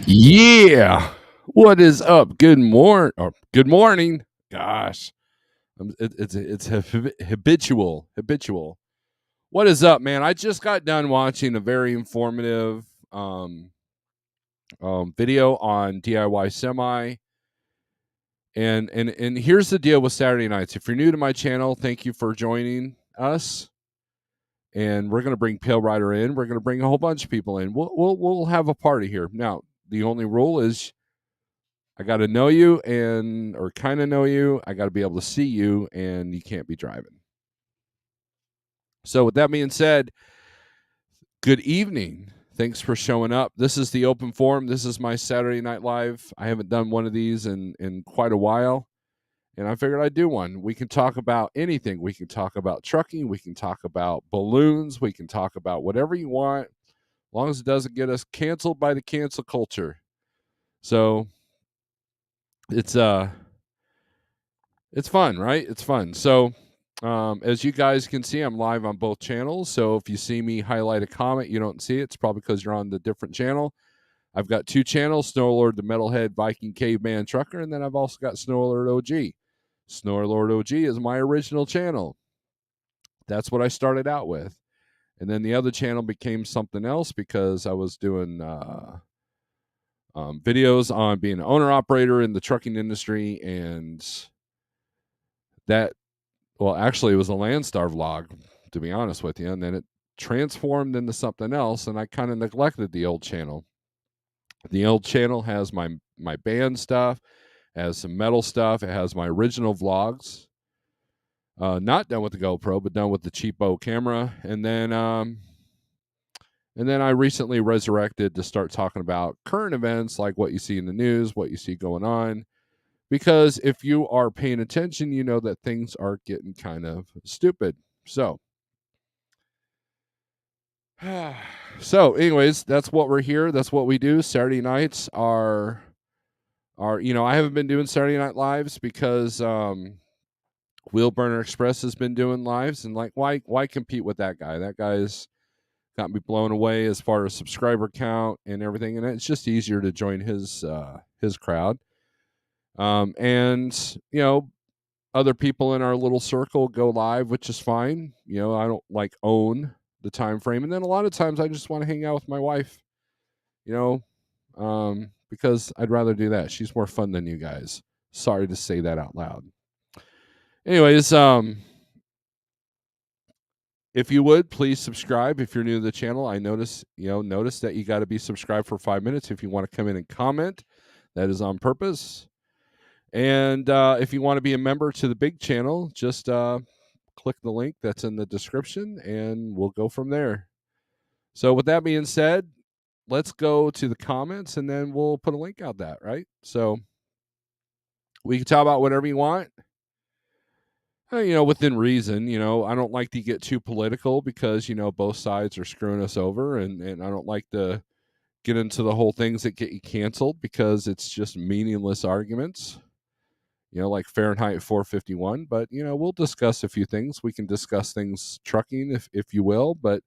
Yeah. What is up? Good morning. Gosh, it's habitual. Habitual. What is up, man? I just got done watching a very informative video on DIY semi, and here's the deal with Saturday nights. If you're new to my channel, thank you for joining us. And we're going to bring Pale Rider in. We're going to bring a whole bunch of people in. We'll have a party here. Now, the only rule is I got to know you or kind of know you. I got to be able to see you, and you can't be driving. So with that being said, good evening. Thanks for showing up. This is the open forum. This is my Saturday Night Live. I haven't done one of these in quite a while, and I figured I'd do one. We can talk about anything. We can talk about trucking. We can talk about balloons. We can talk about whatever you want, as long as it doesn't get us canceled by the cancel culture. So it's fun, right? It's fun. So as you guys can see, I'm live on both channels. So if you see me highlight a comment, you don't see it. It's probably because you're on the different channel. I've got two channels, Snowlord, the Metalhead Viking Caveman Trucker, and then I've also got Snowlord OG. Snowlord OG is my original channel. That's what I started out with. And then the other channel became something else because I was doing videos on being an owner-operator in the trucking industry, and that, well, actually, it was a Landstar vlog, to be honest with you, and then it transformed into something else, and I kind of neglected the old channel. The old channel has my band stuff, has some metal stuff, it has my original vlogs, not done with the GoPro, but done with the cheapo camera, and then I recently resurrected to start talking about current events, like what you see in the news, what you see going on. Because if you are paying attention, you know that things are getting kind of stupid. So, anyways, that's what we're here. That's what we do. Saturday nights are I haven't been doing Saturday Night Lives because Wheel Burner Express has been doing lives, and like why compete with that guy? That guy's got me blown away as far as subscriber count and everything, and it's just easier to join his crowd. And other people in our little circle go live, which is fine. I don't like own the time frame, and then a lot of times I just want to hang out with my wife, because I'd rather do that. She's more fun than you guys. Sorry to say that out loud. Anyways, if you would please subscribe if you're new to the channel. I notice that you got to be subscribed for 5 minutes if you want to come in and comment. That is on purpose. And if you want to be a member to the big channel, just click the link that's in the description, and we'll go from there. So with that being said, let's go to the comments, and then we'll put a link out that, right? So we can talk about whatever you want, within reason. I don't like to get too political because, both sides are screwing us over, and I don't like to get into the whole things that get you canceled because it's just meaningless arguments. Like Fahrenheit 451. But we'll discuss a few things. We can discuss things trucking, if you will. But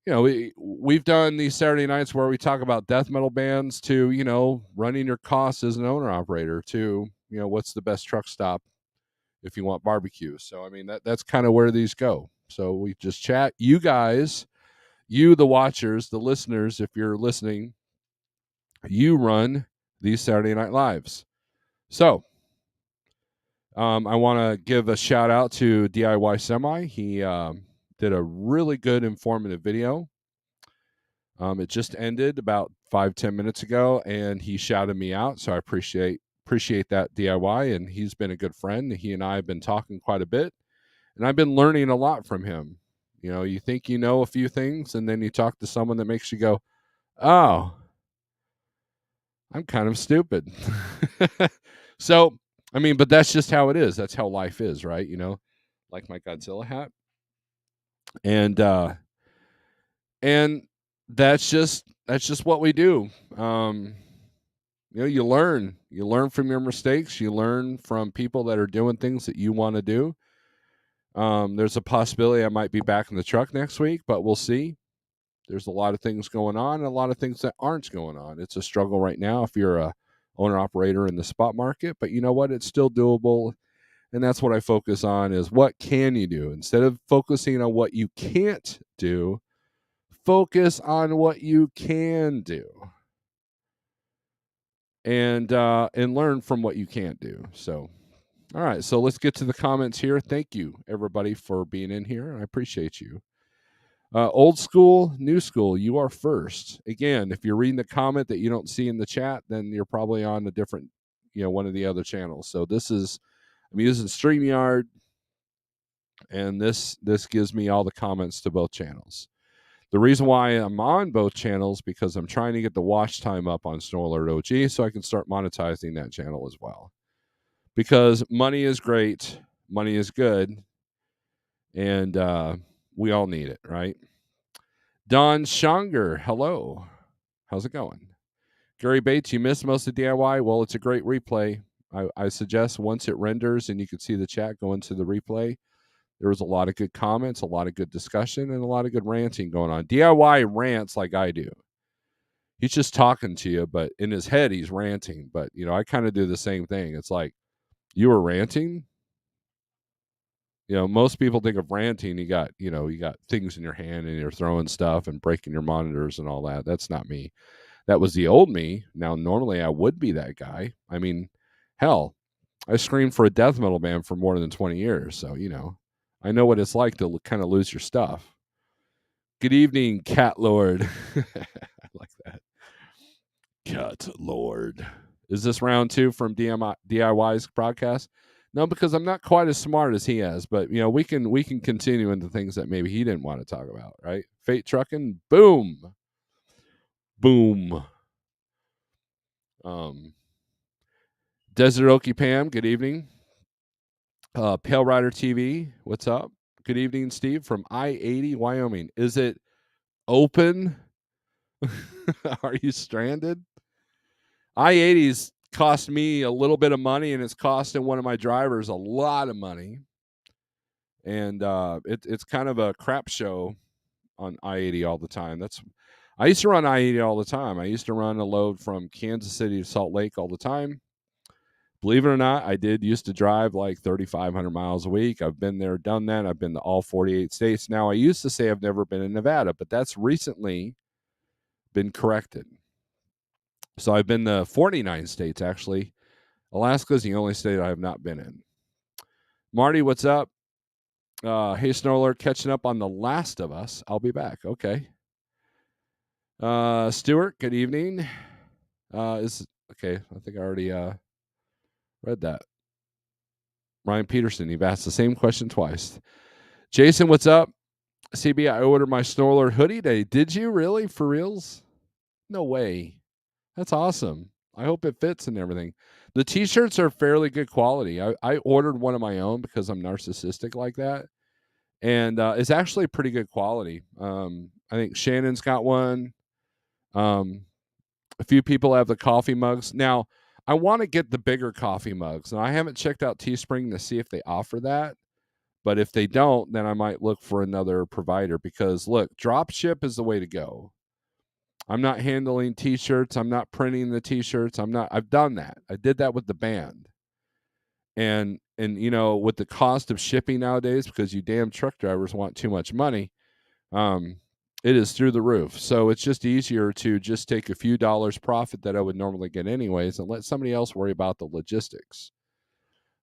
we've done these Saturday nights where we talk about death metal bands to running your costs as an owner operator to what's the best truck stop if you want barbecue. So I mean that's kind of where these go. So we just chat. You guys, the watchers, the listeners, if you're listening, you run these Saturday Night Lives. So I want to give a shout out to DIY Semi. He did a really good informative video. It just ended about 5-10 minutes ago, and he shouted me out, so I appreciate that, DIY. And he's been a good friend. He and I have been talking quite a bit, and I've been learning a lot from him. You think you know a few things, and then you talk to someone that makes you go, "Oh, I'm kind of stupid." So I mean, but that's just how it is. That's how life is, right? Like my Godzilla hat. And that's just what we do. You learn from your mistakes. You learn from people that are doing things that you want to do. There's a possibility I might be back in the truck next week, but we'll see. There's a lot of things going on and a lot of things that aren't going on. It's a struggle right now if you're a owner operator in the spot market, but you know what? It's still doable. And that's what I focus on is what can you do? Instead of focusing on what you can't do, focus on what you can do. And learn from what you can't do. So all right, so let's get to the comments here. Thank you, everybody, for being in here. I appreciate you. Old school, new school, you are first. Again, if you're reading the comment that you don't see in the chat, then you're probably on a different, one of the other channels. So I'm using StreamYard, and this gives me all the comments to both channels. The reason why I'm on both channels because I'm trying to get the watch time up on Snow Alert OG so I can start monetizing that channel as well. Because money is great, money is good, and we all need it, right? Don Schonger, hello. How's it going? Gary Bates, you missed most of DIY? Well, it's a great replay. I suggest once it renders and you can see the chat, go into the replay. There was a lot of good comments, a lot of good discussion, and a lot of good ranting going on. DIY rants like I do. He's just talking to you, but in his head, he's ranting. But, I kind of do the same thing. It's like, you were ranting? Most people think of ranting, you got things in your hand and you're throwing stuff and breaking your monitors and all that. That's not me. That was the old me. Now, normally I would be that guy. I mean, hell, I screamed for a death metal band for more than 20 years. So, I know what it's like to kind of lose your stuff. Good evening, Cat Lord. I like that. Cat Lord. Is this round 2 from DIY's broadcast? No, because I'm not quite as smart as he is, but we can continue into things that maybe he didn't want to talk about, right? Fate Trucking, boom. Boom. Desert Okie Pam, good evening. Pale Rider TV, what's up? Good evening, Steve from I-80, Wyoming. Is it open? Are you stranded? I-80's cost me a little bit of money, and it's costing one of my drivers a lot of money. And it's kind of a crap show on I-80 all the time. I used to run I-80 all the time. I used to run a load from Kansas City to Salt Lake all the time. Believe it or not, I used to drive like 3,500 miles a week. I've been there, done that. I've been to all 48 states. Now, I used to say I've never been in Nevada, but that's recently been corrected. So I've been to 49 states, actually. Alaska is the only state I have not been in. Marty, what's up? Hey, Snow Alert, catching up on The Last of Us. I'll be back. Okay. Stuart, good evening. Okay, I think I already read that. Ryan Peterson, you've asked the same question twice. Jason, what's up? CB, I ordered my Snow Alert hoodie today. Did you really? For reals? No way. That's awesome. I hope it fits and everything. The t-shirts are fairly good quality. I ordered one of my own because I'm narcissistic like that. And it's actually pretty good quality. I think Shannon's got one. A few people have the coffee mugs. Now, I want to get the bigger coffee mugs. And I haven't checked out Teespring to see if they offer that. But if they don't, then I might look for another provider because, look, drop ship is the way to go. I'm not handling T-shirts. I'm not printing the T-shirts. I've done that. I did that with the band. And with the cost of shipping nowadays, because you damn truck drivers want too much money, it is through the roof. So it's just easier to just take a few dollars profit that I would normally get anyways and let somebody else worry about the logistics.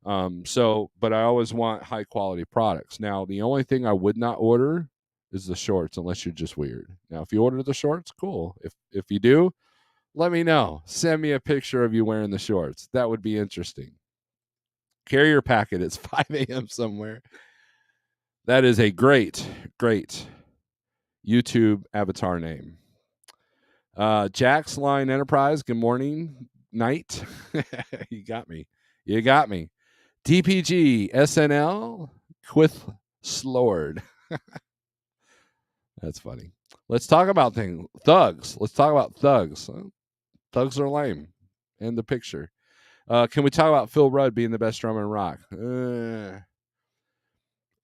But I always want high quality products. Now, the only thing I would not order is the shorts unless you're just weird. Now, if you order the shorts, cool. If you do, let me know. Send me a picture of you wearing the shorts. That would be interesting. Carrier Packet, it's 5 a.m. somewhere. That is a great, great YouTube avatar name. Jack's Line Enterprise, good morning, night. You got me. DPG, SNL, Quith Slord. That's funny. Let's talk about things. Thugs. Let's talk about thugs. Thugs are lame. End the picture. Can we talk about Phil Rudd being the best drummer in rock?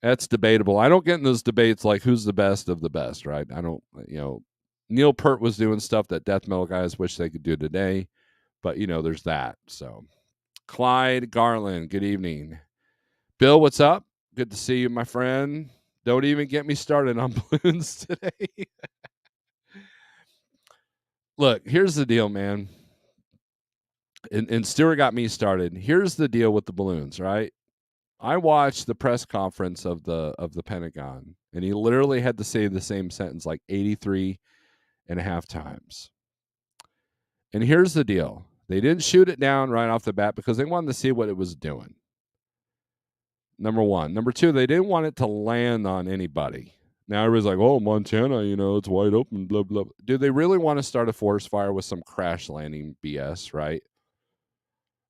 That's debatable. I don't get in those debates like who's the best of the best, right? I don't, Neil Peart was doing stuff that death metal guys wish they could do today, but there's that. So, Clyde Garland, good evening. Bill, what's up? Good to see you, my friend. Don't even get me started on balloons today. Look, here's the deal, man. And Stuart got me started. Here's the deal with the balloons, right? I watched the press conference of the Pentagon, and he literally had to say the same sentence like 83 and a half times. And here's the deal. They didn't shoot it down right off the bat because they wanted to see what it was doing. Number one. Number two, they didn't want it to land on anybody. Now everybody's like, oh, Montana, it's wide open, blah, blah. Do they really want to start a forest fire with some crash landing BS, right?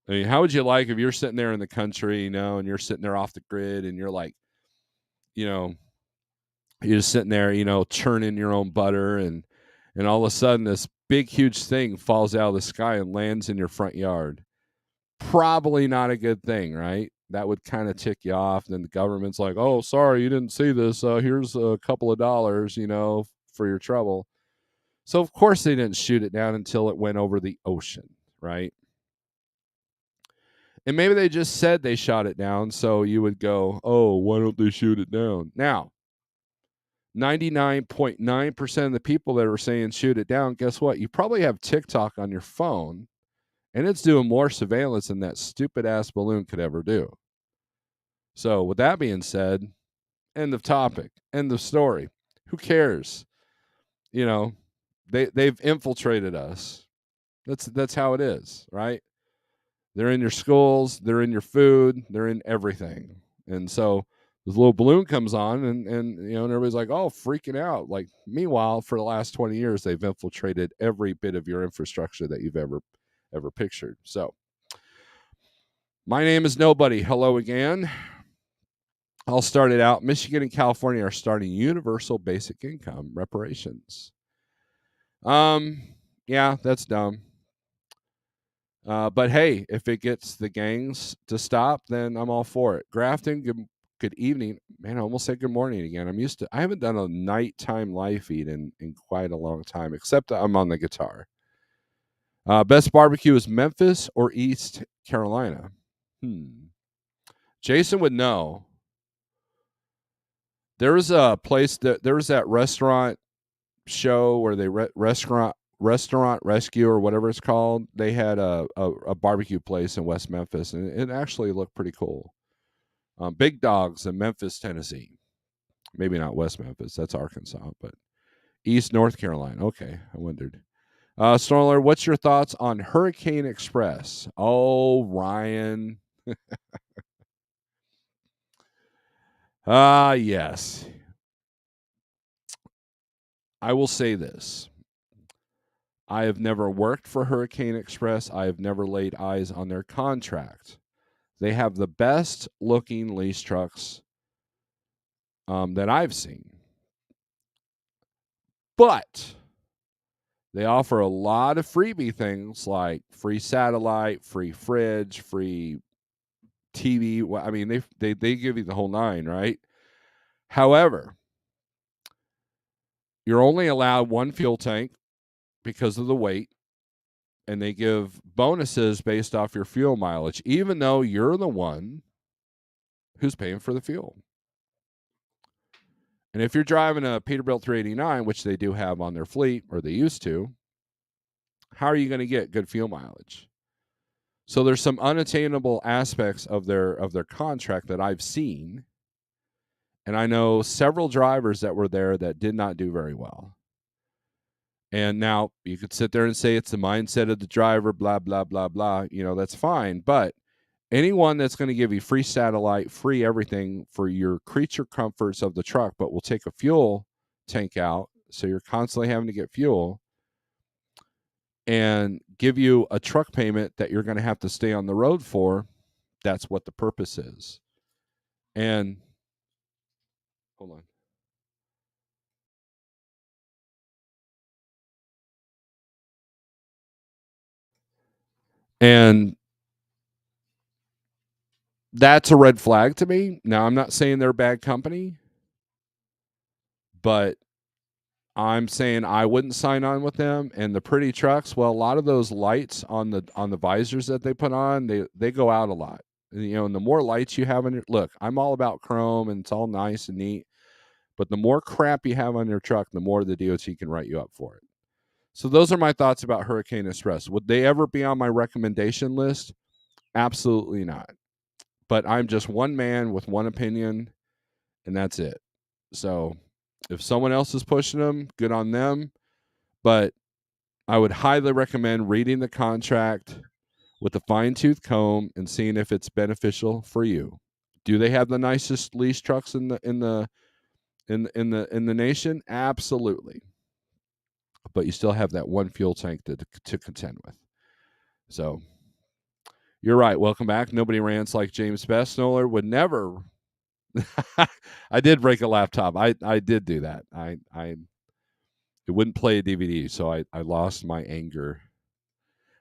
I mean, how would you like if you're sitting there in the country, and you're sitting there off the grid and you're like, you're just sitting there, churning your own butter and all of a sudden this big, huge thing falls out of the sky and lands in your front yard. Probably not a good thing, right? That would kind of tick you off. And then the government's like, oh, sorry, you didn't see this. Here's a couple of dollars, for your trouble. So, of course, they didn't shoot it down until it went over the ocean, right? And maybe they just said they shot it down. So you would go, oh, why don't they shoot it down? Now, 99.9% of the people that are saying shoot it down, guess what? You probably have TikTok on your phone, and it's doing more surveillance than that stupid ass balloon could ever do. So, with that being said, end of topic, end of story. Who cares? They've infiltrated us. That's how it is, right? They're in your schools, they're in your food, they're in everything. And so this little balloon comes on and everybody's like, oh, freaking out. Like, meanwhile, for the last 20 years, they've infiltrated every bit of your infrastructure that you've ever pictured. So my name is Nobody. Hello again. I'll start it out. Michigan and California are starting universal basic income reparations. Yeah, that's dumb. But hey, if it gets the gangs to stop, then I'm all for it. Grafton, good evening. Man, I almost said good morning again. I haven't done a nighttime live feed in quite a long time, except I'm on the guitar. Best barbecue is Memphis or East Carolina? Jason would know. There was a place there was that restaurant show where they restaurant rescue or whatever it's called. They had a barbecue place in West Memphis, and it actually looked pretty cool. Big Dogs in Memphis, Tennessee. Maybe not West Memphis, that's Arkansas, but East North Carolina. Okay, I wondered. Stormler, what's your thoughts on Hurricane Express? Oh, Ryan. Yes. I will say this. I have never worked for Hurricane Express. I have never laid eyes on their contract. They have the best looking lease trucks that I've seen. But they offer a lot of freebie things like free satellite, free fridge, free TV. I mean, they give you the whole nine, right? However, you're only allowed one fuel tank because of the weight, and they give bonuses based off your fuel mileage, even though you're the one who's paying for the fuel. And if you're driving a Peterbilt 389, which they do have on their fleet, or they used to, how are you going to get good fuel mileage? So there's some unattainable aspects of their contract that I've seen, and I know several drivers that were there that did not do very well. And now you could sit there and say it's the mindset of the driver, blah, blah, blah, blah. That's fine. But anyone that's going to give you free satellite, free everything for your creature comforts of the truck, but will take a fuel tank out, so you're constantly having to get fuel, and give you a truck payment that you're going to have to stay on the road for, that's what the purpose is. And hold on. And that's a red flag to me. Now, I'm not saying they're a bad company, but I'm saying I wouldn't sign on with them. And the pretty trucks, well, a lot of those lights on the visors that they put on, they go out a lot. And the more lights you have on your look, I'm all about chrome and it's all nice and neat. But the more crap you have on your truck, the more the DOT can write you up for it. So those are my thoughts about Hurricane Express. Would they ever be on my recommendation list? Absolutely not. But I'm just one man with one opinion, and that's it. So if someone else is pushing them, good on them. But I would highly recommend reading the contract with a fine-tooth comb and seeing if it's beneficial for you. Do they have the nicest lease trucks in the nation? Absolutely. But you still have that one fuel tank to contend with. So you're right. Welcome back. Nobody rants like James Bestnoller would never. I did break a laptop. I did do that. It wouldn't play a DVD, so I lost my anger.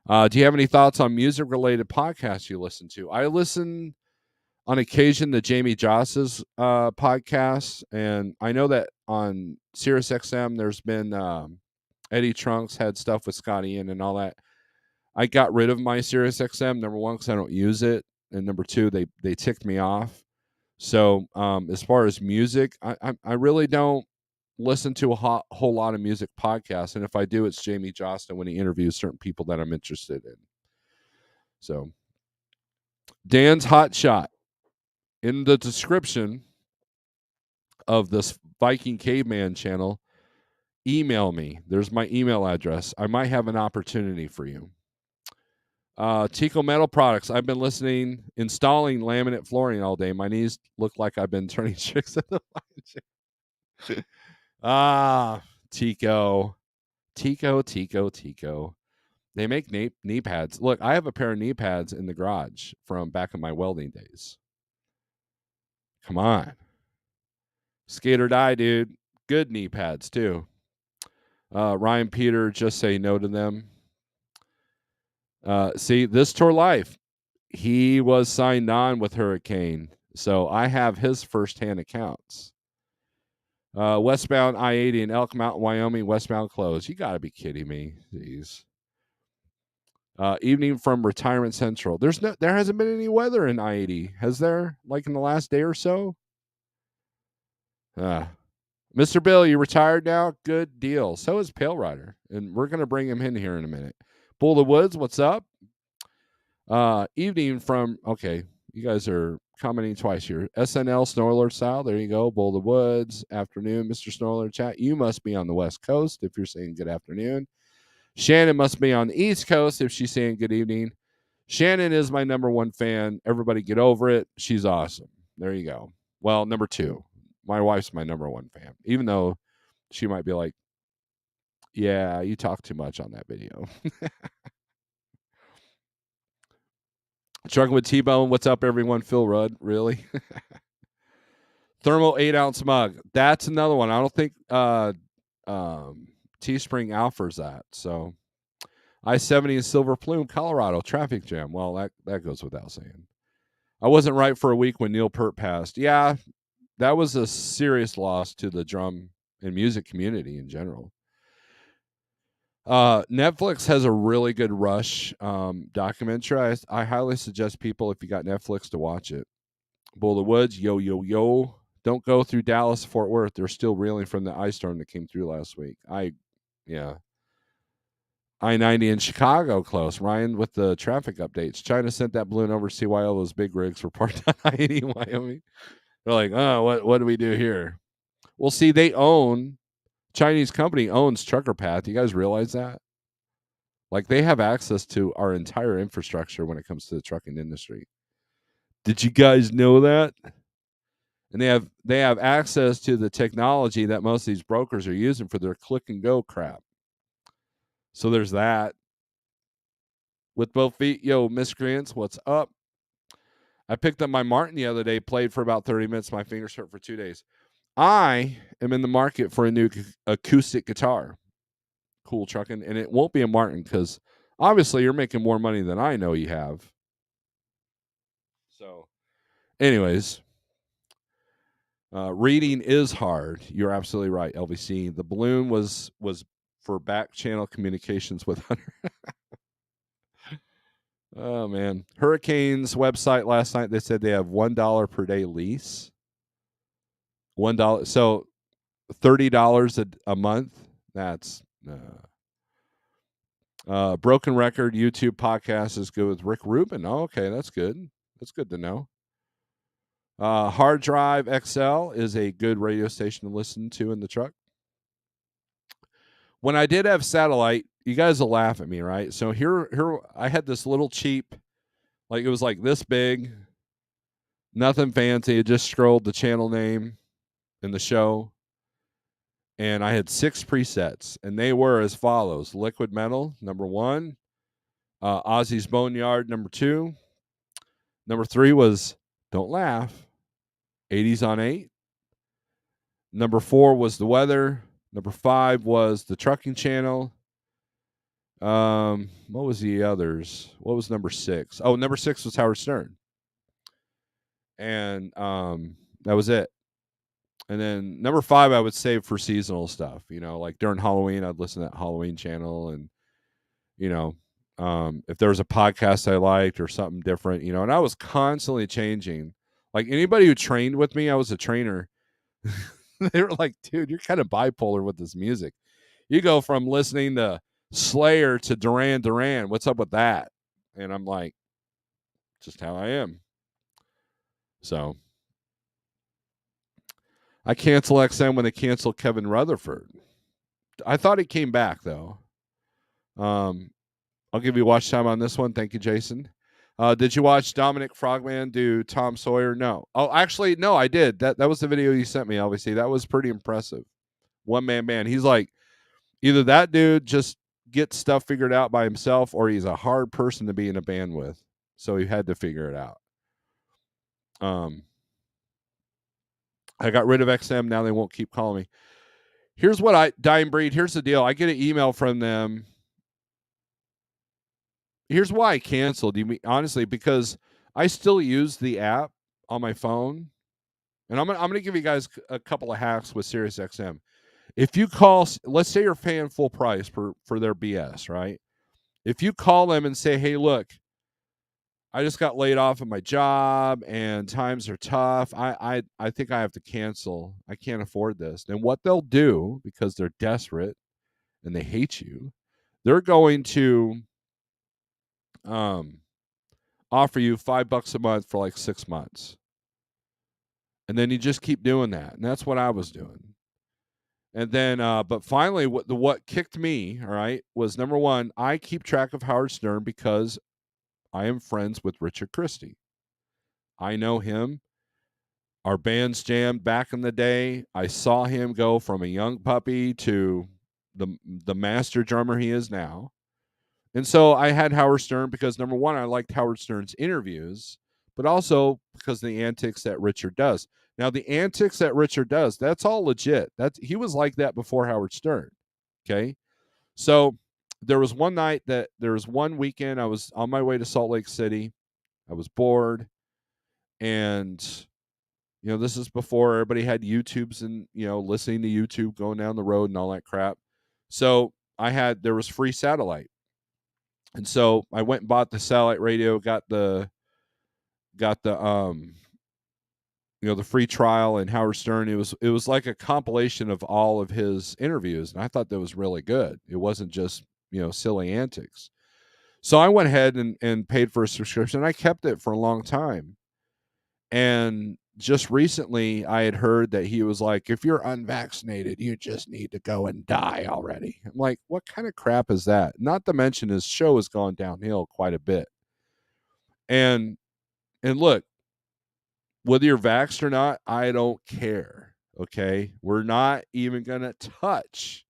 Do you have any thoughts on music related podcasts you listen to? I listen on occasion to Jamie Joss's podcast, and I know that on SiriusXM there's been Eddie Trunks had stuff with Scotty Ian and all that. I got rid of my SiriusXM, number one, because I don't use it, and number two, they ticked me off. So as far as music, I really don't listen to a whole lot of music podcasts, and if I do, it's Jamie Jostin when he interviews certain people that I'm interested in. So Dan's Hot Shot in the description of this Viking Caveman channel. Email me. There's my email address. I might have an opportunity for you. Tico Metal Products. I've been installing laminate flooring all day. My knees look like I've been turning tricks in the Tico. They make knee pads. Look, I have a pair of knee pads in the garage from back in my welding days. Come on. Skate or die, dude. Good knee pads, too. Ryan Peter, just say no to them. See, this tour life, he was signed on with Hurricane, so I have his firsthand accounts. Westbound I-80 in Elk Mountain, Wyoming, westbound closed. You got to be kidding me. Jeez. Evening from Retirement Central. There hasn't been any weather in I-80, has there? Like in the last day or so? Mr. Bill, you retired now? Good deal. So is Pale Rider, and we're going to bring him in here in a minute. Bull of the Woods, what's up? Evening from, okay, you guys are commenting twice here. SNL Snorler style, there you go. Bull of the Woods, afternoon, Mr. Snorler chat. You must be on the West Coast if you're saying good afternoon. Shannon must be on the East Coast if she's saying good evening. Shannon is my number one fan. Everybody get over it. She's awesome. There you go. Well, number two. My wife's my number one fan, even though she might be like, yeah, you talk too much on that video. Trucking with T-Bone. What's up, everyone? Phil Rudd. Really? Thermal 8-ounce mug. That's another one. I don't think Teespring offers that. So I-70 in Silver Plume, Colorado. Traffic jam. Well, that goes without saying. I wasn't right for a week when Neil Peart passed. Yeah, that was a serious loss to the drum and music community in general. Netflix has a really good Rush documentary. I highly suggest people, if you got Netflix, to watch it. Bull of the Woods, yo, yo, yo. Don't go through Dallas, Fort Worth. They're still reeling from the ice storm that came through last week. I-90 in Chicago close. Ryan with the traffic updates. China sent that balloon over to see why all those big rigs were parked on I-80 in Wyoming. They're like, oh, what do we do here? Well, see, Chinese company owns Trucker Path. You guys realize that? Like, they have access to our entire infrastructure when it comes to the trucking industry. Did you guys know that? And they have access to the technology that most of these brokers are using for their click and go crap. So there's that. With both feet, yo, miscreants, what's up? I picked up my Martin the other day, played for about 30 minutes. My fingers hurt for 2 days. I am in the market for a new acoustic guitar. Cool trucking. And it won't be a Martin because obviously you're making more money than I know you have. So, anyways, Reading is hard. You're absolutely right, LVC. The balloon was for back channel communications with Hunter. Oh man, Hurricanes website last night, they said they have $1 per day lease. $1, so $30 a month. That's Broken Record YouTube podcast is good with Rick Rubin. Oh, okay, that's good. That's good to know. Hard Drive XL is a good radio station to listen to in the truck. When I did have satellite, you guys will laugh at me, right? So here I had this little cheap, like it was like this big, nothing fancy. It just scrolled the channel name and the show. And I had 6 presets, and they were as follows: Liquid Metal, number 1. Ozzy's Boneyard, number 2. Number 3 was Don't Laugh, 80s on 8. Number 4 was The Weather. Number 5 was the Trucking Channel. What was the others? What was number 6? Oh, number 6 was Howard Stern. And that was it. And then number 5 I would save for seasonal stuff. You know, like during Halloween, I'd listen to that Halloween channel. And, you know, if there was a podcast I liked or something different, you know, and I was constantly changing. Like anybody who trained with me, I was a trainer. They were like, dude, you're kind of bipolar with this music. You go from listening to Slayer to Duran Duran. What's up with that? And I'm like, just how I am. So I cancel XM when they canceled Kevin Rutherford. I thought he came back though. I'll give you watch time on this one. Thank you, Jason. Did you watch Dominic Frogman do Tom Sawyer? No. Oh, actually, no, I did. That was the video you sent me, obviously. That was pretty impressive. One man band. He's like, either that dude just gets stuff figured out by himself, or he's a hard person to be in a band with. So he had to figure it out. I got rid of XM. Now they won't keep calling me. Here's what Dying Breed, here's the deal. I get an email from them. Here's why I canceled. Honestly, because I still use the app on my phone. And I'm gonna give you guys a couple of hacks with SiriusXM. If you call, let's say you're paying full price for their BS, right? If you call them and say, hey, look, I just got laid off of my job and times are tough. I think I have to cancel. I can't afford this. Then what they'll do, because they're desperate and they hate you, they're going to offer you $5 a month for like 6 months. And then you just keep doing that. And that's what I was doing. And then, but finally, what kicked me, all right, was number 1, I keep track of Howard Stern because I am friends with Richard Christie. I know him. Our bands jammed back in the day. I saw him go from a young puppy to the master drummer he is now. And so I had Howard Stern because, number 1, I liked Howard Stern's interviews, but also because of the antics that Richard does. Now, the antics that Richard does, that's all legit. He was like that before Howard Stern. Okay. So there was one weekend I was on my way to Salt Lake City. I was bored. And, you know, this is before everybody had YouTubes and, you know, listening to YouTube, going down the road and all that crap. So there was free satellite. And so I went and bought the satellite radio, got the you know, the free trial, and Howard Stern. It was like a compilation of all of his interviews, and I thought that was really good. It wasn't just, you know, silly antics. So I went ahead and paid for a subscription. I kept it for a long time. And just recently I had heard that he was like, if you're unvaccinated, you just need to go and die already. I'm like, what kind of crap is that? Not to mention his show has gone downhill quite a bit. And look, whether you're vaxxed or not, I don't care. Okay. We're not even going to touch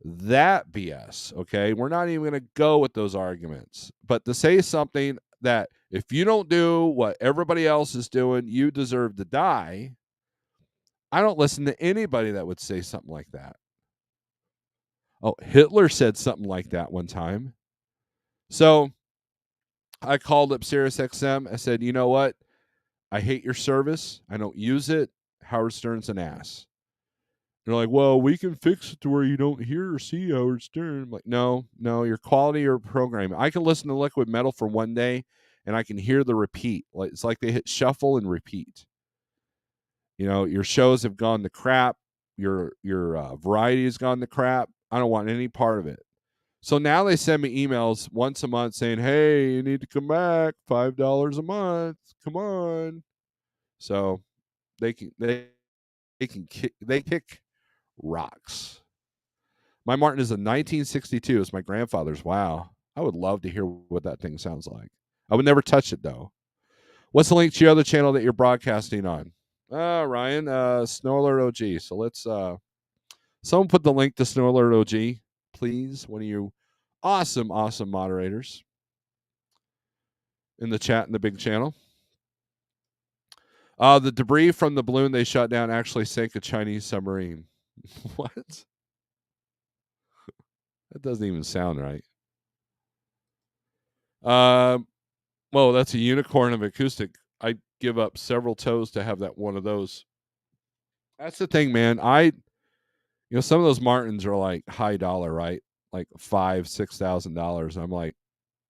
that BS. Okay. We're not even going to go with those arguments. But to say something that if you don't do what everybody else is doing, you deserve to die, I don't listen to anybody that would say something like that. Oh, Hitler said something like that one time. So I called up SiriusXM. I said, you know what? I hate your service. I don't use it. Howard Stern's an ass. They're like, well, we can fix it to where you don't hear or see Howard Stern. I'm like, no, your quality or programming. I can listen to Liquid Metal for one day and I can hear the repeat. Like it's like they hit shuffle and repeat. Your shows have gone to crap. Your variety has gone to crap. I don't want any part of it. So now they send me emails once a month saying, hey, you need to come back, $5 a month. Come on. So they kick rocks. My Martin is a 1962. It's my grandfather's. Wow. I would love to hear what that thing sounds like. I would never touch it though. What's the link to your other channel that you're broadcasting on? Ryan, Snow Alert OG. So let's someone put the link to Snow Alert OG, please. One of you awesome moderators in the chat in the big channel. The debris from the balloon they shot down actually sank a Chinese submarine. What? That doesn't even sound right. Well, that's a unicorn of acoustic. I'd give up several toes to have that one of those. That's the thing, man. Some of those Martins are like high dollar, right? Like $5,000-$6,000. I'm like,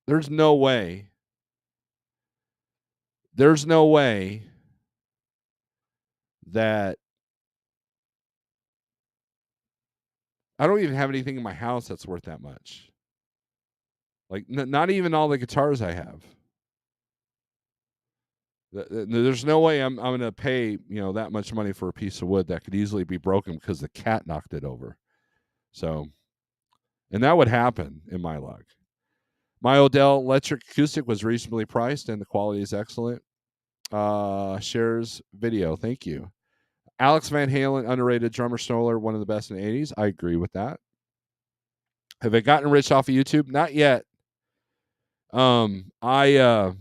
there's no way. There's no way that I don't even have anything in my house that's worth that much. Like, not even all the guitars I have. There's no way I'm going to pay that much money for a piece of wood that could easily be broken because the cat knocked it over. So, and that would happen in my luck. My Odell electric acoustic was reasonably priced and the quality is excellent. Shares video, thank you. Alex Van Halen, underrated drummer Stoller, one of the best in the 80s. I agree with that. Have I gotten rich off of YouTube? Not yet. I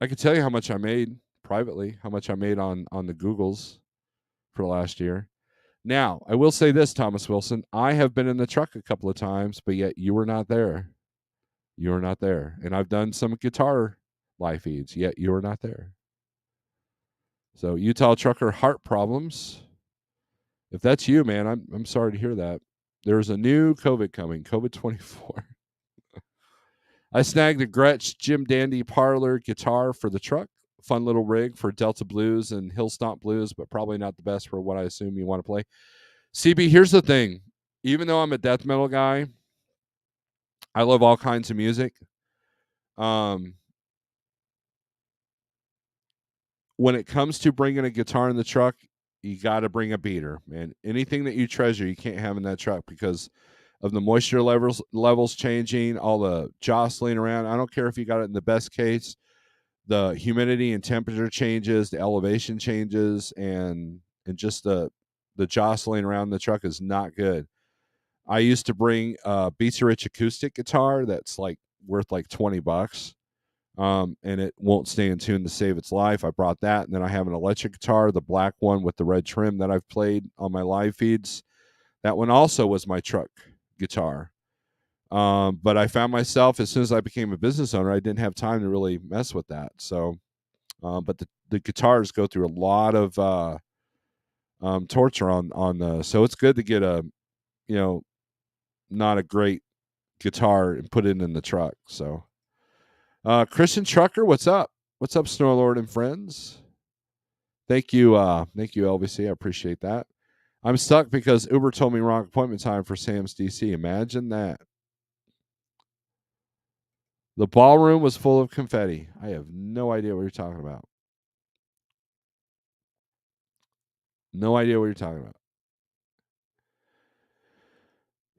could tell you how much I made privately, how much I made on the Googles for last year. Now, I will say this, Thomas Wilson. I have been in the truck a couple of times, but yet you were not there. You were not there. And I've done some guitar live feeds, yet you were not there. So, Utah trucker heart problems. If that's you, man, I'm sorry to hear that. There's a new COVID coming, COVID-24. I snagged a Gretsch Jim Dandy Parlor guitar for the truck. Fun little rig for Delta Blues and Hill Stomp Blues, but probably not the best for what I assume you want to play. CB, here's the thing. Even though I'm a death metal guy, I love all kinds of music. When it comes to bringing a guitar in the truck, you got to bring a beater, man. Anything that you treasure, you can't have in that truck because of the moisture levels changing, all the jostling around. I don't care if you got it in the best case. The humidity and temperature changes, the elevation changes, and just the jostling around the truck is not good. I used to bring a Beats Rich acoustic guitar that's like worth like $20, and it won't stay in tune to save its life. I brought that, and then I have an electric guitar, the black one with the red trim that I've played on my live feeds. That one also was my truck guitar. But I found myself, as soon as I became a business owner, I didn't have time to really mess with that. So, but the guitars go through a lot of torture on so it's good to get a not a great guitar and put it in the truck. So, Christian Trucker, what's up? What's up, Snowlord and friends? Thank you, LBC. I appreciate that. I'm stuck because Uber told me wrong appointment time for Sam's DC. Imagine that. The ballroom was full of confetti. I have no idea what you're talking about. No idea what you're talking about.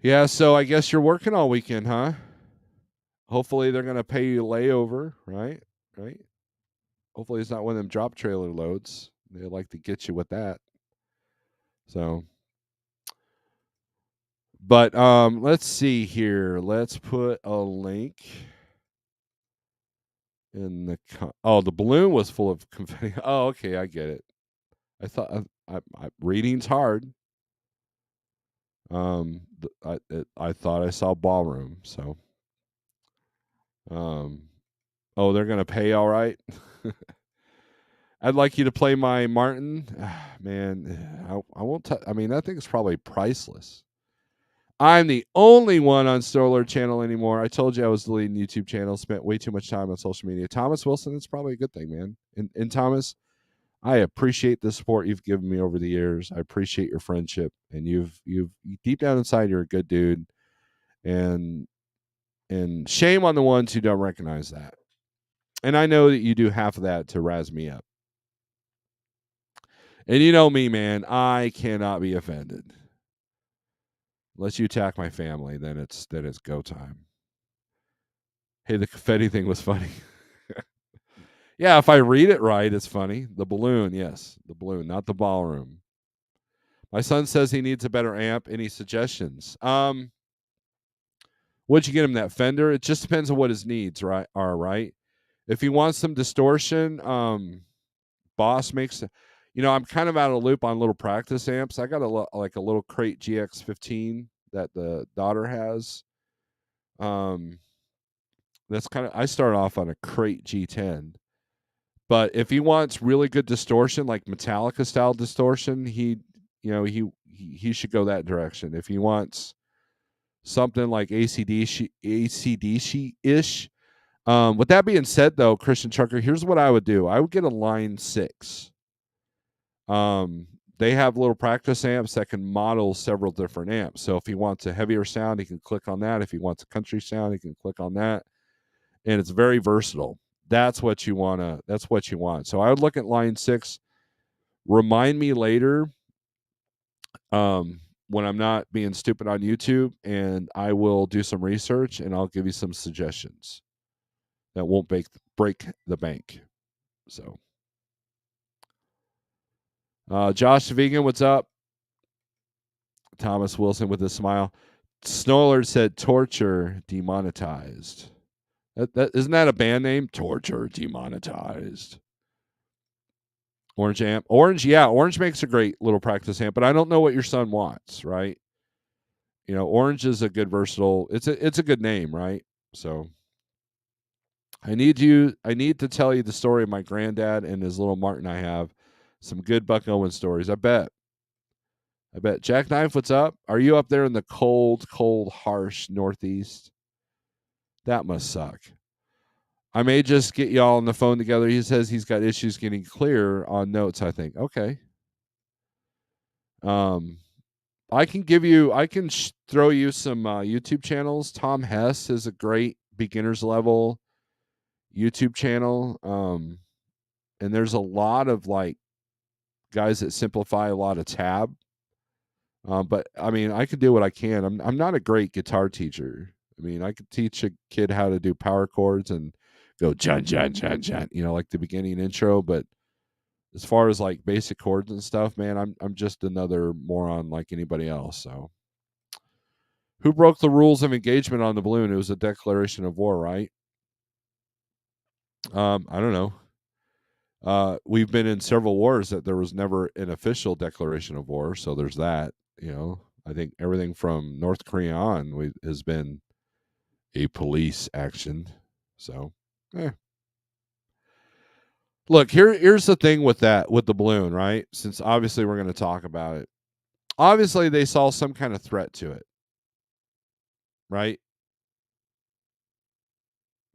Yeah, so I guess you're working all weekend, huh? Hopefully they're going to pay you layover, right? Right? Hopefully it's not one of them drop trailer loads. They like to get you with that. So, but let's see here. Let's put a link in the the balloon was full of confetti. Oh, okay, I get it. I thought reading's hard. I thought I saw ballroom, so they're gonna pay all right. I'd like you to play my Martin. Man, I won't. I mean, that thing is probably priceless. I'm the only one on Stoller channel anymore. I told you I was deleting YouTube channels. Spent way too much time on social media. Thomas Wilson, it's probably a good thing, man. And Thomas, I appreciate the support you've given me over the years. I appreciate your friendship, and you've deep down inside, you're a good dude. And shame on the ones who don't recognize that. And I know that you do half of that to razz me up. And you know me, man, I cannot be offended. Unless you attack my family, then it's go time. Hey, the confetti thing was funny. Yeah, if I read it right, it's funny. The balloon, yes, the balloon, not the ballroom. My son says he needs a better amp. Any suggestions? What'd you get him, that Fender? It just depends on what his needs are, right? If he wants some distortion, Boss makes, I'm kind of out of the loop on little practice amps. I got like a little Crate GX15 that the daughter has. That's kind of, I started off on a Crate G10. But if he wants really good distortion, like Metallica style distortion, he should go that direction. If he wants something like ACDC ish. With that being said, though, Christian Trucker, here's what I would do. I would get a Line 6. They have little practice amps that can model several different amps. So if he wants a heavier sound, he can click on that. If he wants a country sound, he can click on that. And it's very versatile. That's what you want. So I would look at Line 6. Remind me later, when I'm not being stupid on YouTube, and I will do some research and I'll give you some suggestions that won't break the bank. So Josh Vegan, what's up? Thomas Wilson with a smile. Snowlord said torture demonetized. That isn't that a band name? Torture demonetized. Orange amp. Orange makes a great little practice amp, but I don't know what your son wants, right? Orange is a good versatile. It's a good name, right? So I need to tell you the story of my granddad and his little Martin I have. Some good Buck Owens stories, I bet. Jack Knife, what's up? Are you up there in the cold, harsh Northeast? That must suck. I may just get y'all on the phone together. He says he's got issues getting clear on notes, I think. Okay. I can throw you some YouTube channels. Tom Hess is a great beginner's level YouTube channel. And there's a lot of like guys that simplify a lot of tab. But I mean, I can do what I can. I'm not a great guitar teacher. I mean, I could teach a kid how to do power chords and go John, like the beginning intro. But as far as like basic chords and stuff, man, I'm just another moron like anybody else. So, who broke the rules of engagement on the balloon? It was a declaration of war, right? I don't know. We've been in several wars that there was never an official declaration of war, so there's that. I think everything from North Korea on has been a police action. So, Look, here's the thing with the balloon, right? Since obviously we're going to talk about it. Obviously, they saw some kind of threat to it, right?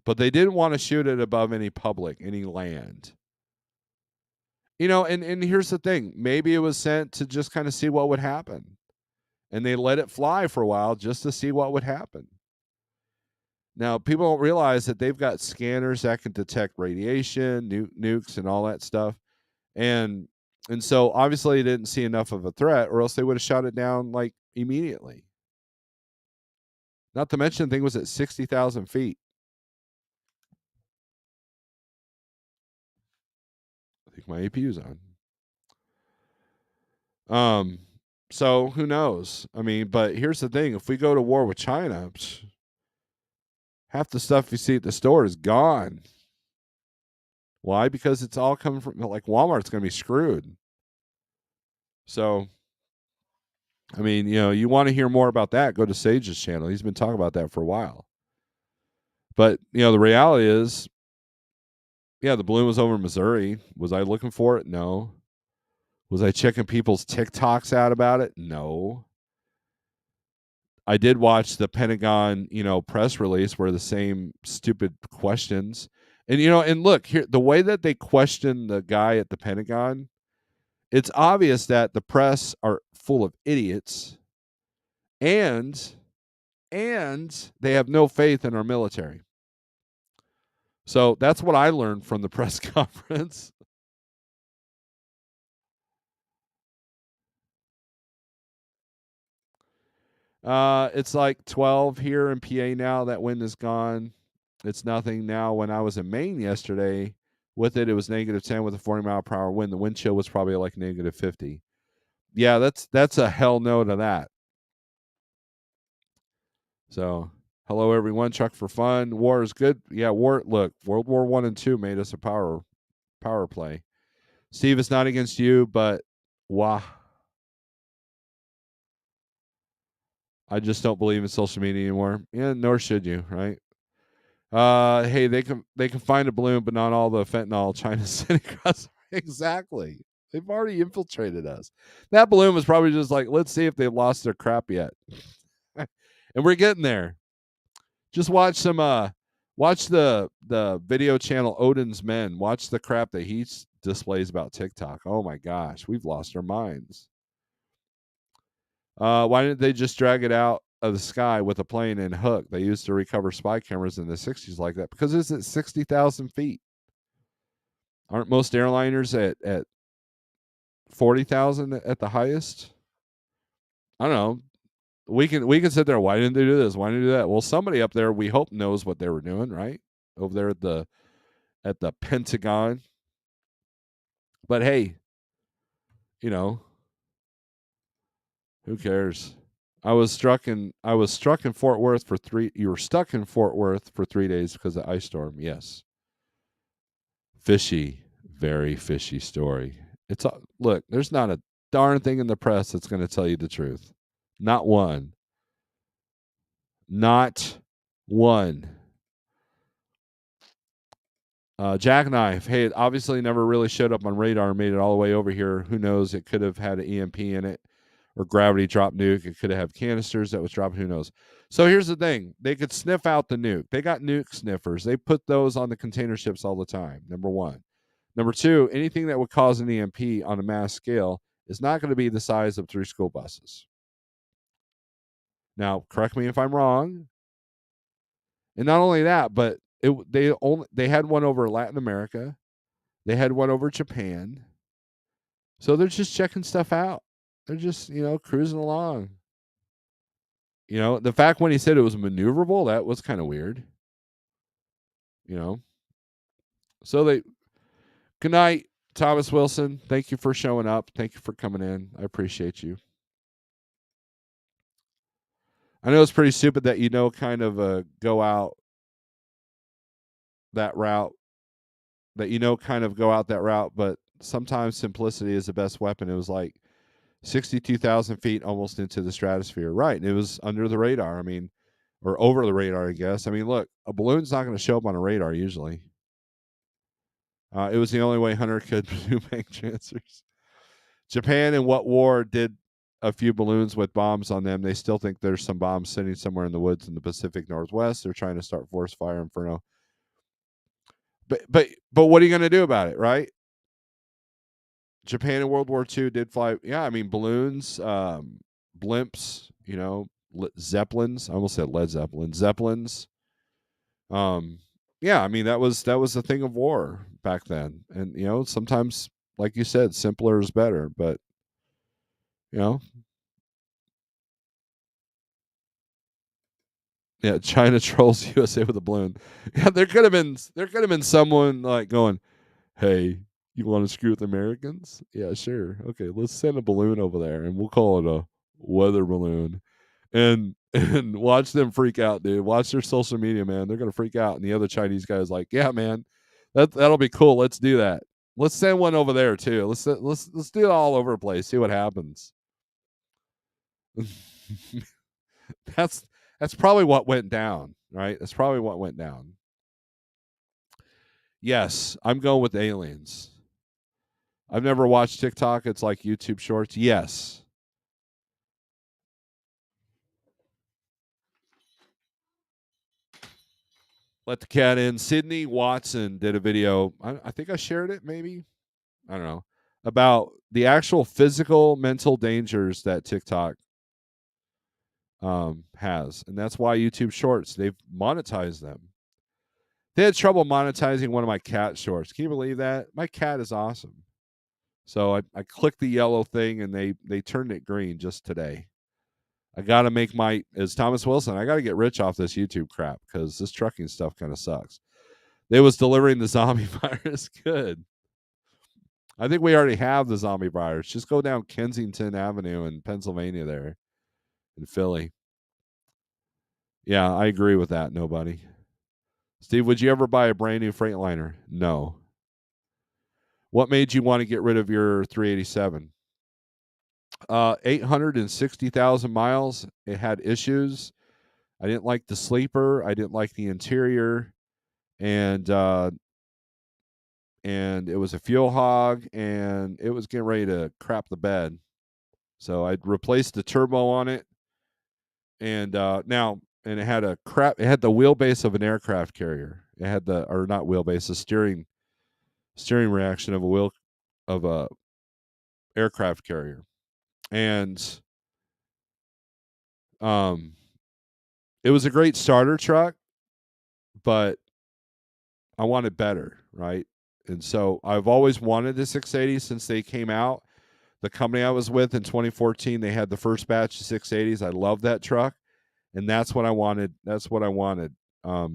But they didn't want to shoot it above any land. And here's the thing. Maybe it was sent to just kind of see what would happen. And they let it fly for a while just to see what would happen. Now, people don't realize that they've got scanners that can detect radiation, nukes, and all that stuff. And so obviously they didn't see enough of a threat, or else they would have shot it down like immediately. Not to mention the thing was at 60,000 feet. I think my APU's on. So who knows? I mean, but here's the thing. If we go to war with China, half the stuff you see at the store is gone. Why? Because it's all coming from, like, Walmart's going to be screwed. So, I mean, you want to hear more about that, go to Sage's channel. He's been talking about that for a while. But, the reality is, Yeah, the balloon was over Missouri. Was I looking for it? No. Was I checking people's TikToks out about it? No. I did watch the Pentagon, press release where the same stupid questions. And and look, here the way that they question the guy at the Pentagon, it's obvious that the press are full of idiots and they have no faith in our military. So that's what I learned from the press conference. It's like 12 here in PA now. That wind is gone. It's nothing now. When I was in Maine yesterday, with it was -10 with a 40-mile-per-hour wind. The wind chill was probably like -50. Yeah, that's a hell no to that. So, hello everyone. Chuck for fun. War is good. Yeah, war. Look, World War I and II made us a power play. Steve, it's not against you, but wah. I just don't believe in social media anymore. Yeah, nor should you, right? Hey, they can find a balloon, but not all the fentanyl China's sending across. Exactly. They've already infiltrated us. That balloon was probably just like, let's see if they've lost their crap yet. And we're getting there. Just watch watch the video channel Odin's Men. Watch the crap that he displays about TikTok. Oh my gosh, we've lost our minds. Why didn't they just drag it out of the sky with a plane and hook? They used to recover spy cameras in the 60s like that because it's at 60,000 feet. Aren't most airliners at 40,000 at the highest? I don't know. We can sit there. Why didn't they do this? Why didn't they do that? Well, somebody up there we hope knows what they were doing, right? Over there at the Pentagon. But hey, you know, who cares? I was struck in Fort Worth for 3 you were stuck in Fort Worth for 3 days because of ice storm. Yes. Fishy, very fishy story. Look, there's not a darn thing in the press that's going to tell you the truth. Not one. Not one. Jackknife. Hey, it obviously never really showed up on radar and made it all the way over here. Who knows? It could have had an EMP in it or gravity drop nuke. It could have had canisters that was dropping. Who knows? So here's the thing. They could sniff out the nuke. They got nuke sniffers. They put those on the container ships all the time. Number one. Number two, anything that would cause an EMP on a mass scale is not going to be the size of 3 school buses. Now, correct me if I'm wrong. And not only that, but they had one over Latin America. They had one over Japan. So they're just checking stuff out. They're just, cruising along. The fact when he said it was maneuverable, that was kind of weird. So good night, Thomas Wilson. Thank you for showing up. Thank you for coming in. I appreciate you. I know it's pretty stupid that kind of go out that route, kind of go out that route, but sometimes simplicity is the best weapon. It was like 62,000 feet almost into the stratosphere. Right. And it was under the radar. I mean, or over the radar, I guess. I mean, look, a balloon's not going to show up on a radar usually. It was the only way Hunter could do bank transfers. Japan in what war did a few balloons with bombs on them? They still think there's some bombs sitting somewhere in the woods in the Pacific Northwest. They're trying to start forest fire inferno. But what are you going to do about it, right? Japan in World War II did fly. Yeah, I mean balloons, blimps, Zeppelins. I almost said Led Zeppelin. Zeppelins. Yeah, I mean that was the thing of war back then, and sometimes, like you said, simpler is better. But yeah, China trolls USA with a balloon. Yeah, there could have been someone like going, "Hey, you want to screw with Americans? Yeah, sure. Okay, let's send a balloon over there, and we'll call it a weather balloon." And watch them freak out, dude. Watch their social media, man. They're gonna freak out. And the other Chinese guy's like, "Yeah, man, that'll be cool. Let's do that. Let's send one over there too. Let's do it all over the place. See what happens." that's that's probably what went down, right? That's probably what went down. Yes, I'm going with aliens. I've never watched TikTok. It's like YouTube Shorts. Yes. Let the cat in. Sydney Watson did a video. I think I shared it, maybe. I don't know. About the actual physical, mental dangers that TikTok has. And that's why YouTube Shorts, they've monetized them. They had trouble monetizing one of my cat shorts. Can you believe that? My cat is awesome. So I clicked the yellow thing and they turned it green just today. I got to make as Thomas Wilson, I got to get rich off this YouTube crap because this trucking stuff kind of sucks. They was delivering the zombie virus. Good. I think we already have the zombie virus. Just go down Kensington Avenue in Pennsylvania there in Philly. Yeah, I agree with that. Nobody. Steve, would you ever buy a brand new Freightliner? No. What made you want to get rid of your 387? 860,000 miles. It had issues. I didn't like the sleeper. I didn't like the interior, and it was a fuel hog, and it was getting ready to crap the bed. So I replaced the turbo on it, and it had It had the wheelbase of an aircraft carrier. It had not wheelbase, the steering reaction of a aircraft carrier, and it was a great starter truck, but I wanted better, right? And so I've always wanted the 680 since they came out. The company I was with in 2014, they had the first batch of 680s. I love that truck, and that's what I wanted. That's what I wanted.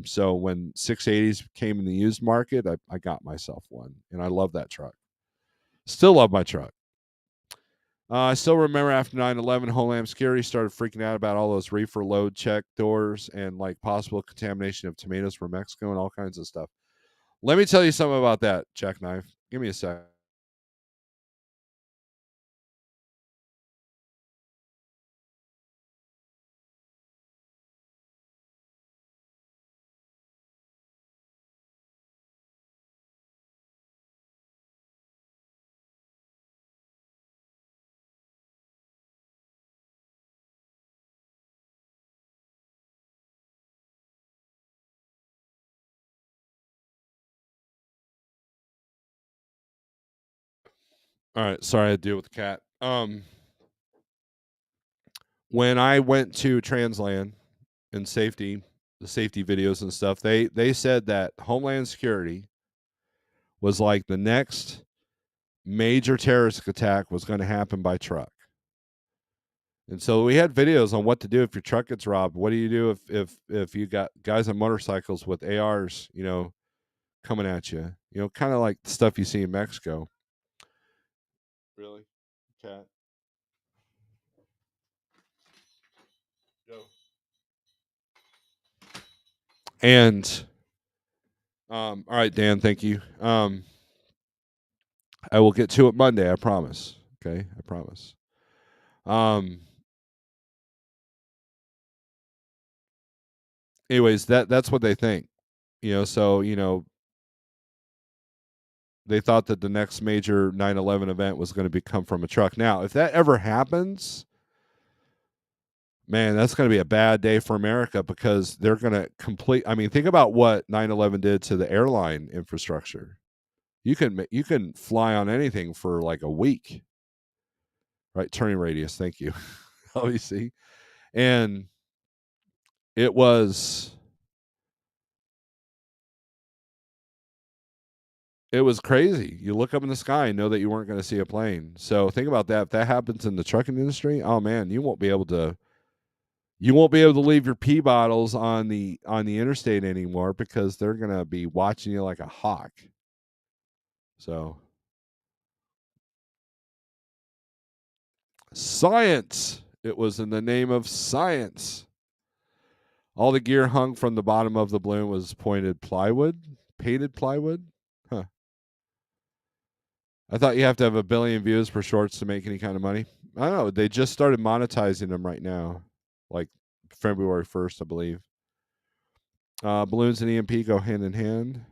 So when 680s came in the used market, I got myself one, and I love that truck. Still love my truck. I still remember after 9/11, Homeland Security started freaking out about all those reefer load check doors and like possible contamination of tomatoes from Mexico and all kinds of stuff. Let me tell you something about that, Jackknife. Give me a sec. All right, sorry I had to deal with the cat. When I went to Transland and the safety videos and stuff, they said that Homeland Security was like the next major terrorist attack was going to happen by truck. And so we had videos on what to do if your truck gets robbed. What do you do if you got guys on motorcycles with ARs, coming at you? Kind of like the stuff you see in Mexico. Really? Cat. Go. And all right, Dan, thank you. I will get to it Monday, I promise. Okay? I promise. Anyways, that's what they think. So, they thought that the next major 9/11 event was going to come from a truck. Now, if that ever happens, man, that's going to be a bad day for America because they're going to think about what 9/11 did to the airline infrastructure. You can fly on anything for like a week. Right, turning radius, thank you. Obviously. And it was crazy. You look up in the sky and know that you weren't going to see a plane. So think about that. If that happens in the trucking industry, oh man, you won't be able to leave your pee bottles on the interstate anymore because they're going to be watching you like a hawk. So science. It was in the name of science. All the gear hung from the bottom of the balloon was painted plywood. Huh. I thought you have to have 1 billion views for shorts to make any kind of money. I don't know. They just started monetizing them right now, like February 1st, I believe. Balloons and EMP go hand in hand.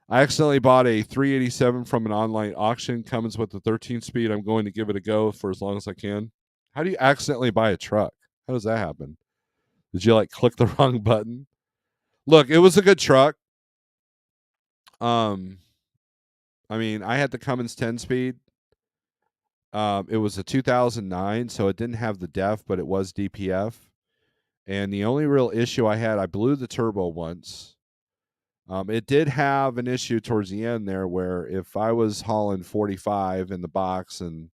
I accidentally bought a 387 from an online auction. Comes with a 13 speed. I'm going to give it a go for as long as I can. How do you accidentally buy a truck? How does that happen? Did you like click the wrong button? Look, it was a good truck. I mean, I had the Cummins 10 speed. It was a 2009, so it didn't have the DEF, but it was DPF. And the only real issue I had, I blew the turbo once. It did have an issue towards the end there where if I was hauling 45 in the box and,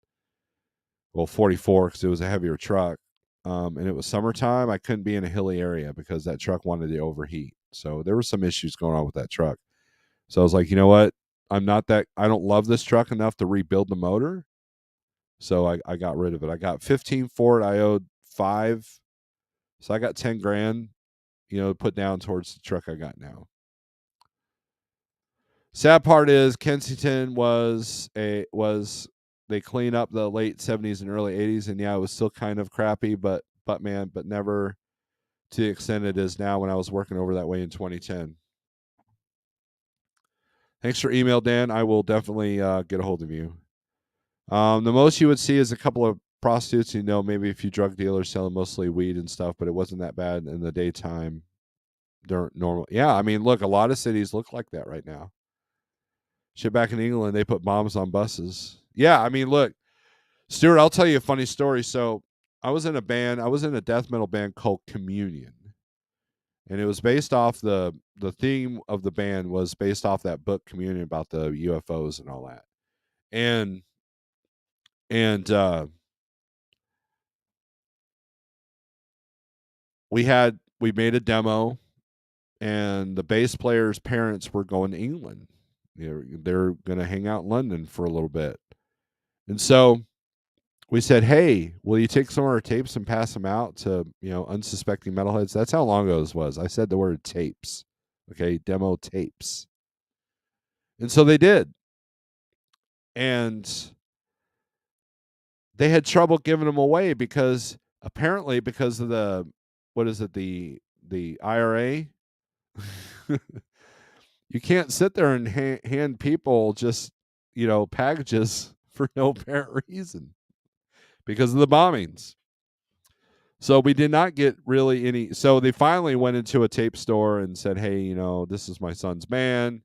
well, 44 because it was a heavier truck, and it was summertime, I couldn't be in a hilly area because that truck wanted to overheat. So there were some issues going on with that truck. So I was like, you know what? I don't love this truck enough to rebuild the motor. So I got rid of it. I got 15 for it. I owed 5. So I got 10 grand, to put down towards the truck I got now. Sad part is Kensington they clean up the late 70s and early 80s, and yeah, it was still kind of crappy, but never to the extent it is now when I was working over that way in 2010. Thanks for email, Dan. I will definitely get a hold of you. The most you would see is a couple of prostitutes, maybe a few drug dealers selling mostly weed and stuff, but it wasn't that bad in the daytime during normal. Yeah, I mean, look, a lot of cities look like that right now. Shit, back in England, they put bombs on buses. Yeah, I mean, look, Stuart, I'll tell you a funny story. So I was in a death metal band called Communion. And it was based off the theme of the band was based off that book Communion about the UFOs and all that. And we made a demo, and the bass player's parents were going to England. They're going to hang out in London for a little bit. And so we said, hey, will you take some of our tapes and pass them out to, unsuspecting metalheads? That's how long ago this was. I said the word tapes. Okay, demo tapes. And so they did. And they had trouble giving them away because apparently because of the IRA. You can't sit there and hand people just, packages for no apparent reason because of the bombings. So we did not get really any. So they finally went into a tape store and said, hey, this is my son's band.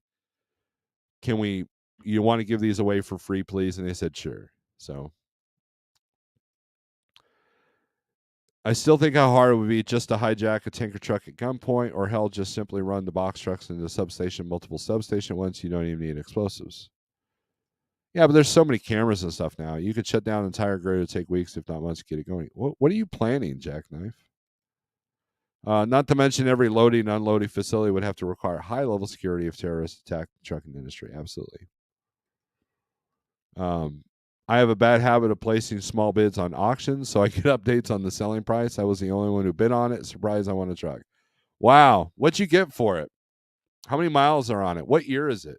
You want to give these away for free, please? And they said, sure. So I still think how hard it would be just to hijack a tanker truck at gunpoint, or hell, just simply run the box trucks into the substation, multiple substation once. You don't even need explosives. Yeah, but there's so many cameras and stuff now. You could shut down an entire grid. It would take weeks, if not months, to get it going. What are you planning, Jackknife? Not to mention every loading and unloading facility would have to require high-level security if terrorists attack the trucking industry. Absolutely. I have a bad habit of placing small bids on auctions, so I get updates on the selling price. I was the only one who bid on it. Surprise, I won a truck. Wow. What'd you get for it? How many miles are on it? What year is it?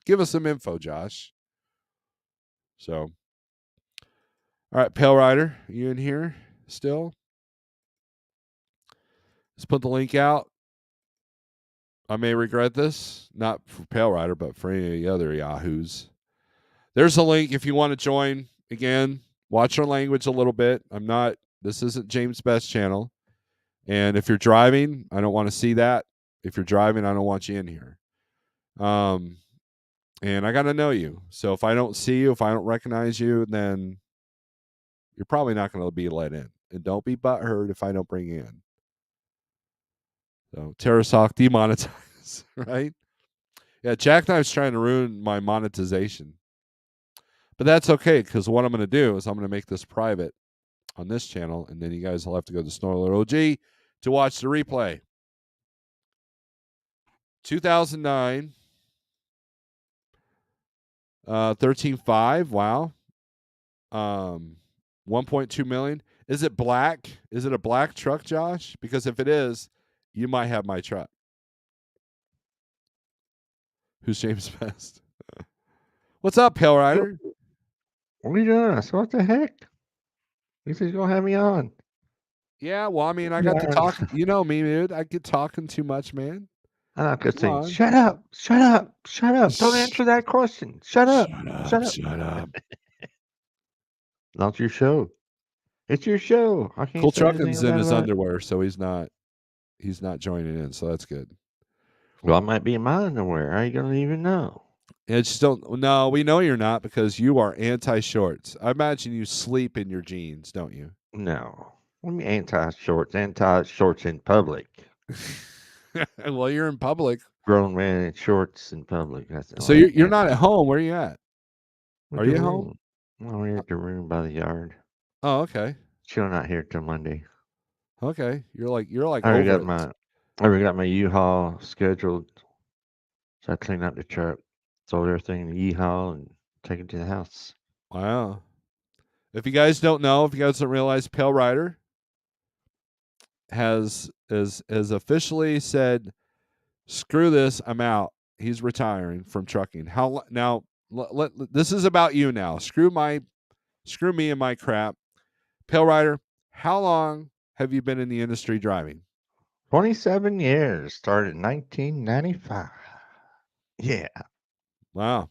Give us some info, Josh. So, all right, Pale Rider, you in here still? Let's put the link out. I may regret this, not for Pale Rider, but for any of the other yahoos. There's a link if you want to join. Again, watch our language a little bit. This isn't James Best channel. And if you're driving, I don't want to see that. If you're driving, I don't want you in here. And I got to know you. So if I don't see you, if I don't recognize you, then you're probably not going to be let in. And don't be butthurt if I don't bring you in. So TerraSoft demonetize, right? Yeah, Jackknife's trying to ruin my monetization. But that's okay, because what I'm going to do is I'm going to make this private on this channel, and then you guys will have to go to Snorler OG to watch the replay. 2009, 13.5. Wow. 1.2 million. Is it black? Is it a black truck, Josh? Because if it is, you might have my truck. Who's James Best? What's up, Pale Rider? What are you doing? So what the heck? You said you're going to have me on. Yeah, well, I mean, I got to talk. You know me, dude. I get talking too much, man. And I could Come sing, on. shut up, shut up, shut up. Don't answer that question. Shut up, shut up. Shut up. Not your show. It's your show. I can't Cool say anything Truckin's in bad his about it. underwear, so he's not joining in, so that's good. Well, I might be in my underwear. How you gonna even know? Yeah, just don't. No, we know you're not because you are anti-shorts. I imagine you sleep in your jeans, don't you? No. What do you mean anti-shorts? Anti-shorts in public. Well, you're in public, Grown man in shorts in public. That's so you're not at home. Where are you at? With Are the you at home? room. I'm here at the room by the yard. Oh, okay, Still not here till Monday. okay. You're like I already over got it. my U-Haul scheduled. So I cleaned out the truck, sold everything in the U-Haul, and take it to the house. Wow. If you guys don't know, if you guys don't realize, Pale Rider has officially said, "Screw this, I'm out." He's retiring from trucking. How now? This is about you now. Screw me and my crap. Pale Rider, how long have you been in the industry driving? 27 years. Started in 1995. Yeah. Wow.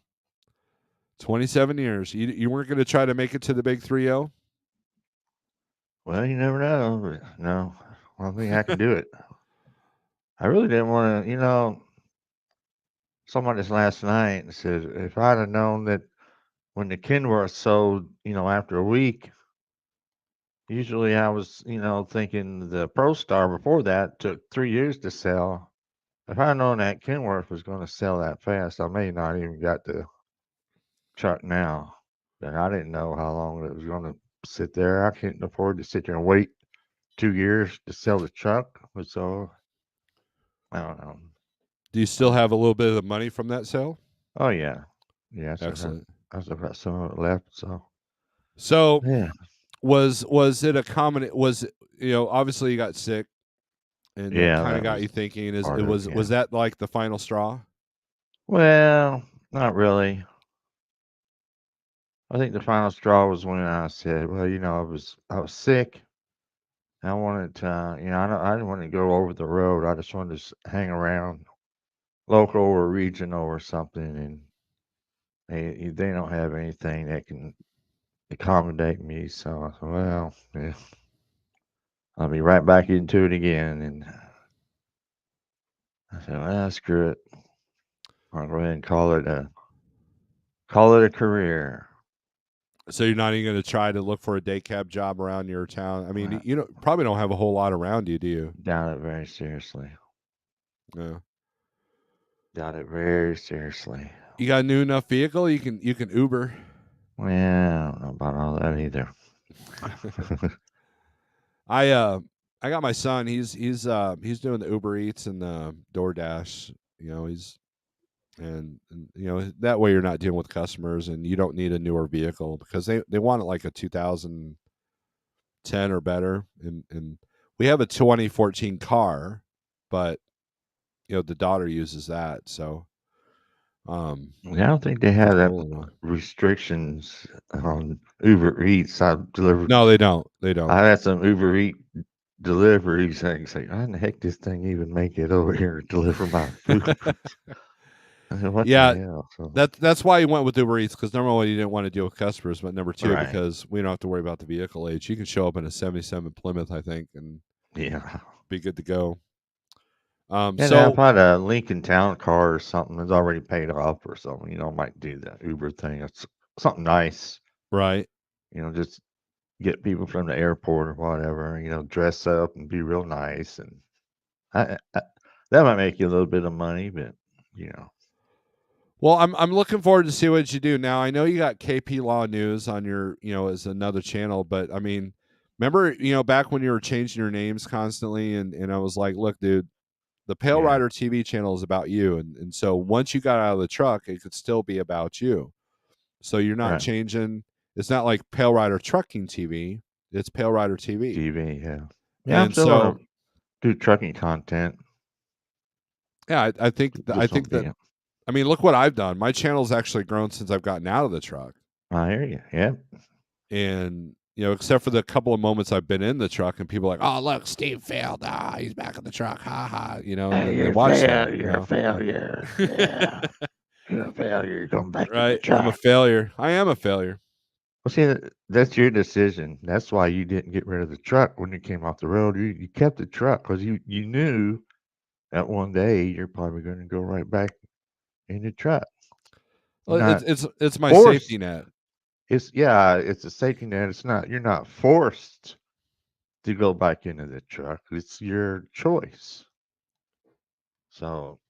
27 years. You weren't going to try to make it to the big 3-0? Well, you never know. But no, I don't think I can do it. I really didn't want to, someone just last night said, if I'd have known that when the Kenworth sold, after a week, usually I was, thinking the Pro Star before that took 3 years to sell. If I'd known that Kenworth was going to sell that fast, I may not even got the truck now. And I didn't know how long it was going to sit there. I couldn't afford to sit there and wait 2 years to sell the truck. So I don't know. Do you still have a little bit of the money from that sale? Oh yeah, yeah. Excellent. I still got some of it left. So Yeah, was it a common? Was obviously you got sick, and that yeah. kind of That got was you thinking. part of it. Yeah. Was that like the final straw? Well, not really. I think the final straw was when I said, "Well, I was sick. I wanted to, I didn't want to go over the road. I just wanted to hang around, local or regional or something." And they don't have anything that can accommodate me. So I thought, well, yeah, I'll be right back into it again. And I said, well, screw it. I'll go ahead and call it a career. So you're not even going to try to look for a day cab job around your town? I mean, I you probably don't have a whole lot around you, do you? doubt it very seriously. Yeah. Doubt it very seriously. You got a new enough vehicle? You can Uber. Well, I don't know about all that either. I got my son. He's doing the Uber Eats and the DoorDash. And that way you're not dealing with customers, and you don't need a newer vehicle because they want it like a 2010 or better. And we have a 2014 car, but the daughter uses that. So I don't think they have that cool. restrictions on Uber Eats. I've delivered. No, they don't. They don't. I had some Uber Eat deliveries. I say, how in the heck this thing even make it over here to deliver my food? I said, what Yeah, the hell? So, that's why he went with Uber Eats, because number one, you didn't want to deal with customers, but number two, Right. because we don't have to worry about the vehicle age. You can show up in a 77 Plymouth, I think, and yeah. be good to go. And now So if I had a Lincoln Town car or something that's already paid off or something, I might do the Uber thing. It's something nice, right. just get people from the airport or whatever, dress up and be real nice. And I that might make you a little bit of money, but, Well, I'm looking forward to see what you do. Now, I know you got KP Law News on your, as another channel, but I mean, remember, back when you were changing your names constantly, and I was like, look, dude, the Pale Yeah. Rider TV channel is about you, and so once you got out of the truck, it could still be about you. So you're not Right. changing. It's not like Pale Rider Trucking TV. It's Pale Rider TV. TV, yeah. Yeah, I'm And still so, gonna do trucking content. yeah, I think Just I think won't that be I mean, look what I've done. My channel's actually grown since I've gotten out of the truck. I hear you. Yeah. And except for the couple of moments I've been in the truck and people are like, oh, look, Steve failed. Ah, he's back in the truck. Ha ha. And Hey, then they you're a watch that, failure. You're a failure. Yeah, you're a failure. You're going back in the right? I'm a truck. failure. I am a failure. Well, see, that's your decision. That's why you didn't get rid of the truck when you came off the road. You kept the truck because you knew that one day you're probably going to go right back in the truck. You're Well, not it's my forced. safety net. It's it's a safety net. It's not. You're not forced to go back into the truck. It's your choice. So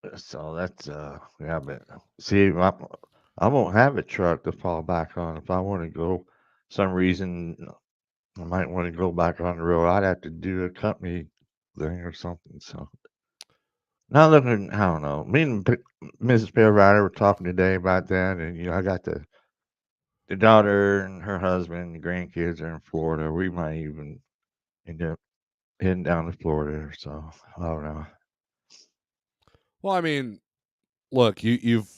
that's yeah. But see, I won't have a truck to fall back on if I want to go. Some reason I might want to go back on the road. I'd have to do a company thing or something. So now looking, I don't know. Me and Mrs. Fairrider were talking today about that, and I got the daughter and her husband, the grandkids are in Florida. We might even end up heading down to Florida. So I don't know. Well, I mean, look, you've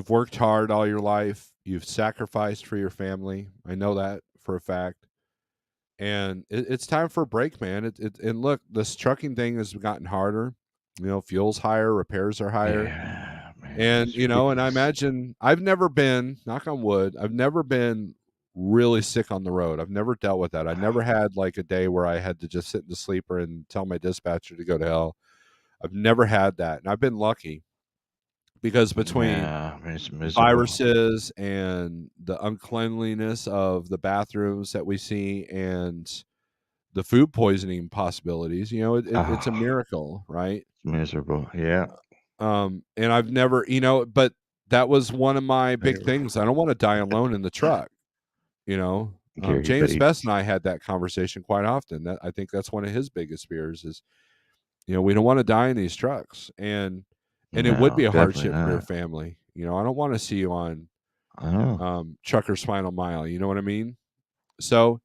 worked hard all your life. You've sacrificed for your family. I know that for a fact. And it's time for a break, man. And look, this trucking thing has gotten harder. Fuel's higher, repairs are higher. Yeah, man, And, it's and I ridiculous. imagine I've never been, knock on wood, I've never been really sick on the road. I've never dealt with that. I never had like a day where I had to just sit in the sleeper and tell my dispatcher to go to hell. I've never had that. And I've been lucky because between Yeah, I mean, it's miserable. viruses and the uncleanliness of the bathrooms that we see and the food poisoning possibilities, it's a Oh, miracle, right? it's miserable. Yeah. And I've never, but that was one of my big Miserable. things. I don't want to die alone in the truck, Carry James Best babies. and I had that conversation quite often. That I think that's one of his biggest fears is, we don't want to die in these trucks, and it would be No, a definitely hardship for your not. family. I don't want to see you on I know. Trucker's Final Mile. You know what I mean? So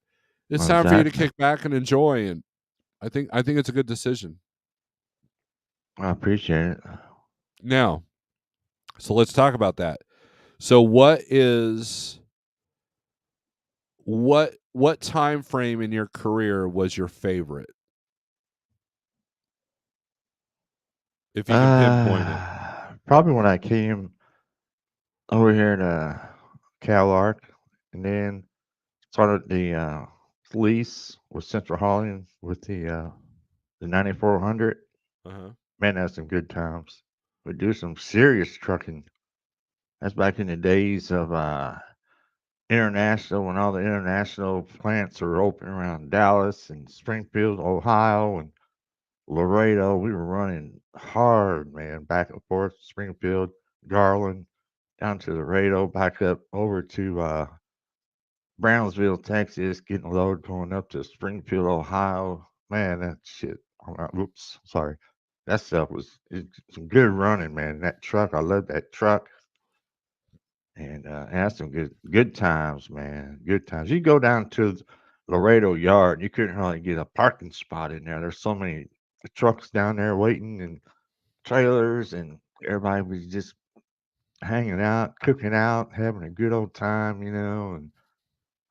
it's Well, time for you to exactly. kick back and enjoy. And I think it's a good decision. I appreciate it. Now, so let's talk about that. So what time frame in your career was your favorite? If you can pinpoint it. Probably when I came over here to CalArc and then started the lease with Central Hauling with the 9400. Uh-huh. Man, that's some good times. We do some serious trucking. That's back in the days of international when all the international plants were open around Dallas and Springfield, Ohio, and Laredo. We were running hard, man, back and forth, Springfield, Garland, down to Laredo, back up over to Brownsville, Texas, getting a load going up to Springfield, Ohio. Man, that shit. Oops, sorry. That stuff was some good running, man. That truck, I love that truck. And had some good times, man. Good times. You go down to Laredo Yard, you couldn't really get a parking spot in there. There's so many trucks down there waiting and trailers, and everybody was just hanging out, cooking out, having a good old time, and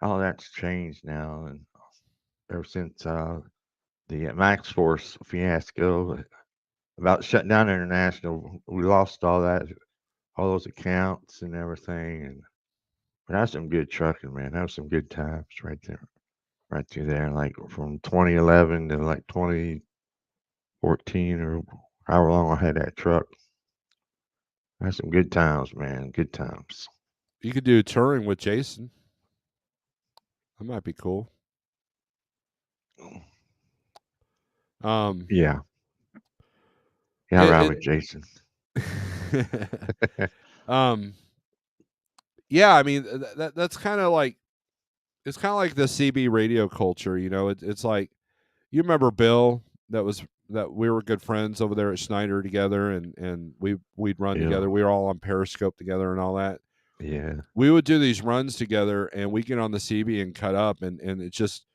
all that's changed now. And ever since the Max Force fiasco about shutting down International, we lost all that, all those accounts and everything. And but that's some good trucking, man. That was some good times right there, right through there. Like from 2011 to like 2014 or however long I had that truck. That's some good times, man. Good times. You could do touring with Jason. That might be cool. Um Yeah. Yeah, I ride it, with Jason. it um yeah, I mean that's kind of like it's kind of like the CB radio culture, it's like you remember Bill that we were good friends over there at Schneider together and we'd run Yeah. together. We were all on Periscope together and all that. Yeah. We would do these runs together and we get on the CB and cut up and it just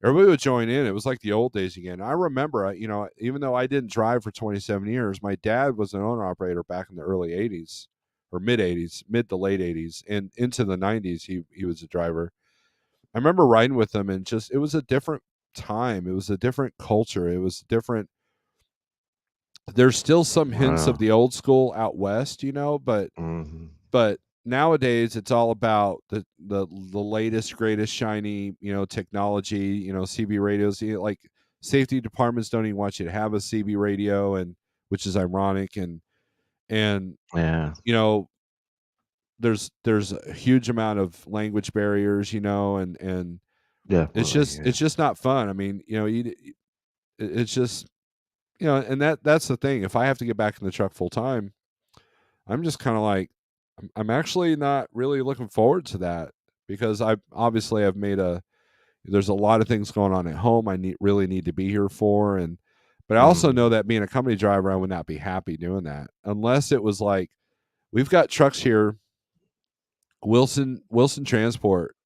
everybody would join in. It was like the old days again. I remember, even though I didn't drive for 27 years, my dad was an owner operator back in the early 80s or mid 80s, mid to late 80s, and into the 90s. He was a driver. I remember riding with him, and just it was a different time. It was a different culture. It was different. There's still some hints of Wow. the old school out west, Mm-hmm. but nowadays it's all about the latest greatest shiny technology, CB radios. Like safety departments don't even want you to have a CB radio, and which is ironic. And Yeah, you know there's a huge amount of language barriers, and it's definitely. just Yeah. it's just not fun. I mean, it's just, and that's the thing. If I have to get back in the truck full time, I'm just kind of like, I'm actually not really looking forward to that, because I've made there's a lot of things going on at home I really need to be here for. But I also know Mm-hmm. that being a company driver, I would not be happy doing that unless it was like, we've got trucks here, Wilson Transport.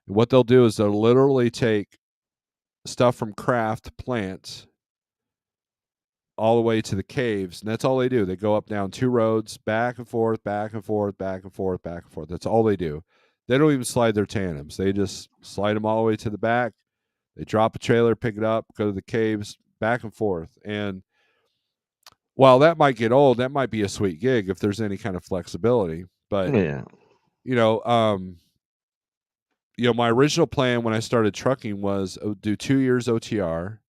What they'll do is they'll literally take stuff from craft plants all the way to the caves, and that's all they do. They go up down two roads, back and forth, back and forth, back and forth, back and forth. That's all they do. They don't even slide their tandems. They just slide them all the way to the back. They drop a trailer, pick it up, go to the caves, back and forth. And while that might get old, that might be a sweet gig if there's any kind of flexibility. But Yeah. you know, um, my original plan when I started trucking was do 2 years OTR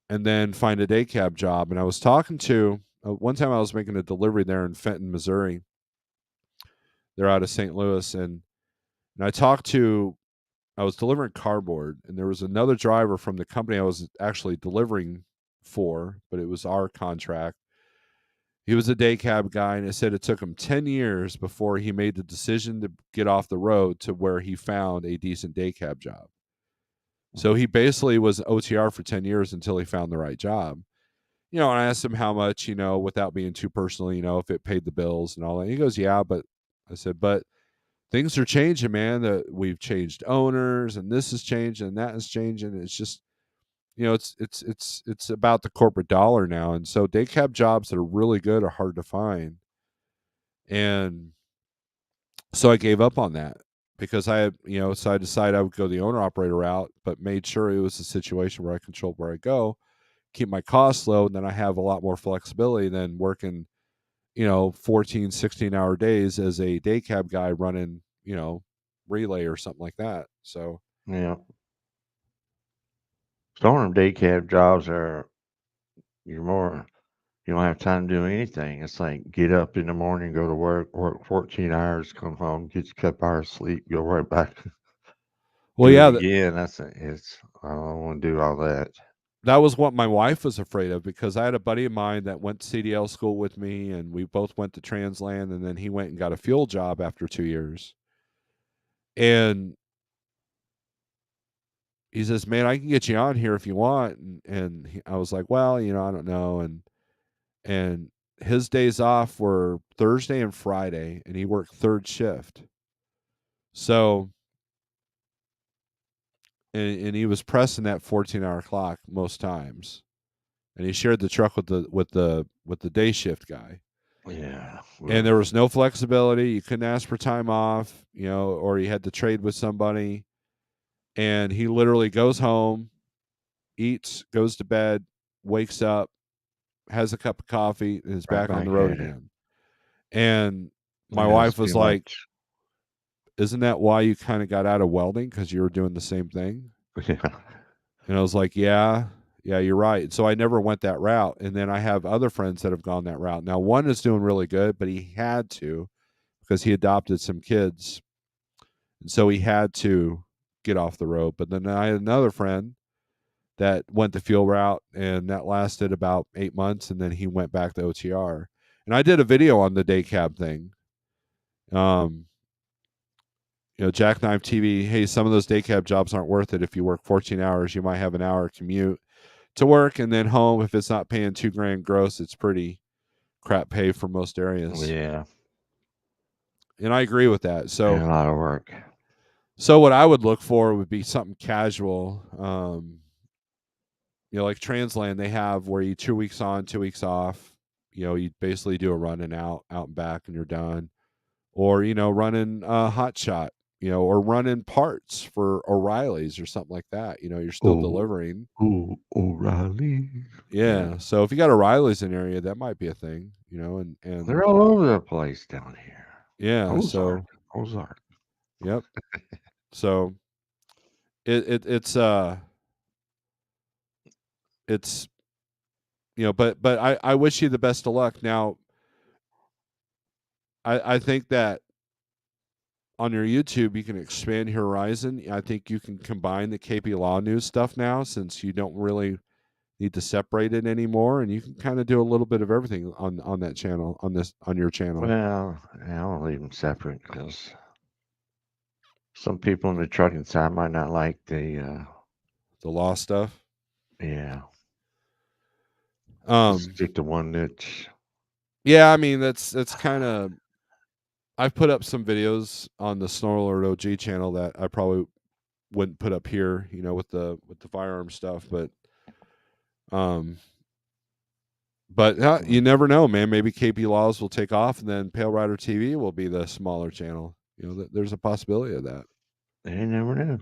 and then find a day cab job. And I was talking to one time I was making a delivery there in Fenton, Missouri. They're out of St. Louis, and I was delivering cardboard, and there was another driver from the company I was actually delivering for, but it was our contract. He was a day cab guy, and it said it took him 10 years before he made the decision to get off the road to where he found a decent day cab job. So he basically was OTR for 10 years until he found the right job. And I asked him how much, without being too personal, if it paid the bills and all that. He goes, yeah, but I said, but things are changing, man. That we've changed owners, and this has changed, and that is changing. It's just, it's about the corporate dollar now, and so day cab jobs that are really good are hard to find. And so I gave up on that because so I decided I would go the owner operator route, but made sure it was a situation where I controlled where I go, keep my costs low, and then I have a lot more flexibility than working 14 16-hour days as a day cab guy running relay or something like that. So Yeah. Some of them day cab jobs you're more, you don't have time to do anything. It's like get up in the morning, go to work 14 hours, come home, get your couple hours sleep, go right back, well, do it yeah, again. I don't want to do all that. that was what my wife was afraid of, because I had a buddy of mine that went to CDL school with me, and we both went to Transland, and then he went and got a fuel job after 2 years. And he says, man, I can get you on here if you want. And I was like, well, I don't know. And his days off were Thursday and Friday, and he worked third shift. So, and he was pressing that 14-hour clock most times. And he shared the truck with the day shift guy. Yeah. And there was no flexibility. You couldn't ask for time off, or you had to trade with somebody. And he literally goes home, eats, goes to bed, wakes up, has a cup of coffee, and is Right back on the back road at it. again. And my Yeah, it's wife was too like, much. isn't that why you kind of got out of welding? Because you were doing the same thing? Yeah. And I was like, yeah, you're right. So I never went that route. And then I have other friends that have gone that route. Now, one is doing really good, but he had to, because he adopted some kids. And so he had to get off the road. But then I had another friend that went the fuel route, and that lasted about 8 months. And then he went back to OTR. And I did a video on the day cab thing. Jackknife TV, hey, some of those day cab jobs aren't worth it. If you work 14 hours, you might have an hour commute to work and then home. If it's not paying $2,000 gross, it's pretty crap pay for most areas. Yeah. And I agree with that. Yeah, a lot of work. So what I would look for would be something casual. Like Transland, they have where you 2 weeks on, 2 weeks off. you basically do a running out and back and you're done. Or, running a hot shot, or running parts for O'Reilly's or something like that. You're still Oh, delivering. O'Reilly. Yeah. So if you got O'Reilly's in area, that might be a thing, and They're all over the place down here. yeah. Ozark. So, Ozark. yep. So it's but I wish you the best of luck. Now, I think that on your YouTube you can expand your horizon. I think you can combine the KP Law News stuff now, since you don't really need to separate it anymore, and you can kind of do a little bit of everything on that channel, on your channel. Well, yeah, I'll leave them separate because some people in the trucking side might not like the law stuff. yeah. Um, Stick to one niche. yeah, I mean that's kind of. I've put up some videos on the Snorlord OG channel that I probably wouldn't put up here, with the firearm stuff, but you never know, man. Maybe KP Laws will take off, and then Pale Rider TV will be the smaller channel. There's a possibility of that. You never know.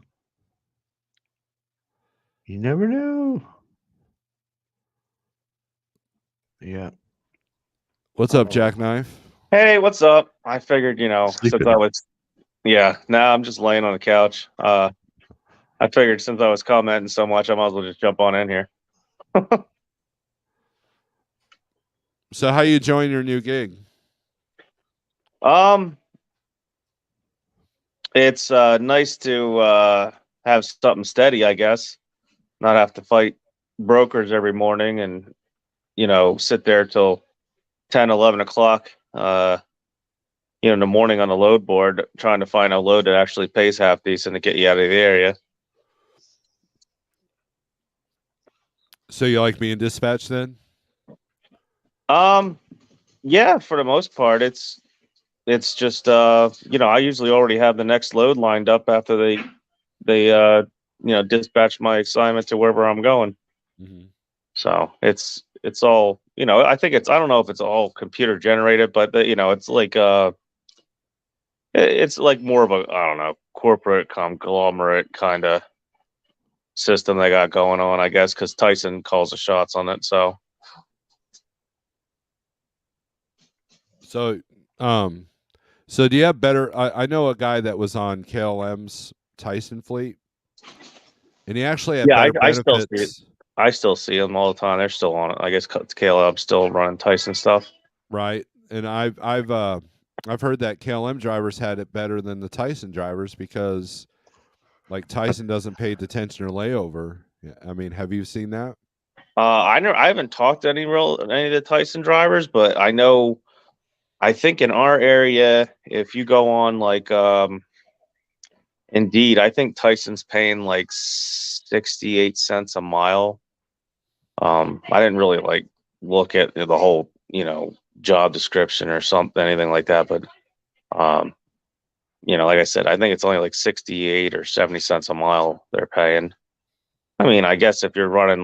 You never know. Yeah. What's up, Jackknife? Hey, what's up? I figured, since Sleeping. I was, now I'm just laying on the couch. I figured since I was commenting so much, I might as well just jump on in here. So how you join your new gig? It's nice to have something steady, I guess. Not have to fight brokers every morning and, sit there till 10, 11 o'clock, in the morning on the load board, trying to find a load that actually pays half decent to get you out of the area. So you like being dispatched then? Yeah, for the most part, it's just I usually already have the next load lined up after they dispatch my assignment to wherever I'm going. Mm-hmm. So it's all, I think I don't know if it's all computer generated, but it's like more of a, I don't know, corporate conglomerate kind of system they got going on, I guess, because Tyson calls the shots on it. So do you have better? I know a guy that was on KLM's Tyson fleet, and he actually had better I still see it. benefits. I still see them all the time. They're still on it. I guess KLM still running Tyson stuff. Right, and I've heard that KLM drivers had it better than the Tyson drivers because, like, Tyson doesn't pay detention or layover. I mean, have you seen that? I haven't talked to any of the Tyson drivers, but I know. I think in our area, if you go on like Indeed, I think Tyson's paying like 68 cents a mile. I didn't really look at the whole, job description or something, anything like that. But, like I said, I think it's only like 68 or 70 cents a mile they're paying. I mean, I guess if you're running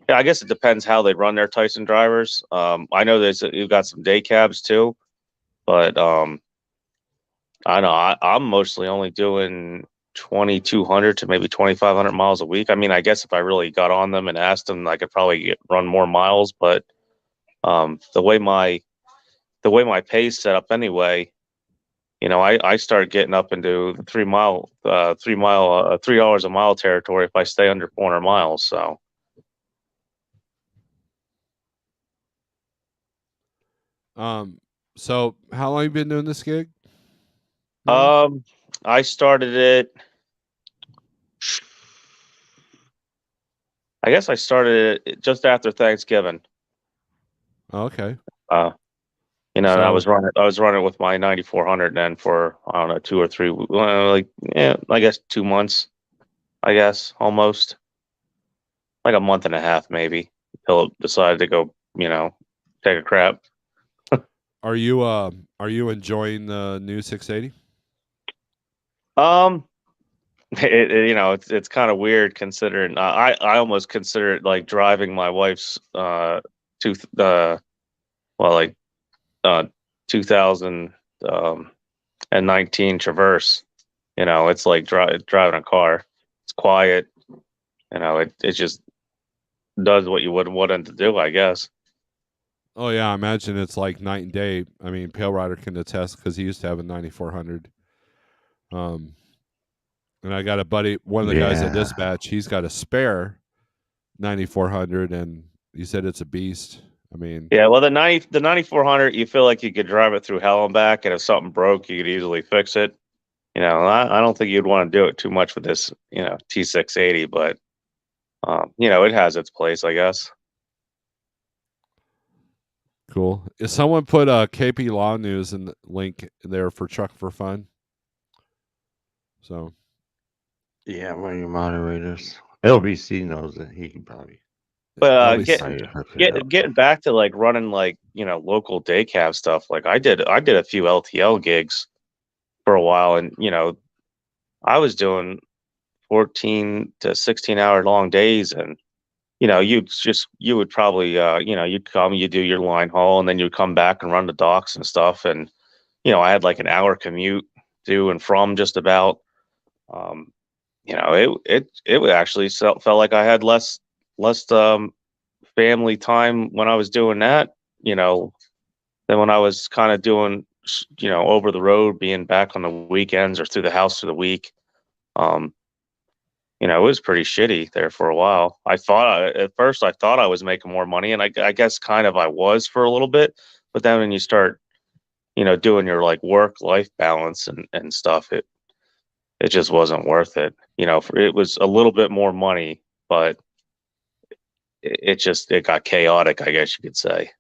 yeah, I guess it depends how they run their Tyson drivers. I know you've got some day cabs too, but I know I'm mostly only doing 2,200 to maybe 2,500 miles a week. I mean, I guess if I really got on them and asked them, I could probably run more miles. But the way my pay's set up anyway, I start getting up into the 3 hours a mile territory if I stay under 400 miles. So. So how long have you been doing this gig? I started it. I guess I started it just after Thanksgiving. Okay. I was running with my 9400 then for, I don't know, 2 or 3, I guess 2 months, I guess almost like a month and a half, maybe, until it decided to go, take a crap. Are you enjoying the new 680? It's kind of weird considering I almost consider it like driving my wife's like 2019 Traverse. It's like driving a car. It's quiet. It just does what you would want it to do, I guess. Oh yeah, I imagine it's like night and day. I mean, Pale Rider can attest because he used to have a 9400. And I got a buddy, one of the guys at Yeah. dispatch. He's got a spare 9400, and he said it's a beast. I mean, Yeah, well, the 9400, you feel like you could drive it through hell and back, and if something broke, you could easily fix it. I don't think you'd want to do it too much with this, T680, but it has its place, I guess. cool. If someone put a KP Law News in the link there for Truck for Fun. So Yeah, one of your moderators. LBC knows that he can probably. But hook it up. getting back to like running like local day cab stuff, like I did a few LTL gigs for a while, and I was doing 14 to 16 hour long days, and you would probably you'd come, you do your line haul, and then you'd come back and run the docks and stuff, and I had like an hour commute to and from just about. It would actually felt like I had less family time when I was doing that, than when I was kind of doing, over the road, being back on the weekends or through the house for the week. It was pretty shitty there for a while. At first I thought I was making more money, and I guess kind of I was for a little bit, but then when you start, doing your like work-life balance and stuff, it just wasn't worth it. It was a little bit more money, but it got chaotic, I guess you could say.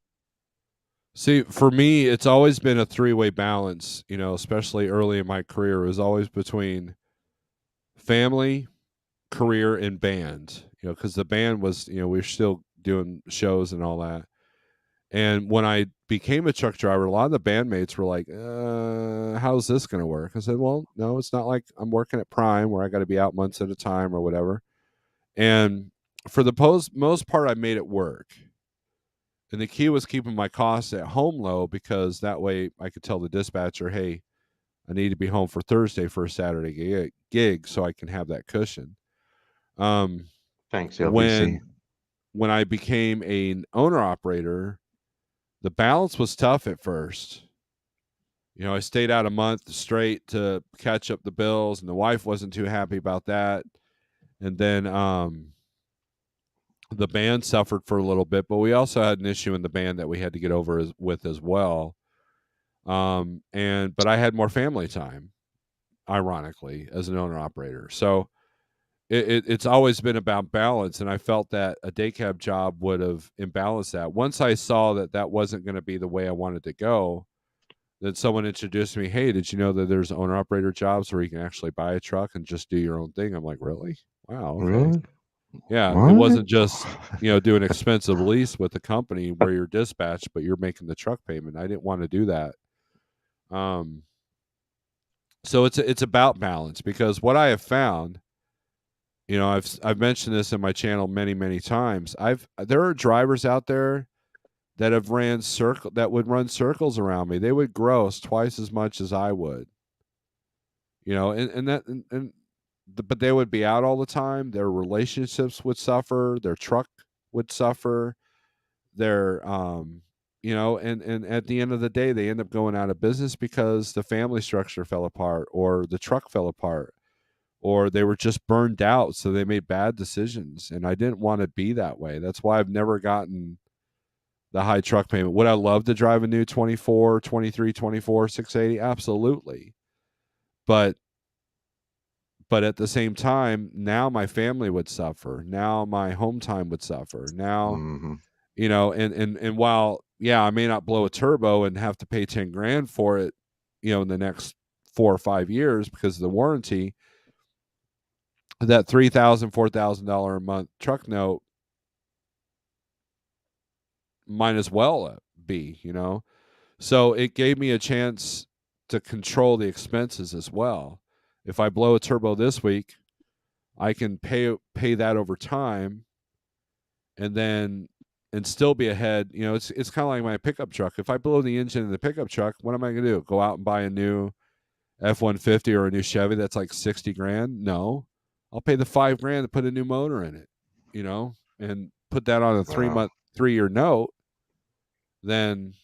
see, for me, it's always been a three-way balance, especially early in my career. It was always between family, career, and band, because the band was, we were still doing shows and all that. And when I became a truck driver, a lot of the bandmates were like, how's this going to work? I said, well, no, it's not like I'm working at Prime where I got to be out months at a time or whatever. And for the most part, I made it work. And the key was keeping my costs at home low, because that way I could tell the dispatcher, hey, I need to be home for Thursday for a Saturday gig so I can have that cushion. Thanks, LBC. When I became an owner operator, the balance was tough at first. I stayed out a month straight to catch up the bills, and the wife wasn't too happy about that. And then the band suffered for a little bit, but we also had an issue in the band that we had to get over with as well. But I had more family time, ironically, as an owner operator. So it's always been about balance, and I felt that a day cab job would have imbalanced that. Once I saw that wasn't going to be the way I wanted to go, then someone introduced me, hey, did you know that there's owner operator jobs where you can actually buy a truck and just do your own thing? I'm like, really? Wow. Okay. Really? Yeah. What? It wasn't just, do an expensive lease with the company where you're dispatched, but you're making the truck payment. I didn't want to do that. So it's about balance, because what I have found, I've mentioned this in my channel many, many times. There are drivers out there that have would run circles around me. They would gross twice as much as I would. But they would be out all the time. Their relationships would suffer. Their truck would suffer. Their and at the end of the day, they end up going out of business because the family structure fell apart, or the truck fell apart, or they were just burned out, so they made bad decisions. And I didn't want to be that way. That's why I've never gotten the high truck payment. Would I love to drive a new 24, 23, 24, 680? Absolutely. But at the same time, now my family would suffer. Now my home time would suffer. Now, and while, I may not blow a turbo and have to pay 10 grand for it, in the next 4 or 5 years because of the warranty, that $3,000, $4,000 a month truck note might as well be, So it gave me a chance to control the expenses as well. If I blow a turbo this week, I can pay that over time, and then and still be ahead. You know, it's kind of like my pickup truck. If I blow the engine in the pickup truck, what am I going to do? Go out and buy a new F-150 or a new Chevy that's like 60 grand? No, I'll pay the $5,000 to put a new motor in it, you know, and put that on a 3-year note. Then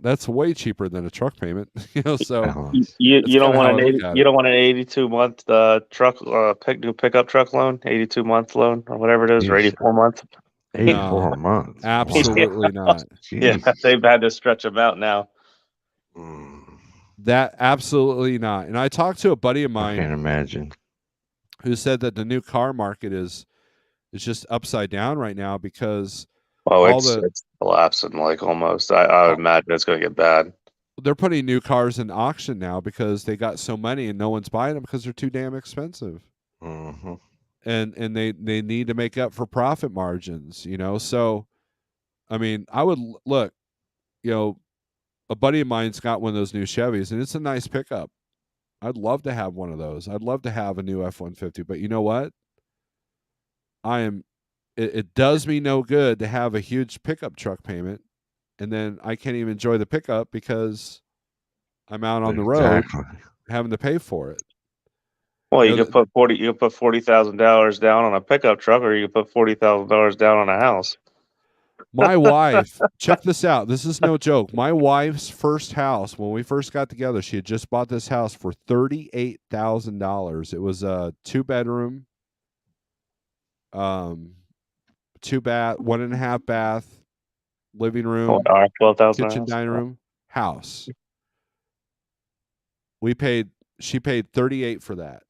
that's way cheaper than a truck payment, you know. So you that's don't kinda want how I an look 80, at you it. don't want an 82-month truck new pickup truck loan, 82-month loan or whatever it is, or Jeez. 84 months. 84 No, months. Wow. absolutely not. Yeah, Jeez. they've had to stretch them out now. That absolutely not. And I talked to a buddy of I can't mine imagine. who said that the new car market is just upside down right now because Oh, all it's collapsing like almost. I would imagine it's going to get bad. they're putting new cars in auction now because they got so many and no one's buying them because they're too damn expensive. Mm-hmm. And they need to make up for profit margins, you know. So I mean, I would look, you know, a buddy of mine's got one of those new Chevys and it's a nice pickup. I'd love to have one of those. I'd love to have a new F-150, but you know what? It does me no good to have a huge pickup truck payment and then I can't even enjoy the pickup because I'm out on the road having to pay for it. Well, You you know, could put $40,000 down on a pickup truck, or you could put $40,000 down on a house. My wife, check this out. This is no joke. My wife's first house, when we first got together, she had just bought this house for $38,000. It was a 2-bedroom, 2-bath, 1.5 bath, living room, kitchen, dining room, house. She paid 38 for that.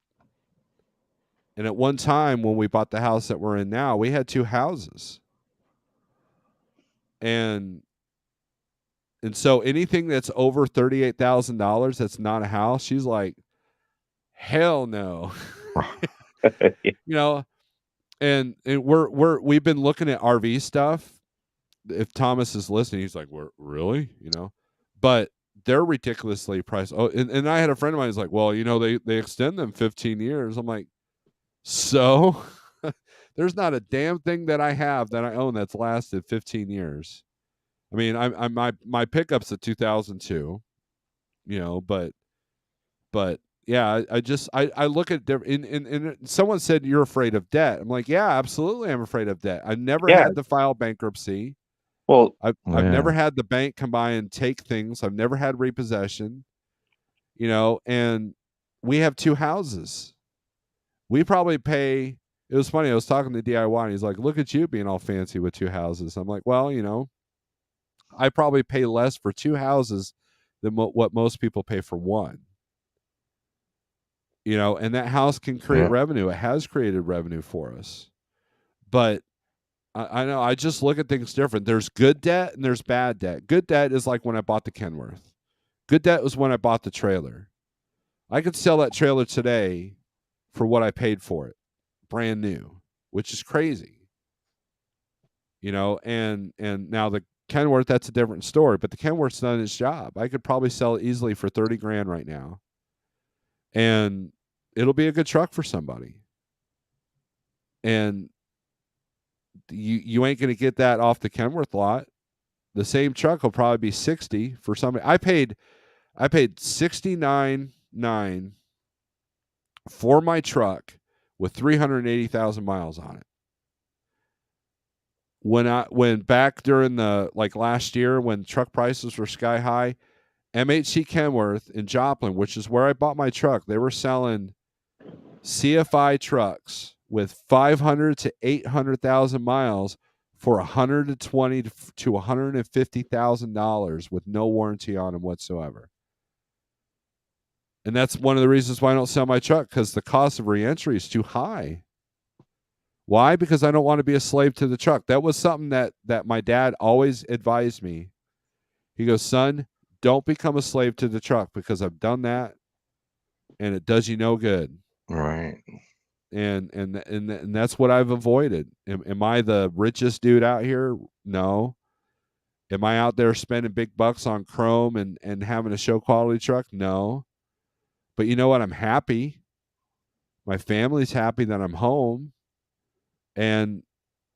And at one time when we bought the house that we're in now, we had 2 houses. And so anything that's over $38,000 that's not a house, she's like, hell no. You know, and we've been looking at RV stuff. If Thomas is listening, he's like, "We're really?" You know, but they're ridiculously priced. Oh, and I had a friend of mine who's like, "Well, you know, they extend them 15 years." I'm like, so there's not a damn thing that I have that I own that's lasted 15 years. I mean, I'm my pickup's a 2002, you know, but yeah, I look at different. And someone said you're afraid of debt. I'm like, yeah, absolutely, I'm afraid of debt. I've never had to file bankruptcy. Well, I've never had the bank come by and take things. I've never had repossession, you know. And we have 2 houses. We probably pay. It was funny. I was talking to DIY, and he's like, "Look at you being all fancy with 2 houses." I'm like, "Well, you know, I probably pay less for 2 houses than what most people pay for one." You know, and that house can create revenue. It has created revenue for us. But I know I just look at things different. There's good debt and there's bad debt. Good debt is like when I bought the Kenworth. Good debt was when I bought the trailer. I could sell that trailer today for what I paid for it, brand new, which is crazy. You know, and now the Kenworth, that's a different story, but the Kenworth's done its job. I could probably sell it easily for 30 grand right now. And it'll be a good truck for somebody. And you ain't going to get that off the Kenworth lot. The same truck will probably be 60 for somebody. I paid $69,900 for my truck with 380,000 miles on it. When back during the last year when truck prices were sky high, MHC Kenworth in Joplin, which is where I bought my truck, they were selling CFI trucks with 500 to 800,000 miles for $120,000 to $150,000 with no warranty on them whatsoever. And that's one of the reasons why I don't sell my truck, because the cost of reentry is too high. Why? Because I don't want to be a slave to the truck. That was something that my dad always advised me. He goes, son, don't become a slave to the truck, because I've done that and it does you no good. Right. And that's what I've avoided. Am I the richest dude out here? No. Am I out there spending big bucks on chrome and having a show quality truck? No. But you know what? I'm happy. My family's happy that I'm home. And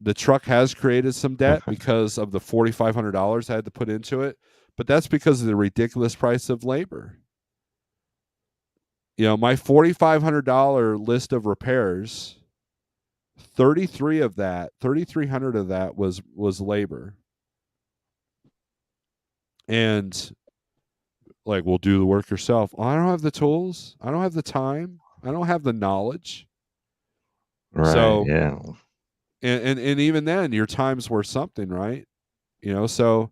the truck has created some debt because of the $4,500 I had to put into it, but that's because of the ridiculous price of labor. You know, my $4,500 list of repairs, 3,300 of that was labor. And like, we'll do the work yourself. Oh, I don't have the tools. I don't have the time. I don't have the knowledge. Right. So, yeah. And even then, your time's worth something, right? You know, so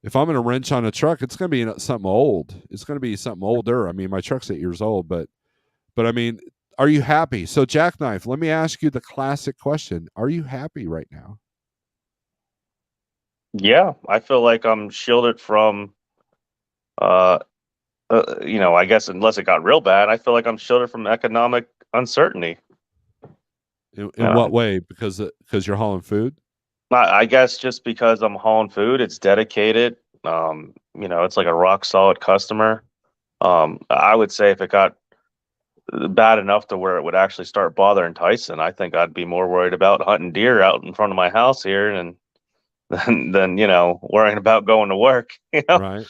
if I'm going to wrench on a truck, it's going to be something old. It's going to be something older. I mean, my truck's 8 years old, but I mean, are you happy? So, Jackknife, let me ask you the classic question: are you happy right now? Yeah, I feel like I'm shielded from, you know, I guess unless it got real bad, I feel like I'm shielded from economic uncertainty. In what way? Because you're hauling food? I guess just because I'm hauling food, it's dedicated. You know, it's like a rock solid customer. I would say if it got bad enough to where it would actually start bothering Tyson, I think I'd be more worried about hunting deer out in front of my house here and than you know, worrying about going to work, you know. Right.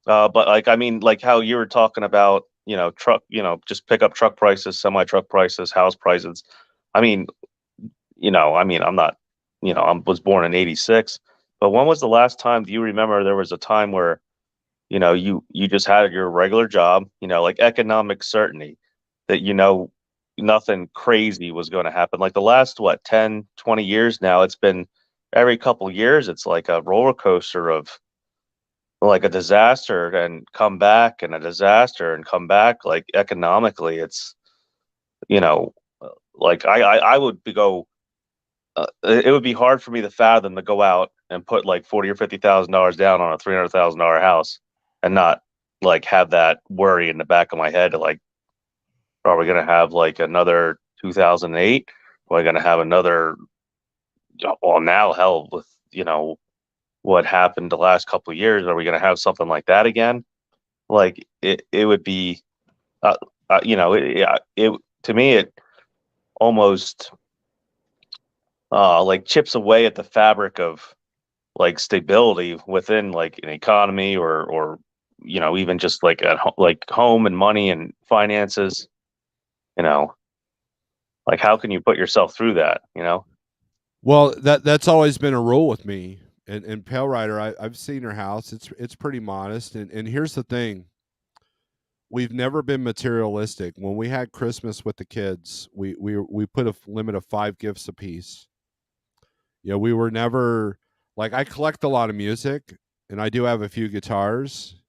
But like, I mean, like how you were talking about, you know, truck, you know, just pick up truck prices, semi truck prices, house prices. I mean, you know, I mean, I'm not, you know, I was born in '86, but when was the last time, do you remember there was a time where, you know, you just had your regular job, you know, like economic certainty that, you know, nothing crazy was going to happen. Like the last, what, 10, 20 years now, it's been every couple years, it's like a roller coaster of like a disaster and come back and a disaster and come back. Like economically, it's, you know, like I would go, it would be hard for me to fathom to go out and put like 40 or $50,000 down on a $300,000 house and not like have that worry in the back of my head. Like, are we going to have like another 2008? Are we going to have another? Well, now hell with, you know, what happened the last couple of years, are we going to have something like that again? Like it would be, you know, it to me it almost like chips away at the fabric of like stability within like an economy or you know, even just like like home and money and finances, you know, like how can you put yourself through that, you know? Well, that's always been a rule with me. And Pale Rider, I've seen her house. It's pretty modest. And here's the thing: we've never been materialistic. When we had Christmas with the kids, we put a limit of 5 gifts apiece. You know, we were never like, I collect a lot of music, and I do have a few guitars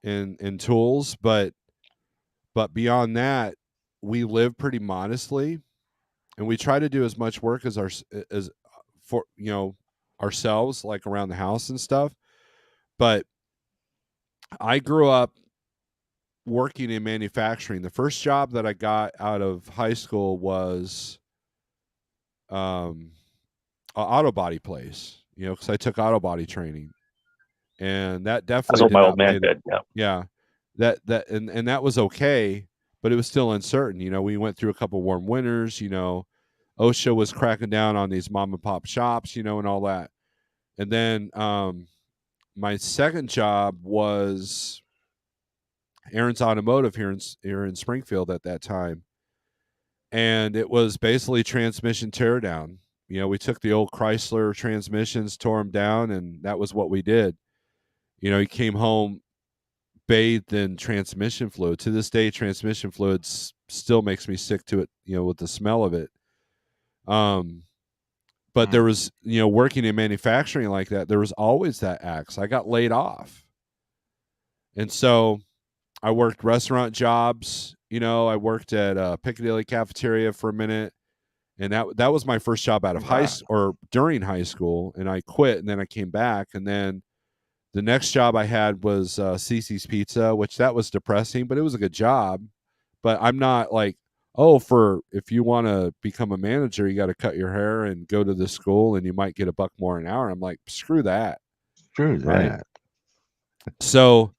and tools, but beyond that, we live pretty modestly, and we try to do as much work as as for, you know, ourselves, like around the house and stuff. But I grew up working in manufacturing. The first job that I got out of high school was an auto body place, you know, because I took auto body training, and that That's definitely what did my not old man pay. did. Yeah. Yeah, and that was okay, but it was still uncertain. You know, we went through a couple warm winters. You know, OSHA was cracking down on these mom and pop shops, you know, and all that. And then my second job was Aaron's Automotive here in Springfield at that time, and it was basically transmission teardown. You know, we took the old Chrysler transmissions, tore them down, and that was what we did. You know, he came home bathed in transmission fluid. To this day, transmission fluids still makes me sick to it, you know, with the smell of it. But there was, you know, working in manufacturing like that, there was always that axe. I got laid off. And so I worked restaurant jobs. You know, I worked at Piccadilly Cafeteria for a minute. And that was my first job out of high school, or during high school. And I quit, and then I came back. And then the next job I had was Cece's Pizza, which that was depressing, but it was a good job. But I'm not like, oh, if you want to become a manager, you got to cut your hair and go to this school, and you might get $1 more an hour. I'm like, screw that. Screw Right? that. So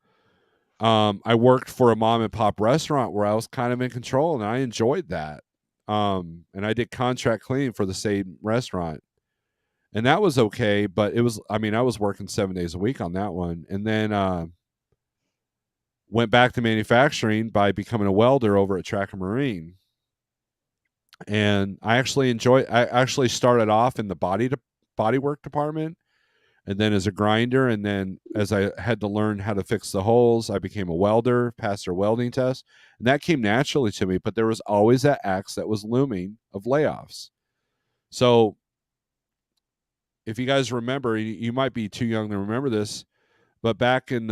I worked for a mom and pop restaurant where I was kind of in control, and I enjoyed that. and I did contract cleaning for the same restaurant, and that was okay. But it was, I mean, I was working 7 days a week on that one, and then went back to manufacturing by becoming a welder over at Tracker Marine. And I actually started off in the bodywork department, and then as a grinder, and then as I had to learn how to fix the holes, I became a welder, passed their welding test, and that came naturally to me. But there was always that axe that was looming of layoffs. So if you guys remember, you might be too young to remember this, but back in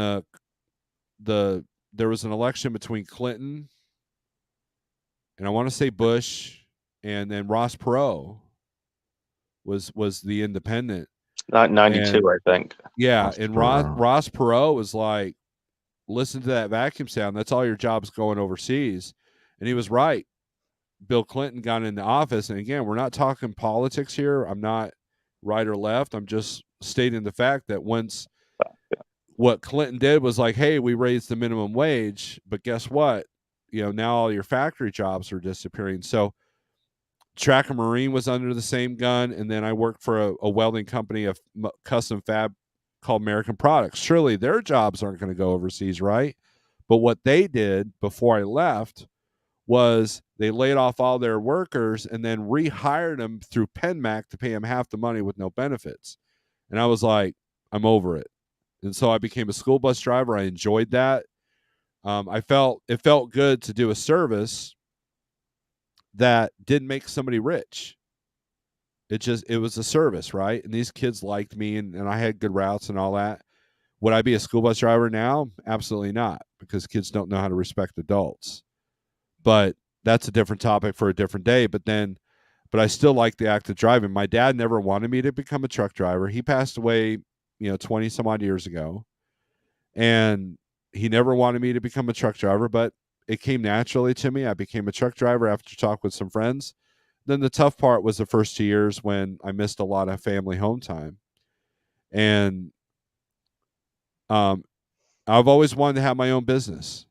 there was an election between Clinton and I want to say Bush, and then Ross Perot was the independent. Not 92, And, I think. yeah, and Ross Perot was like, listen to that vacuum sound. That's all your job's going overseas. And he was right. Bill Clinton got into office. And again, we're not talking politics here. I'm not right or left. I'm just stating the fact that once what Clinton did was like, hey, we raised the minimum wage, but guess what? Now all your factory jobs are disappearing. So Tracker Marine was under the same gun. And then I worked for a welding company, a custom fab called American Products. Surely their jobs aren't going to go overseas, right? But what they did before I left was they laid off all their workers and then rehired them through PenMac to pay them half the money with no benefits. And I was like, I'm over it. And so I became a school bus driver. I enjoyed that. It felt good to do a service that didn't make somebody rich. It was a service, right? And these kids liked me, and I had good routes and all that. Would I be a school bus driver now? Absolutely not, because kids don't know how to respect adults. But that's a different topic for a different day. But I still like the act of driving. My dad never wanted me to become a truck driver. He passed away, 20 some odd years ago. And he never wanted me to become a truck driver, but it came naturally to me. I became a truck driver after talk with some friends. Then the tough part was the first 2 years when I missed a lot of family home time. And I've always wanted to have my own business.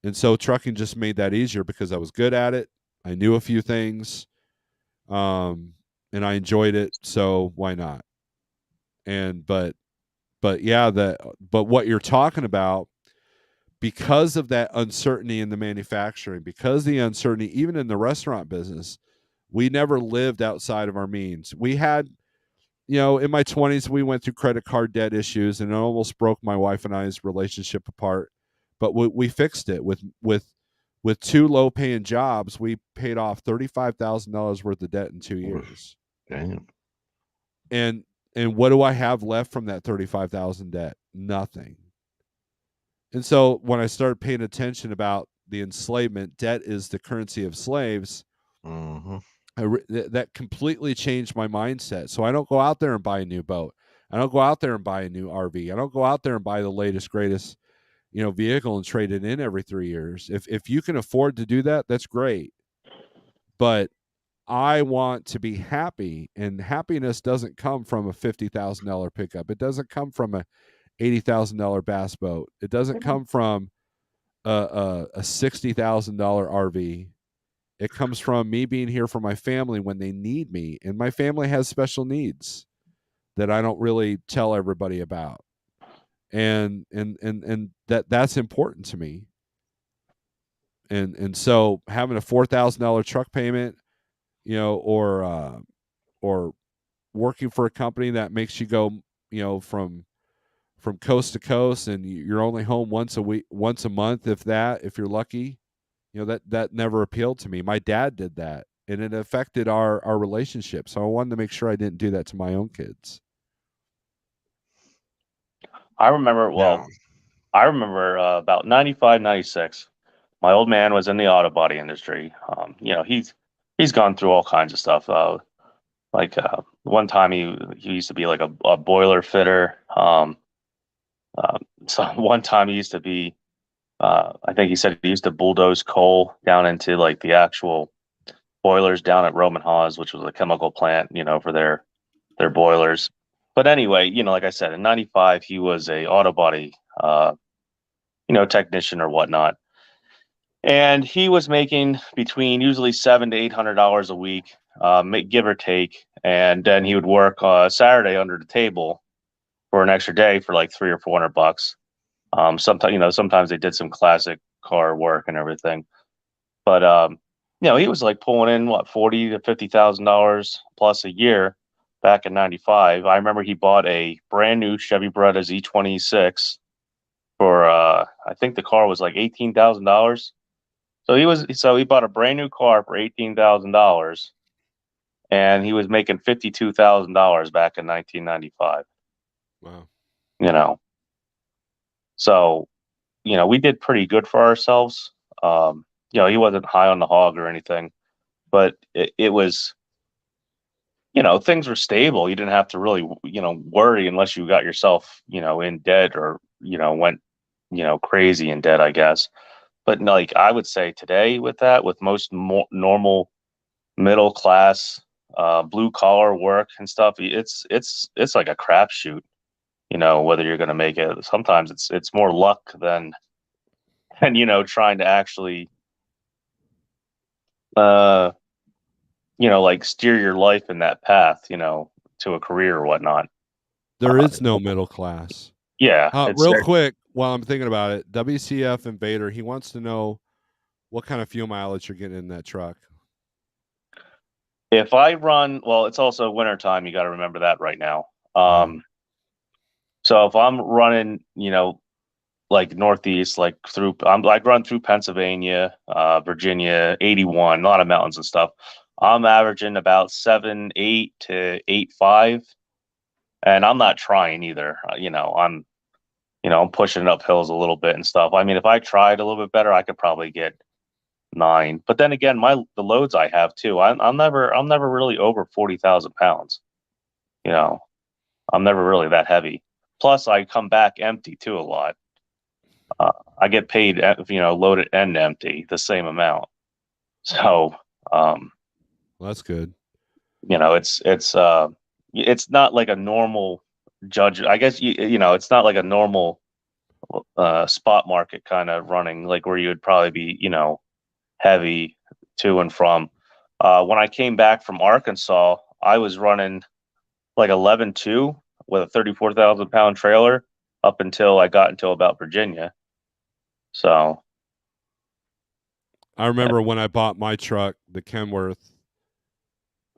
And so trucking just made that easier because I was good at it. I knew a few things. And I enjoyed it. So why not? But what you're talking about, because of that uncertainty in the manufacturing, because the uncertainty, even in the restaurant business, we never lived outside of our means. We had, in my 20s, we went through credit card debt issues, and it almost broke my wife and I's relationship apart. But we fixed it with 2 low-paying jobs. We paid off $35,000 worth of debt in 2 years. Damn. And what do I have left from that $35,000 debt? Nothing. And so when I started paying attention about the enslavement, debt is the currency of slaves. Mm-hmm. That completely changed my mindset. So I don't go out there and buy a new boat. I don't go out there and buy a new RV. I don't go out there and buy the latest, greatest, vehicle and trade it in every 3 years. If you can afford to do that, that's great. But I want to be happy, and happiness doesn't come from a $50,000 pickup. It doesn't come from a $80,000 bass boat. It doesn't come from a $60,000 RV. It comes from me being here for my family when they need me, and my family has special needs that I don't really tell everybody about, and that's important to me. And so having a $4,000 truck payment, or working for a company that makes you go, from coast to coast, and you're only home once a month, if you're lucky, that never appealed to me. My dad did that, and it affected our relationship. So I wanted to make sure I didn't do that to my own kids. I remember, about 95, 96. My old man was in the auto body industry. He's gone through all kinds of stuff. One time he used to be like a boiler fitter. So one time he used to be, I think he said he used to bulldoze coal down into like the actual boilers down at Roman Haas, which was a chemical plant, for their boilers. But anyway, like I said, in 95, he was a auto body, technician or whatnot. And he was making between usually $700 to $800 a week, give or take. And then he would work Saturday under the table for an extra day for like $300 or $400. Sometimes they did some classic car work and everything. But he was like pulling in what $40,000 to $50,000 plus a year back in '95. I remember he bought a brand new Chevy Beretta Z26 for I think the car was like $18,000. So he bought a brand new car for $18,000, and he was making $52,000 back in 1995. Wow. So we did pretty good for ourselves. He wasn't high on the hog or anything, but it was, things were stable. You didn't have to really, worry unless you got yourself, in debt or, went, crazy in debt, I guess. But like I would say today with most normal middle class, blue collar work and stuff, it's like a crapshoot, whether you're going to make it. Sometimes it's more luck than trying to actually, like steer your life in that path, to a career or whatnot. There is no middle class. Yeah. Real quick, while I'm thinking about it, WCF Invader, he wants to know what kind of fuel mileage you're getting in that truck. If I run, well, it's also wintertime. You got to remember that right now. So if I'm running, like Northeast, like I run through Pennsylvania, Virginia, 81, a lot of mountains and stuff. I'm averaging about 7.8 to 8.5, and I'm not trying either. I'm pushing it up hills a little bit and stuff. I mean, if I tried a little bit better, I could probably get 9. But then again, the loads I have too, I'm never really over 40,000 pounds. I'm never really that heavy. Plus, I come back empty too a lot. I get paid, loaded and empty, the same amount. So, well, that's good. It's not like a normal judge. I guess it's not like a normal spot market kind of running, like where you would probably be, heavy to and from. When I came back from Arkansas, I was running like 11.2 with a 34,000 pound trailer up until I got into about Virginia. So I remember when I bought my truck, the Kenworth,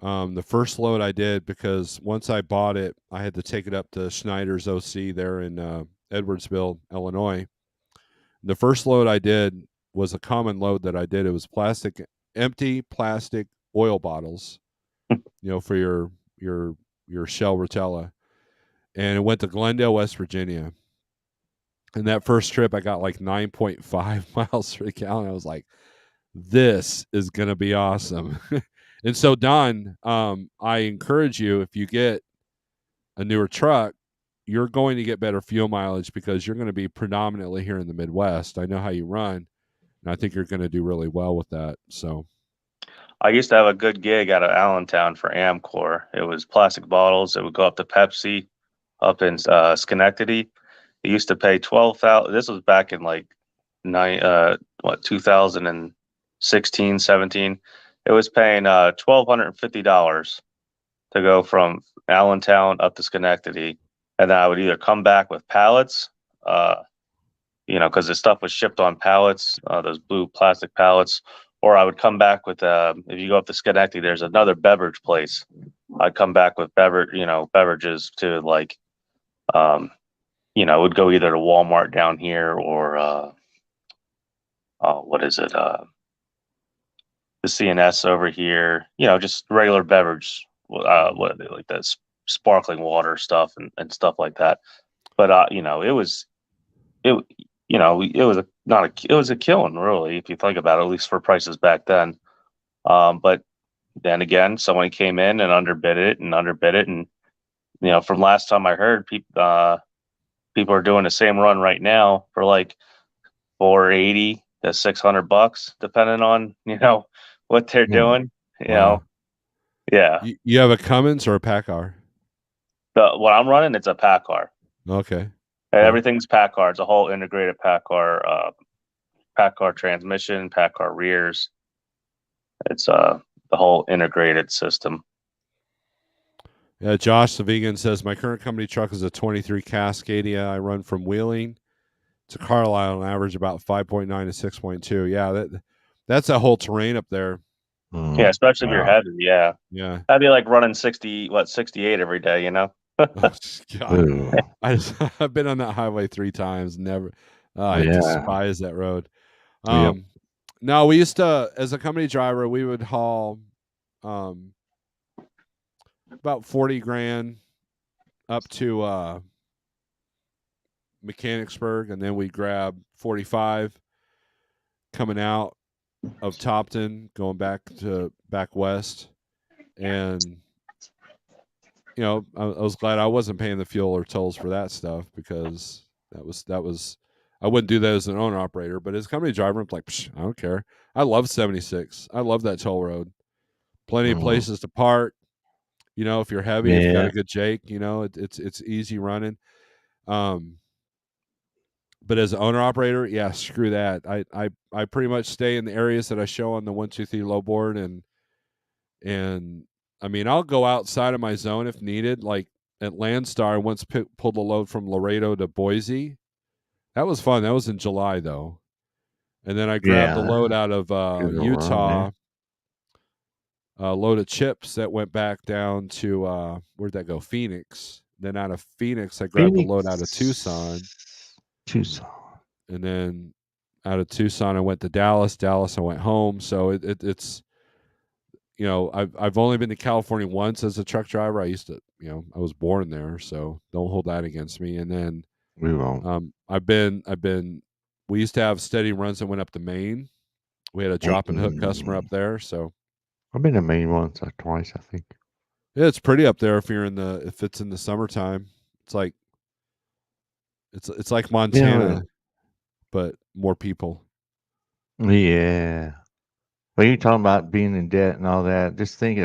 the first load I did, because once I bought it, I had to take it up to Schneider's OC there in Edwardsville, Illinois. The first load I did was a common load that I did. It was empty plastic oil bottles, for your Shell Rotella. And it went to Glendale, West Virginia. And that first trip, I got like 9.5 miles per gallon. I was like, this is going to be awesome. And so, Don, I encourage you, if you get a newer truck, you're going to get better fuel mileage because you're going to be predominantly here in the Midwest. I know how you run, and I think you're going to do really well with that. So, I used to have a good gig out of Allentown for Amcor. It was plastic bottles. It would go up to Pepsi up in Schenectady. It used to pay $12,000. This was back in like 2016, 17. It was paying $1,250 to go from Allentown up to Schenectady, and then I would either come back with pallets, because the stuff was shipped on pallets, those blue plastic pallets, or I would come back with if you go up to Schenectady, there's another beverage place. I'd come back with beverages to like, it would go either to Walmart down here or what is it? The CNS over here, just regular beverage, what are they, like this sparkling water stuff and stuff like that. But it was a killing, really, if you think about it, at least for prices back then. But then again, someone came in and underbid it, and from last time I heard, people are doing the same run right now for like $480 to $600, depending on what they're doing. Wow. Yeah. You have a Cummins or a PACCAR? What I'm running, it's a PACCAR. Okay. Everything's PACCAR. It's a whole integrated PACCAR PACCAR transmission, PACCAR rears. It's the whole integrated system. Yeah, Josh the vegan says my current company truck is a 23 Cascadia. I run from Wheeling to Carlisle on average about 5.9 to 6.2. Yeah, that's that whole terrain up there. Yeah, especially if you're Wow. heavy. Yeah, Yeah. that'd be like running 68 every day. You know. Oh, God. Ooh. I've been on that highway 3 times. Never. I Yeah. despise that road. Yep. No, we used to, as a company driver, we would haul about 40 grand up to Mechanicsburg, and then we grab 45 coming out of Topton, going back west. And you know, I was glad I wasn't paying the fuel or tolls for that stuff, because that was I wouldn't do that as an owner operator, but as a company driver, I'm like, I don't care. I love 76. I love that toll road. Plenty of places to park. You know, if you're heavy, if you got Yeah. a good Jake, you know, it's easy running. But as an owner operator, yeah, screw that. I pretty much stay in the areas that I show on the 123 low board, and I mean, I'll go outside of my zone if needed. Like at Landstar, I once pulled a load from Laredo to Boise. That was fun. That was in July though. And then I grabbed a load out of Utah, a load of chips that went back down to where'd that go? Phoenix. Then out of Phoenix, I grabbed a load out of Tucson. And then out of Tucson, I went to Dallas. Dallas, I went home. So it's, you know, I've only been to California once as a truck driver. I used to, you know, I was born there, so don't hold that against me. And then we won't. we used to have steady runs that went up to Maine. We had a drop and hook customer up there. So I've been to Maine once or twice, I think. yeah, it's pretty up there if it's in the summertime. It's like it's like Montana, but more people. Yeah. Well, you're talking about being in debt and all that. Just think,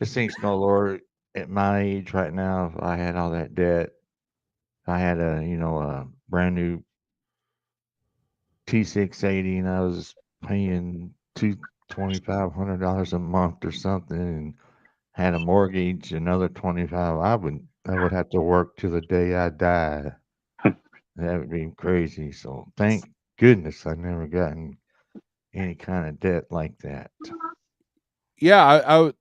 Snow Lord, at my age right now, if I had all that debt, I had a brand new T680, and I was paying $2,500 a month or something, and had a mortgage, another 25. I would have to work till the day I die. That would be crazy. So thank goodness I never gotten any kind of debt like that. Yeah, I would.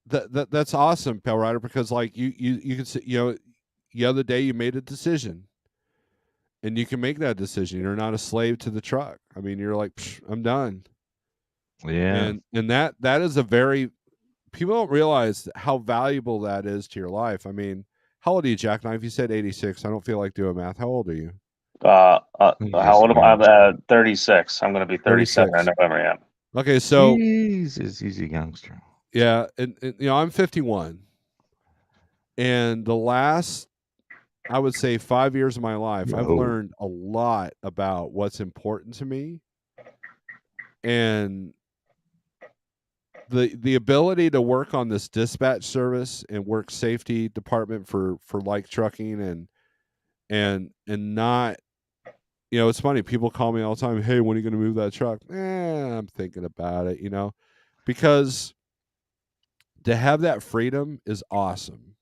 That's awesome, Pale Rider, because like you can see, you know, the other day you made a decision, and you can make that decision. You're not a slave to the truck. I mean, you're like, I'm done. Yeah. And that is a very, people don't realize how valuable that is to your life. I mean, how old are you, Jackknife? You said 86. I don't feel like doing math. How old are you? How old am I? I'm 36. I'm going to be 37 in November. Yeah. Okay, so Jesus, he's a youngster. Yeah, and you know, I'm 51, and the last, I would say, 5 years of my life, I've learned a lot about what's important to me, and the ability to work on this dispatch service and work safety department for like trucking and not, you know, it's funny, people call me all the time, hey, when are you going to move that truck? I'm thinking about it, you know, because to have that freedom is awesome.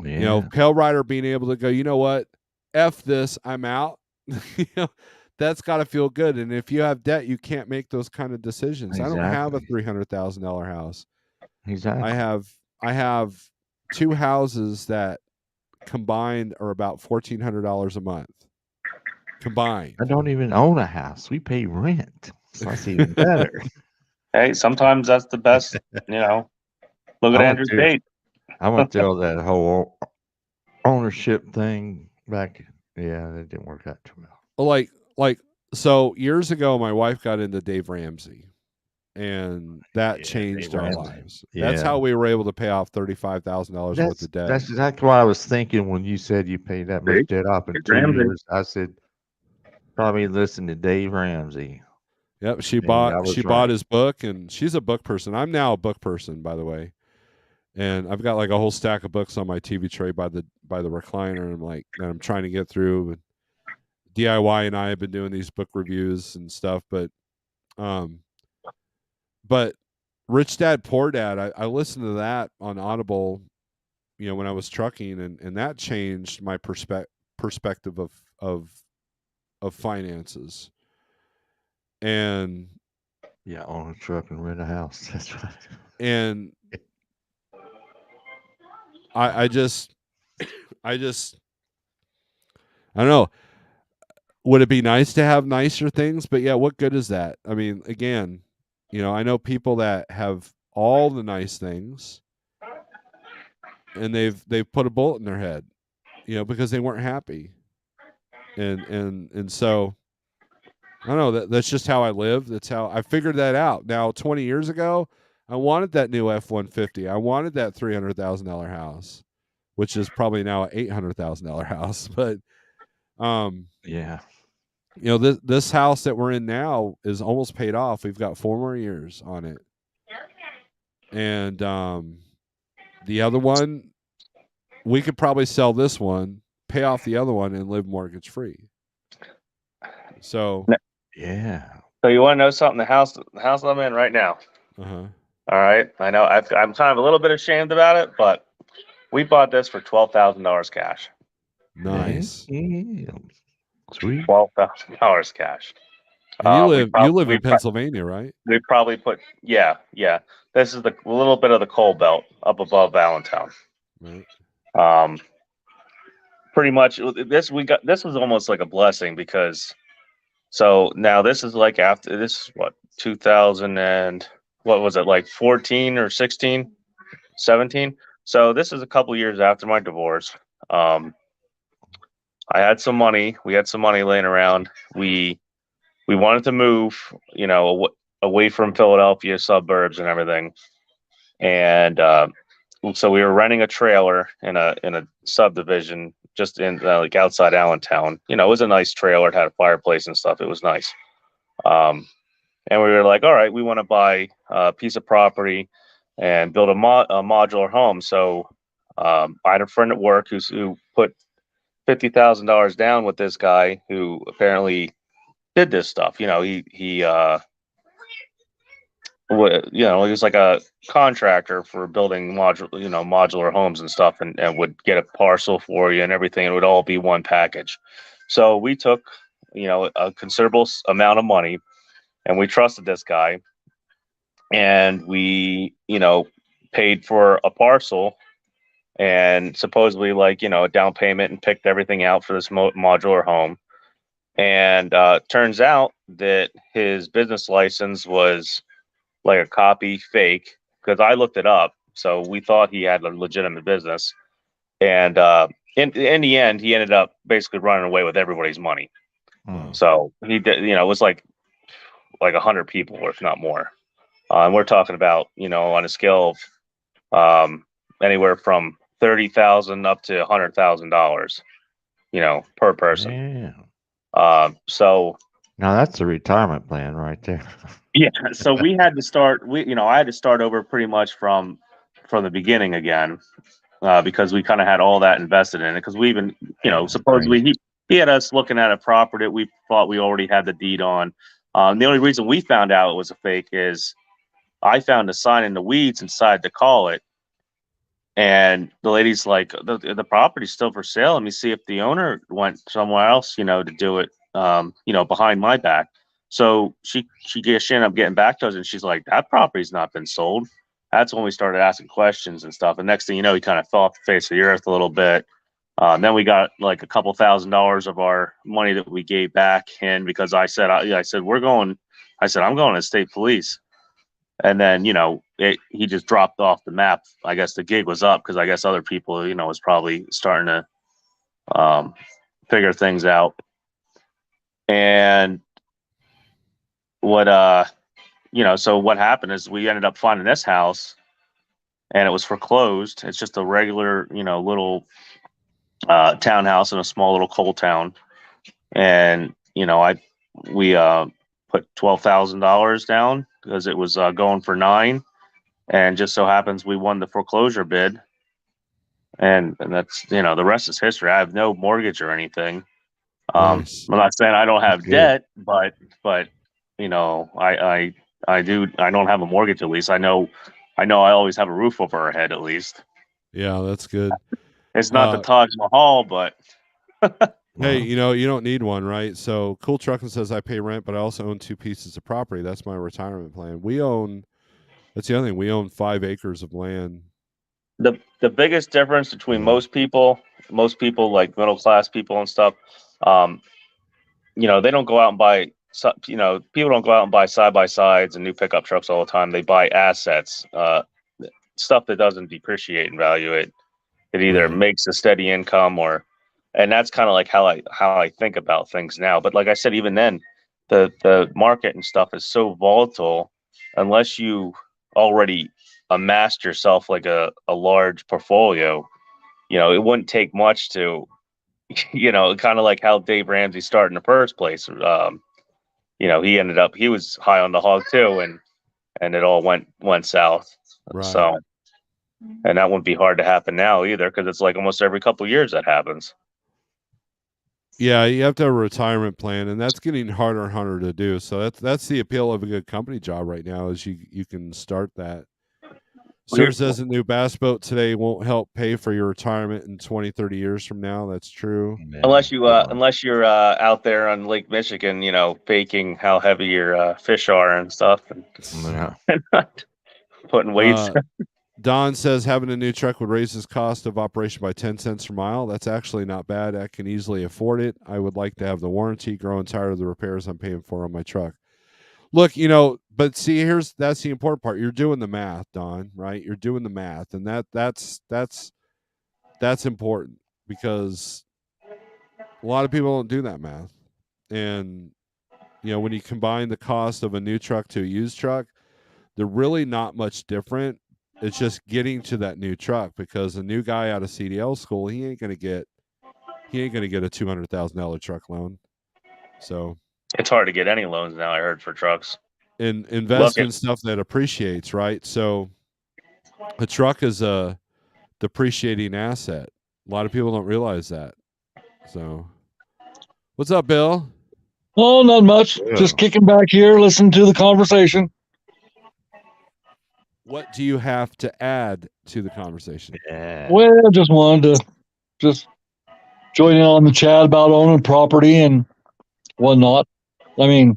Yeah. You know, Pale Rider being able to go, you know what, F this, I'm out. You know, that's got to feel good. And if you have debt, you can't make those kind of decisions. Exactly. I don't have a $300,000 house. Exactly. I have 2 houses that combined are about $1,400 a month. Combined. I don't even own a house. We pay rent. So that's even better. Hey, sometimes that's the best, you know. Look at Andrew Tate. I went through that whole ownership thing back. Yeah, that didn't work out too well. Like so years ago, my wife got into Dave Ramsey, and that changed our lives. Yeah. That's how we were able to pay off $35,000 worth of debt. That's exactly what I was thinking when you said you paid that much debt off in 2 years. I said, probably listen to Dave Ramsey. Yep, she bought his book, and she's a book person. I'm now a book person, by the way. And I've got like a whole stack of books on my TV tray by the recliner, and I'm trying to get through. DIY and I have been doing these book reviews and stuff, but Rich Dad Poor Dad, I listened to that on Audible, when I was trucking, and that changed my perspective of finances. And yeah, own a truck and rent a house. That's right. And I just I don't know. Would it be nice to have nicer things? But yeah, what good is that? I mean, again, I know people that have all the nice things and they've put a bullet in their head, because they weren't happy. And so I don't know, that's just how I live. That's how I figured that out. Now, 20 years ago, I wanted that new F-150. I wanted that $300,000 house, which is probably now an $800,000 house. But yeah, this house that we're in now is almost paid off. We've got 4 more years on it. And the other one, we could probably sell this one, pay off the other one, and live mortgage free. So yeah. So you want to know something? The house I'm in right now. Uh-huh. All right. I know I'm kind of a little bit ashamed about it, but we bought this for $12,000 cash. Nice. Yeah. Sweet. $12,000 cash. And you live in Pennsylvania, right? We probably put yeah. This is the little bit of the coal belt up above Allentown. Right. Pretty much this was almost like a blessing, because so now this is like after this, what, 2000 and what was it, like 14 or 16, 17? So this is a couple years after my divorce. I had some money. We had some money laying around. We wanted to move, away from Philadelphia suburbs and everything. And so we were renting a trailer in a subdivision just in like outside Allentown. It was a nice trailer. It had a fireplace and stuff. It was nice. And we were like, all right, we want to buy a piece of property and build a modular home. So I had a friend at work who put $50,000 down with this guy who apparently did this stuff. He was like a contractor for building modular homes and stuff, and would get a parcel for you and everything. It would all be one package. So we took, a considerable amount of money, and we trusted this guy, and we, paid for a parcel and supposedly a down payment, and picked everything out for this modular home. And turns out that his business license was like a copy fake, because I looked it up. So we thought he had a legitimate business. And in the end, he ended up basically running away with everybody's money. So he did, it was like 100 people, if not more. And we're talking about, on a scale of anywhere from $30,000 up to $100,000, per person. Yeah. So now that's a retirement plan right there. Yeah, so we had to start. I had to start over pretty much from the beginning again, because we kind of had all that invested in it. Because we even, supposedly he had us looking at a property that we thought we already had the deed on. The only reason we found out it was a fake is I found a sign in the weeds inside to call it, and the lady's like, the property's still for sale. Let me see if the owner went somewhere else, to do it, behind my back. So she ended up getting back to us, and she's like, that property's not been sold. That's when we started asking questions and stuff. And next thing you know, he kind of fell off the face of the earth a little bit. Then we got like a couple $1,000s of our money that we gave back in, because I said, I'm going to state police. And then, he just dropped off the map. I guess the gig was up, because I guess other people, was probably starting to figure things out. And so what happened is we ended up finding this house, and it was foreclosed. It's just a regular, little townhouse in a small little coal town. And, we put $12,000 down because it was going for $9,000, and just so happens we won the foreclosure bid. And that's, the rest is history. I have no mortgage or anything. Nice. I'm not saying I don't have good. debt, but you know, I don't have a mortgage at least. I know I always have a roof over our head at least. Yeah, that's good. It's not the Taj Mahal, but Hey, Well, you don't need one, right? So Cool Trucking says I pay rent, but I also own 2 pieces of property. That's my retirement plan. That's the other thing. We own 5 acres of land. the biggest difference between most people like middle class people and stuff, you know, they don't go out and buy. You know, people don't go out and buy side by sides and new pickup trucks all the time. They buy assets, stuff that doesn't depreciate in value. It either Right. makes a steady income and that's kind of like how I think about things now. But like I said, even then, the market and stuff is so volatile unless you already amassed yourself like a large portfolio. You know, it wouldn't take much to, you know, kind of like how Dave Ramsey started in the first place. You know, he was high on the hog too, and it all went south. Right. So, and that wouldn't be hard to happen now either, because it's like almost every couple of years that happens. Yeah, you have to have a retirement plan, and that's getting harder and harder to do. So that's the appeal of a good company job right now is you can start that. Sir says a new bass boat today won't help pay for your retirement in 20, 30 years from now. That's true. yeah, Unless you're out there on Lake Michigan, you know, faking how heavy your fish are and stuff, and yeah. not putting weights. Don says having a new truck would raise his cost of operation by 10 cents per mile. That's actually not bad. I can easily afford it. I would like to have the warranty. Growing tired of the repairs I'm paying for on my truck. Look, you know, but see, that's the important part. You're doing the math, Don, right? You're doing the math, and that's important because a lot of people don't do that math. And you know, when you combine the cost of a new truck to a used truck, they're really not much different. It's just getting to that new truck because a new guy out of CDL school, he ain't gonna get a $200,000 truck loan. So It's hard to get any loans now, I heard, for trucks. And invest in stuff that appreciates, right? So a truck is a depreciating asset. A lot of people don't realize that. So what's up, Bill? Oh, not much. Yeah. Just kicking back here, listening to the conversation. What do you have to add to the conversation? Yeah. Well, I just wanted to just join in on the chat about owning property and whatnot. I mean,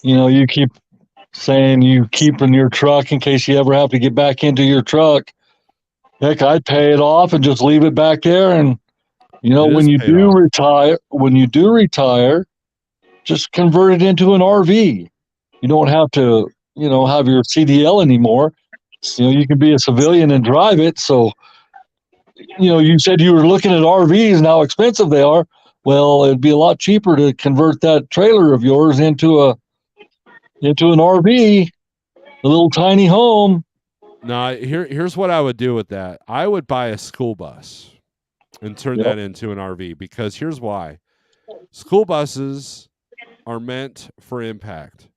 you know, you keep saying you keep in your truck in case you ever have to get back into your truck. Heck, I'd pay it off and just leave it back there. And, you know, when you do retire, just convert it into an RV. You don't have to, you know, have your CDL anymore. You know, you can be a civilian and drive it. So, you know, you said you were looking at RVs and how expensive they are. Well, it'd be a lot cheaper to convert that trailer of yours into an RV, a little tiny home. No, here's what I would do with that. I would buy a school bus and turn that into an RV because here's why. School buses are meant for impact.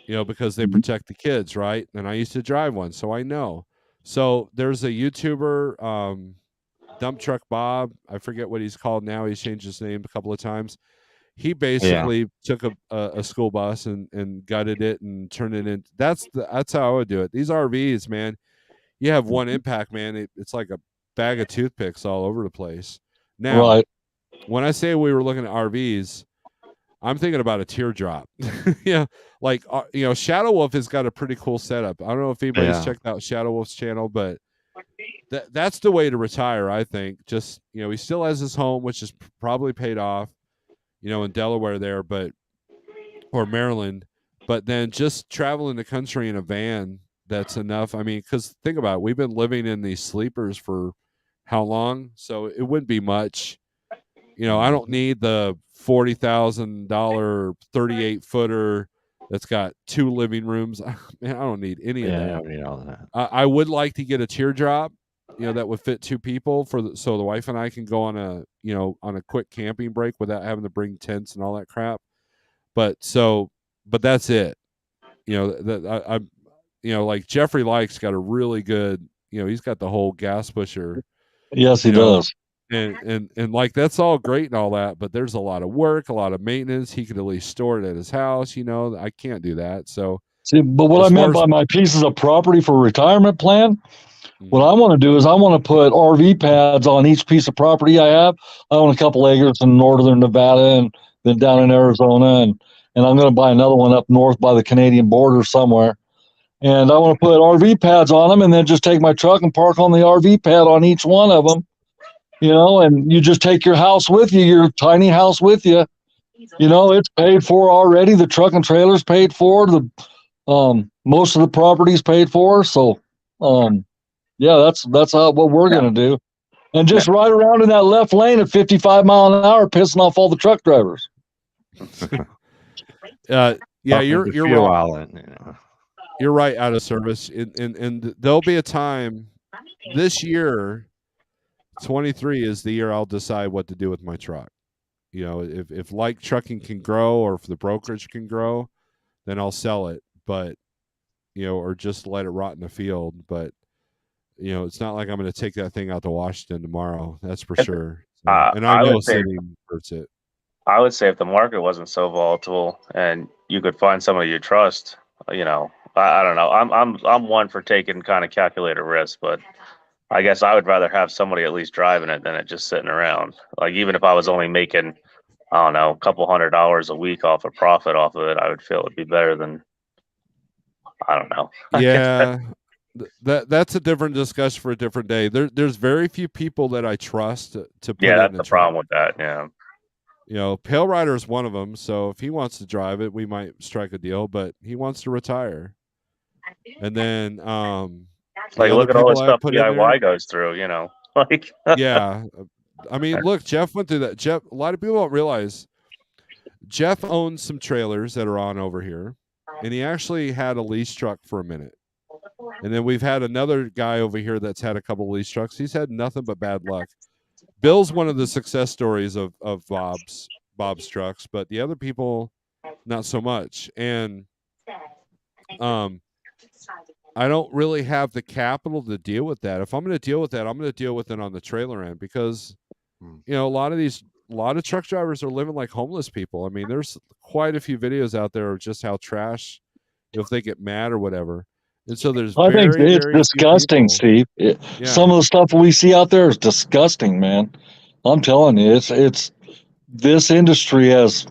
You know, because they protect the kids, right? And I used to drive one, so I know. So there's a YouTuber, Dump Truck Bob. I forget what he's called now. He's changed his name a couple of times. He basically took a school bus and gutted it and turned it in. That's how I would do it. These RVs, man, you have one impact, man. It's like a bag of toothpicks all over the place. Now, when I say we were looking at RVs, I'm thinking about a teardrop. Yeah, like you know, Shadow Wolf has got a pretty cool setup. I don't know if anybody's checked out Shadow Wolf's channel, but that's the way to retire. I think. Just, you know, he still has his home, which is probably paid off, you know, in Delaware there, or Maryland, but then just traveling the country in a van. That's enough. I mean, because think about it, we've been living in these sleepers for how long? So it wouldn't be much. You know, I don't need the $40,000 38-footer that's got 2 living rooms. Man, I don't need any of that. I don't need all that. I would like to get a teardrop, you know, that would fit 2 people so the wife and I can go on a quick camping break without having to bring tents and all that crap. But that's it. You know, I you know, like Jeffrey Like's got a really good, you know, he's got the whole gas pusher. Yes, he does. and like that's all great and all that, but there's a lot of work, a lot of maintenance. He could at least store it at his house. I can't do that. So See, but what as I far meant as by my pieces of property for retirement plan, what Mhm. I want to do is I want to put RV pads on each piece of property I have. I own a couple acres in northern Nevada and then down in Arizona, and I'm going to buy another one up north by the Canadian border somewhere. And I want to put RV pads on them, and then just take my truck and park on the RV pad on each one of them. And you just take your house with you, your tiny house with you. It's paid for already. The truck and trailer's paid for. The most of the property's paid for. So, yeah, that's what we're Yeah. gonna do, and just ride around in that left lane at 55 mile an hour, pissing off all the truck drivers. Yeah, Pumping you're the you're fuel wrong. out. You're right. Out of service, and there'll be a time this year. 23 is the year I'll decide what to do with my truck. If like trucking can grow, or if the brokerage can grow, then I'll sell it. But or just let it rot in the field. But it's not like I'm going to take that thing out to Washington tomorrow. That's for sure. So, and I know sitting hurts it. I would say if the market wasn't so volatile and you could find somebody you trust, I don't know. I'm one for taking kind of calculated risks, but I guess I would rather have somebody at least driving it than it just sitting around. Like even if I was only making, I don't know, a couple $100 a week off a profit off of it, I would feel it'd be better than, I don't know. Yeah. That's a different discussion for a different day. There's very few people that I trust to put Yeah, in that's a the truck. problem with that. Yeah. Pale Rider is one of them. So if he wants to drive it, we might strike a deal. But he wants to retire. And then Like look at all the stuff DIY goes through. Like yeah. I mean, look, Jeff went through that. Jeff, a lot of people don't realize Jeff owns some trailers that are on over here, and he actually had a lease truck for a minute. And then we've had another guy over here that's had a couple lease trucks. He's had nothing but bad luck. Bill's one of the success stories of Bob's trucks, but the other people, not so much. And I don't really have the capital to deal with that. If I'm going to deal with that, I'm going to deal with it on the trailer end because, a lot of truck drivers are living like homeless people. I mean, there's quite a few videos out there of just how trash, if they get mad or whatever. And so there's I think it's very disgusting, Steve. Some of the stuff we see out there is disgusting, man. I'm telling you, it's this industry has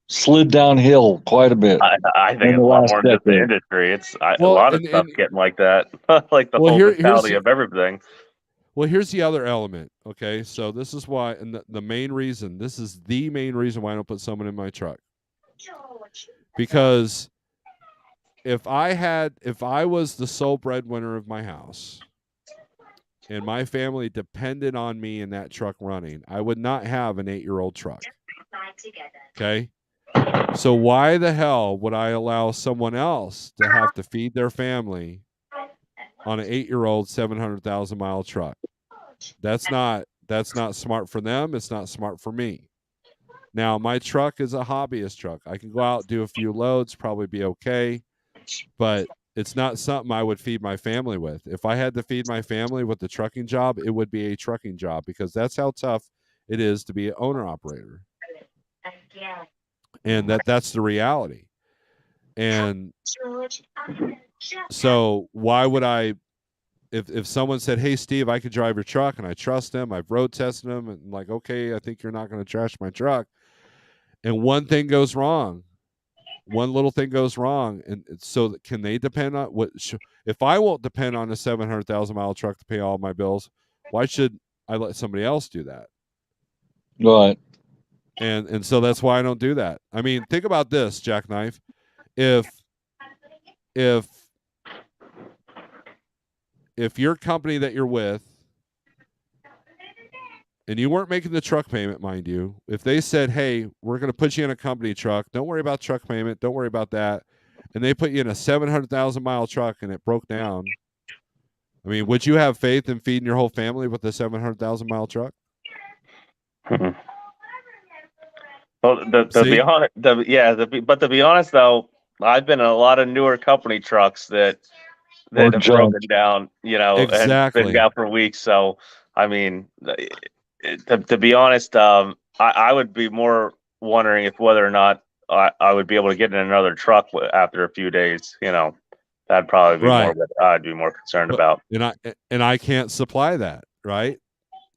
slid downhill quite a bit. I think it's a lot more than just the industry. It's a lot of stuff getting like that, like the whole mentality of everything. Well, here's the other element. Okay, so this is why, and the main reason. This is the main reason why I don't put someone in my truck. Because if I was the sole breadwinner of my house, and my family depended on me in that truck running, I would not have an 8-year-old truck. Okay. So why the hell would I allow someone else to have to feed their family on an 8-year-old 700,000 mile truck? That's not smart for them. It's not smart for me. Now, my truck is a hobbyist truck. I can go out, do a few loads, probably be okay, but it's not something I would feed my family with. If I had to feed my family with the trucking job, it would be a trucking job because that's how tough it is to be an owner operator. And that's the reality. And so why would I, if someone said, hey, Steve, I could drive your truck and I trust them, I've road tested them and like, okay, I think you're not going to trash my truck. And one thing goes wrong. One little thing goes wrong. And so can they depend on if I won't depend on a 700,000 mile truck to pay all my bills, why should I let somebody else do that? Right. And so that's why I don't do that. I mean, think about this, Jackknife. If your company that you're with, and you weren't making the truck payment, mind you, if they said, hey, we're going to put you in a company truck, don't worry about truck payment, don't worry about that, and they put you in a 700,000 mile truck and it broke down, I mean, would you have faith in feeding your whole family with a 700,000 mile truck? Well, but to be honest, though, I've been in a lot of newer company trucks that have broken down, exactly. and been out for weeks. So, I mean, To be honest, I would be more wondering if whether or not I would be able to get in another truck after a few days. That'd probably be more Right. what I'd be more concerned But about. and I can't supply that, right?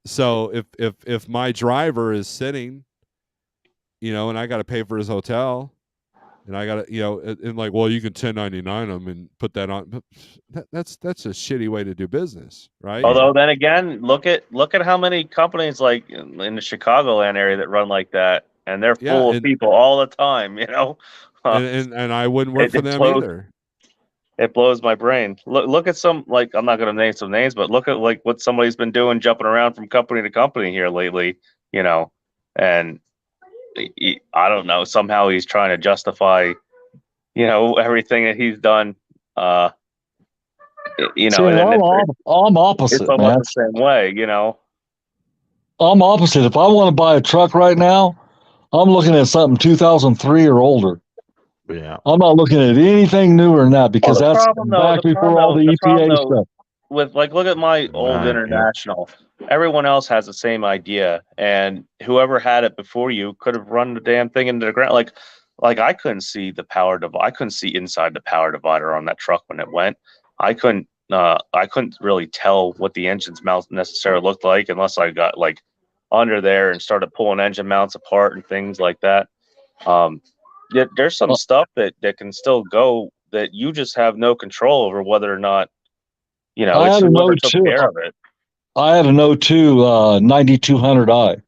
So if my driver is sitting, and I got to pay for his hotel, and I got to, and like, well, you can 1099 them and put that on. But that's a shitty way to do business, right? Although then again, look at how many companies like in the Chicagoland area that run like that, and they're Yeah, full of and people all the time. and I wouldn't work for them either. It blows my brain. Look at some, like, I'm not going to name some names, but look at like what somebody's been doing, jumping around from company to company here lately. And I don't know. Somehow he's trying to justify, everything that he's done. See, I'm opposite, it's man. almost the same way. I'm opposite. If I want to buy a truck right now, I'm looking at something 2003 or older. Yeah. I'm not looking at anything newer than that because Well, the that's problem, though- back the before problem, all the though- the problem, EPA though, stuff. With like, look at my old Right, yeah. International. Everyone else has the same idea, and whoever had it before you could have run the damn thing into the ground. Like I couldn't see the power divider. I couldn't see inside the power divider on that truck when it went. I couldn't really tell what the engine's mount necessarily looked like unless I got like under there and started pulling engine mounts apart and things like that. Yeah, there's some stuff that can still go that you just have no control over whether or not, I it's had an whoever took 02. care of it. I had an 02 9200i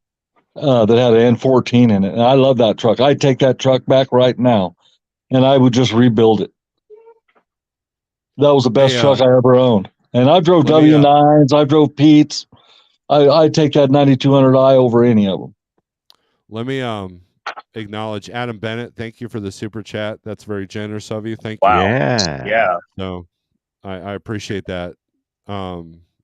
that had an N14 in it, and I love that truck. I'd take that truck back right now, and I would just rebuild it. That was the best Hey, truck I ever owned. And I drove let me, W9s, I drove Pete's. I'd take that 9200i over any of them. Let me acknowledge Adam Bennett. Thank you for the super chat. That's very generous of you. Thank you. Wow. Yeah. Yeah. No, I appreciate that.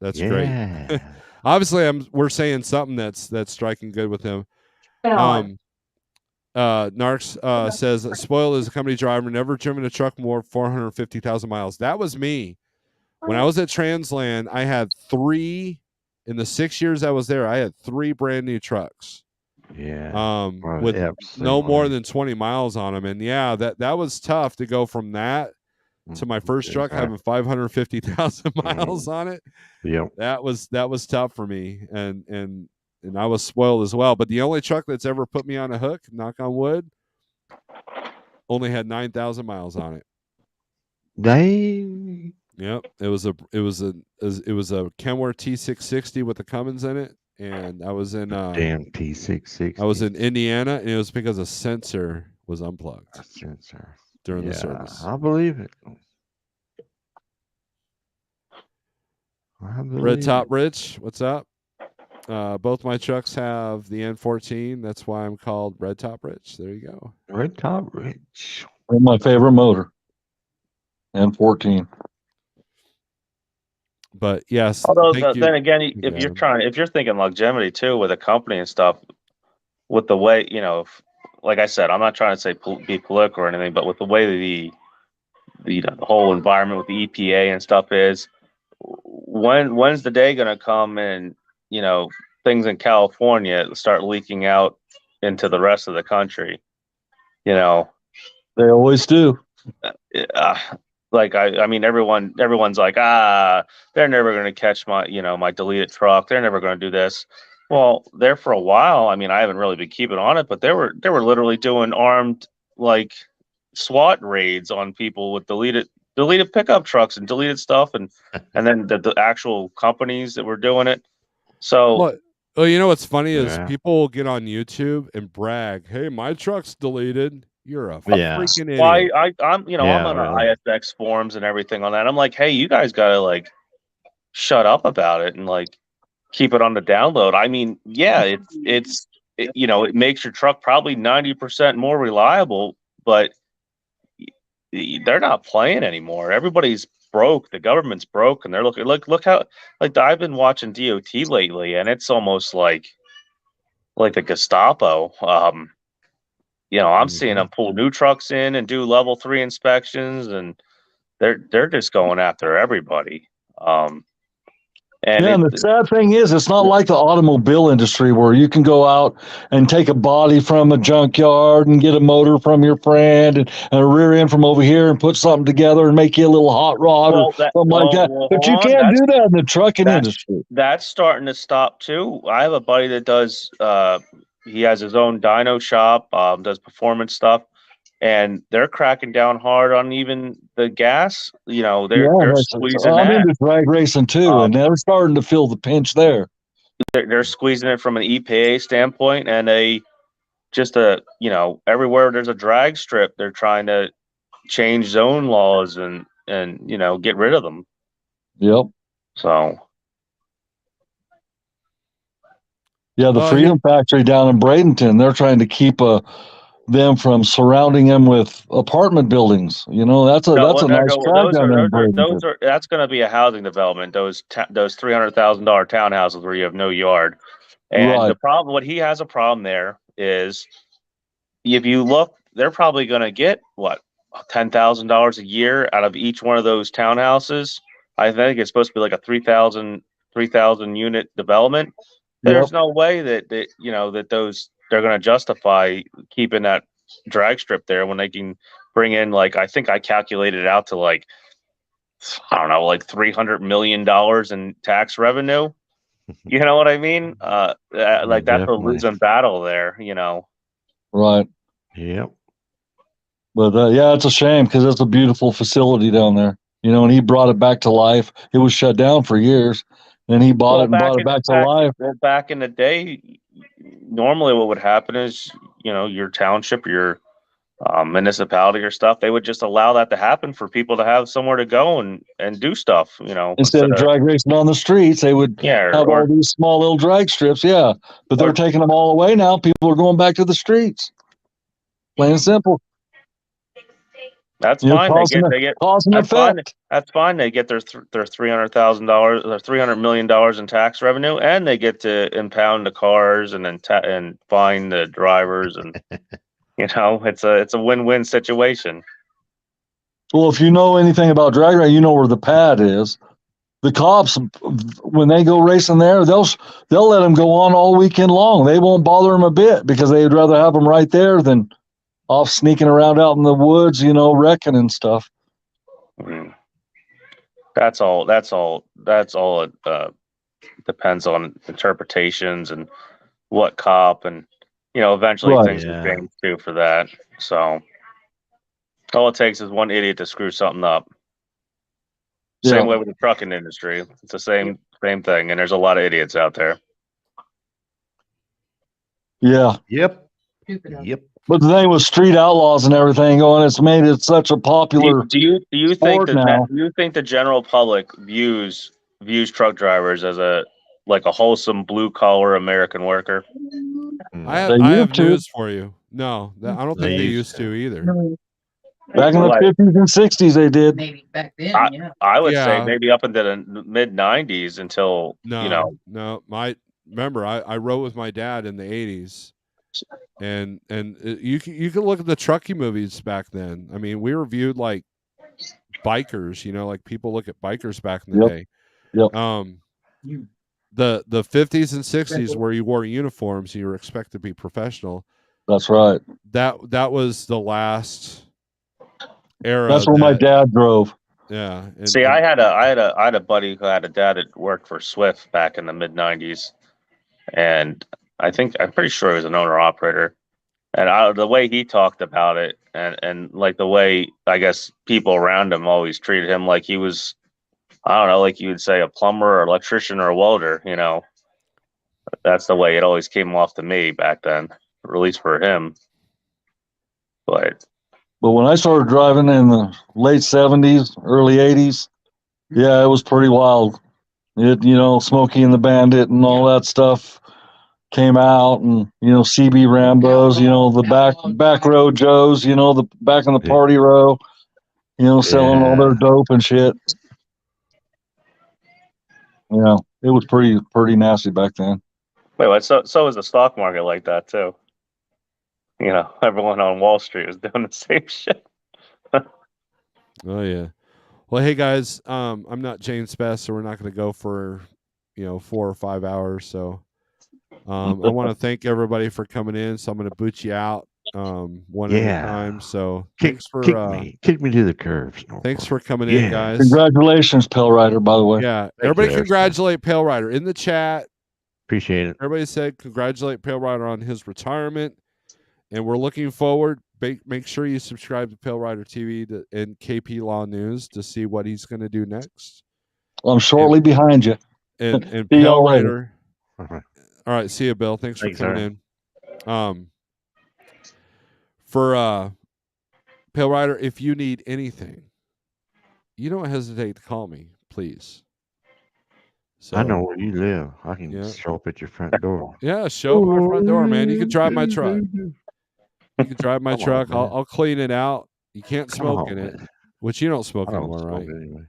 That's Yeah. great. Obviously, we're saying something that's striking good with him. Narcs says Spoiled is a company driver, never driven a truck more 450,000 miles. That was me. When I was at Transland, I had 3 in the 6 years I was there. I had 3 brand new trucks. Yeah. Well, with yeah, no same more way. than 20 miles on them. And yeah, that was tough to go from that to my first truck having 550,000 miles on it. Yep. That was tough for me, and I was spoiled as well. But the only truck that's ever put me on a hook, knock on wood, only had 9,000 miles on it. Dang. Yep, it was a Kenworth T660 with the Cummins in it, and I was in Damn T660. I was in Indiana, and it was because a sensor was unplugged A sensor during the service. I believe it. I believe Red Top it. Rich, what's up? Both my trucks have the N14. That's why I'm called Red Top Rich. There you go. Red Top Rich. That's my favorite motor. N14. But yes, Although thank you. then again, Thank you, if you're thinking longevity too with a company and stuff, with the way like I said, I'm not trying to say be political or anything, but with the way the whole environment with the EPA and stuff is, when's the day going to come and things in California start leaking out into the rest of the country? They always do. Like I mean, everyone's like, they're never going to catch my my deleted truck. They're never going to do this. Well, there for a while. I mean, I haven't really been keeping on it, but they were literally doing armed like SWAT raids on people with deleted pickup trucks and deleted stuff, and then the actual companies that were doing it. So, well, you know what's funny is Yeah. people will get on YouTube and brag, "Hey, my truck's deleted." You're a Yeah. freaking idiot. well, I'm I'm Yeah, on really. the ISX forums and everything on that. I'm like, hey, you guys gotta like shut up about it and like keep it on the download. I mean, yeah, it makes your truck probably 90% more reliable, but they're not playing anymore. Everybody's broke. The government's broke, and they're looking. Look how I've been watching DOT lately, and it's almost like the Gestapo. I'm seeing them pull new trucks in and do level 3 inspections, and they're just going after everybody. And Yeah, and the sad thing is, it's not like the automobile industry where you can go out and take a body from a junkyard and get a motor from your friend and a rear end from over here and put something together and make you a little hot rod or something like that. But you can't do that in the trucking industry. That's starting to stop too. I have a buddy that does. He has his own dyno shop. Does performance stuff, and they're cracking down hard on even the gas. You know, they're squeezing I'm that. into drag racing too, and they're starting to feel the pinch there. They're squeezing it from an EPA standpoint, and everywhere there's a drag strip, they're trying to change zone laws and get rid of them. Yep. So. Yeah, the Freedom Factory down in Bradenton, they're trying to keep them from surrounding them with apartment buildings. You know, that's a nice track down there in Bradenton. That's going to be a housing development. Those $300,000 townhouses where you have no yard. And the problem, what he has a problem there is, if you look, they're probably going to get what, $10,000 a year out of each one of those townhouses. I think it's supposed to be like a 3,000 unit development. There's no way that they're going to justify keeping that drag strip there when they can bring in, like, I think I calculated it out to like, I don't know, like $300 million in tax revenue. You know what I mean? Like, that's a losing battle there, you know? Right. Yep. But yeah, it's a shame because it's a beautiful facility down there, you know, and he brought it back to life. It was shut down for years. And he bought it and brought it back to life. Well, back in the day, normally what would happen is, your township, your municipality or stuff, they would just allow that to happen for people to have somewhere to go and do stuff, Instead of drag racing on the streets, they would have all these small little drag strips. Yeah. But they're taking them all away now. People are going back to the streets. Plain and simple. That's fine. They get cause and effect. That's fine. They get their $300,000 or $300 million in tax revenue, and they get to impound the cars and then and fine the drivers, and it's a win-win situation. Well, if you know anything about drag racing, you know where the pad is. The cops, when they go racing there, they'll let them go on all weekend long. They won't bother them a bit because they'd rather have them right there than off sneaking around out in the woods, wrecking and stuff. That's all it depends on interpretations and what cop, and eventually things will change too for that. So all it takes is one idiot to screw something up. Same way with the trucking industry. It's the same thing, and there's a lot of idiots out there. Yeah. Yep. But the thing with street outlaws and everything going, it's made it such a popular. Do you think now. Do you think the general public views truck drivers as a wholesome blue collar American worker? I have news for you. No, I don't think they used to either. Back in the 50s and 60s, they did. Maybe back then, I would say maybe up into the mid 90s until No. Remember, I rode with my dad in the 80s. And you can look at the trucking movies back then. I mean, we were viewed like bikers, like people look at bikers back in the day. Yep. The 50s and 60s where you wore uniforms, you were expected to be professional. That's right. That was the last era. That's where my dad drove. Yeah. See, I had a buddy who had a dad that worked for Swift back in the mid 90s, and I'm pretty sure he was an owner operator, and the way he talked about it, and like the way I guess people around him always treated him like he was, I don't know, like you would say a plumber or electrician or a welder. That's the way it always came off to me back then, at least for him. But when I started driving in the late 70s, early 80s, yeah, it was pretty wild. Smokey and the Bandit and all that stuff came out, and CB Rambos, the back row Joes, the back in the party row, selling all their dope and shit. It was pretty nasty back then. Wait, what? So was the stock market like that too? Everyone on Wall Street was doing the same shit. Oh yeah. Well, hey guys, I'm not James Best, so we're not going to go for 4 or 5 hours. So I want to thank everybody for coming in. So I'm going to boot you out one at a Yeah. time. So Kick thanks for me to the curb, thanks Snorkel. for coming in, Yeah. guys. Congratulations, Pale Rider, by the way. Yeah, you, everybody Eric. congratulate Pale Rider in the chat. Appreciate it. Everybody said congratulate Pale Rider on his retirement, and we're looking forward. Make sure you subscribe to Pale Rider TV and KP Law News to see what he's going to do next. I'm shortly behind you. And See Pale y'all later. Rider. All right, see you, Bill. Thanks for coming sir. in. For Pale Rider, if you need anything, you don't hesitate to call me, please. So I know where you live. I can show up at your front door. Yeah, show up at my front door, man. You can drive my truck. You can drive my truck. I'll clean it out. You can't smoke in it, which you don't smoke anymore, right? Anyway.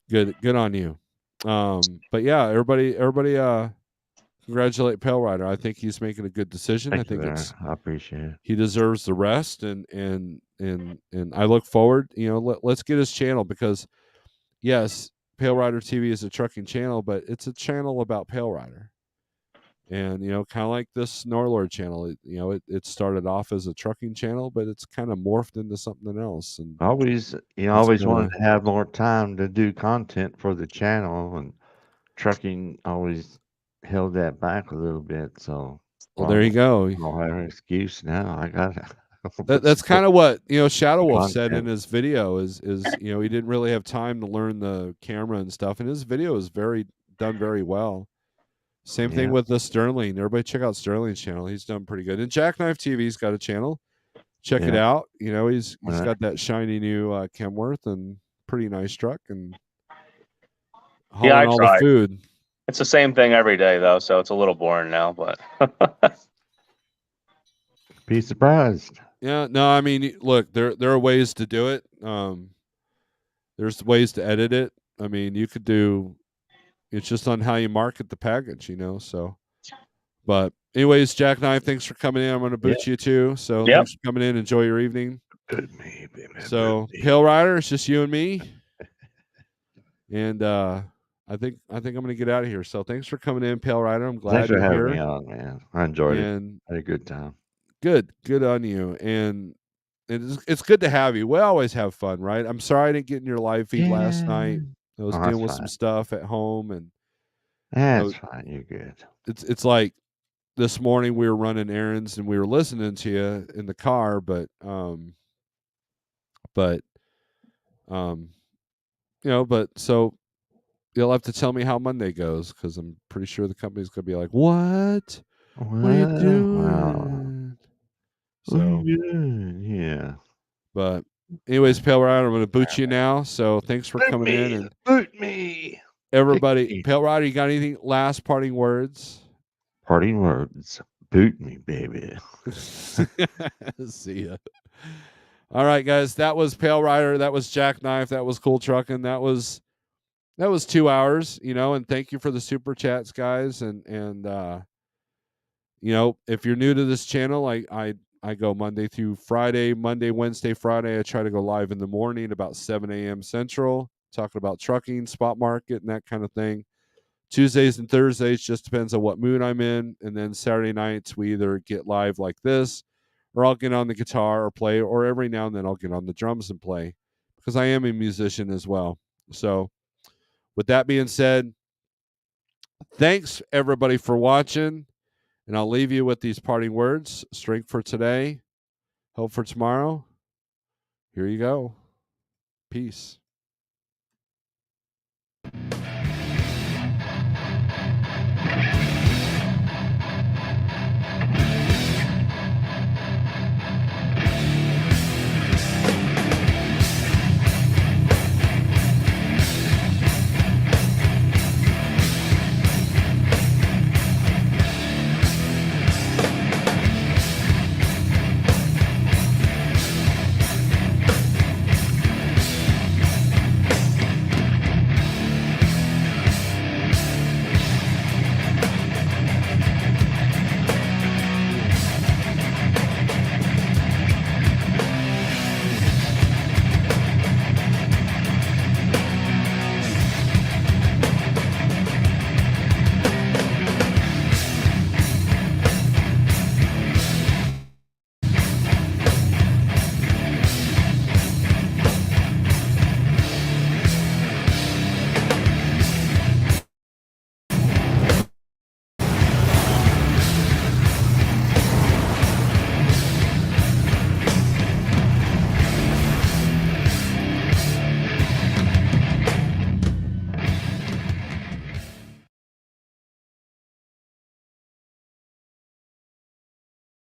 Good on you. But yeah, everybody congratulate Pale Rider. I think he's making a good decision. I appreciate it. He deserves the rest, and I look forward. Let's get his channel, because yes, Pale Rider TV is a trucking channel, but it's a channel about Pale Rider. And kind of like this Norlord channel, it started off as a trucking channel, but it's kind of morphed into something else. And always wanted to have more time to do content for the channel, and trucking always held that back a little bit. So there you go. I don't have an excuse now. I got it. That's kind of what Shadow Wolf said in his video. Is he didn't really have time to learn the camera and stuff, and his video is done very well. Same thing with the Sterling. Everybody check out Sterling's channel. He's done pretty good. And Jackknife TV's got a channel. Check it out. He's got that shiny new Kenworth and pretty nice truck, and hauling all the food. It's the same thing every day though, so it's a little boring now, but be surprised. Yeah, no, I mean, look, there are ways to do it. There's ways to edit it. I mean, you could do. It's just on how you market the package, so. But anyways, Jackknife, thanks for coming in. I'm going to boot you too. So thanks for coming in. Enjoy your evening. Good me, baby. So Pale Rider, it's just you and me. And I think I'm going to get out of here. So thanks for coming in, Pale Rider. I'm glad you're here. Thanks for having me on, man. I enjoyed it. Had a good time. Good on you. And it's good to have you. We always have fun, right? I'm sorry I didn't get in your live feed last night. I was dealing with some stuff at home, and that's fine. You're good. It's like this morning we were running errands and we were listening to you in the car, but so you'll have to tell me how Monday goes, because I'm pretty sure the company's gonna be like, what are you doing? So yeah. But anyways, Pale Rider, I'm going to boot you now. So thanks for coming in. And boot me. Everybody, Pale Rider, you got anything? Last parting words? Parting words. Boot me, baby. See ya. All right, guys. That was Pale Rider. That was Jackknife. That was Cool Trucking. That was 2 hours, and thank you for the super chats, guys. And if you're new to this channel, I go Monday through Friday, Monday, Wednesday, Friday. I try to go live in the morning about 7 a.m. Central, talking about trucking, spot market, and that kind of thing. Tuesdays and Thursdays just depends on what mood I'm in. And then Saturday nights, we either get live like this, or I'll get on the guitar or play, or every now and then I'll get on the drums and play, because I am a musician as well. So with that being said, thanks everybody for watching. And I'll leave you with these parting words. Strength for today, hope for tomorrow. Here you go. Peace.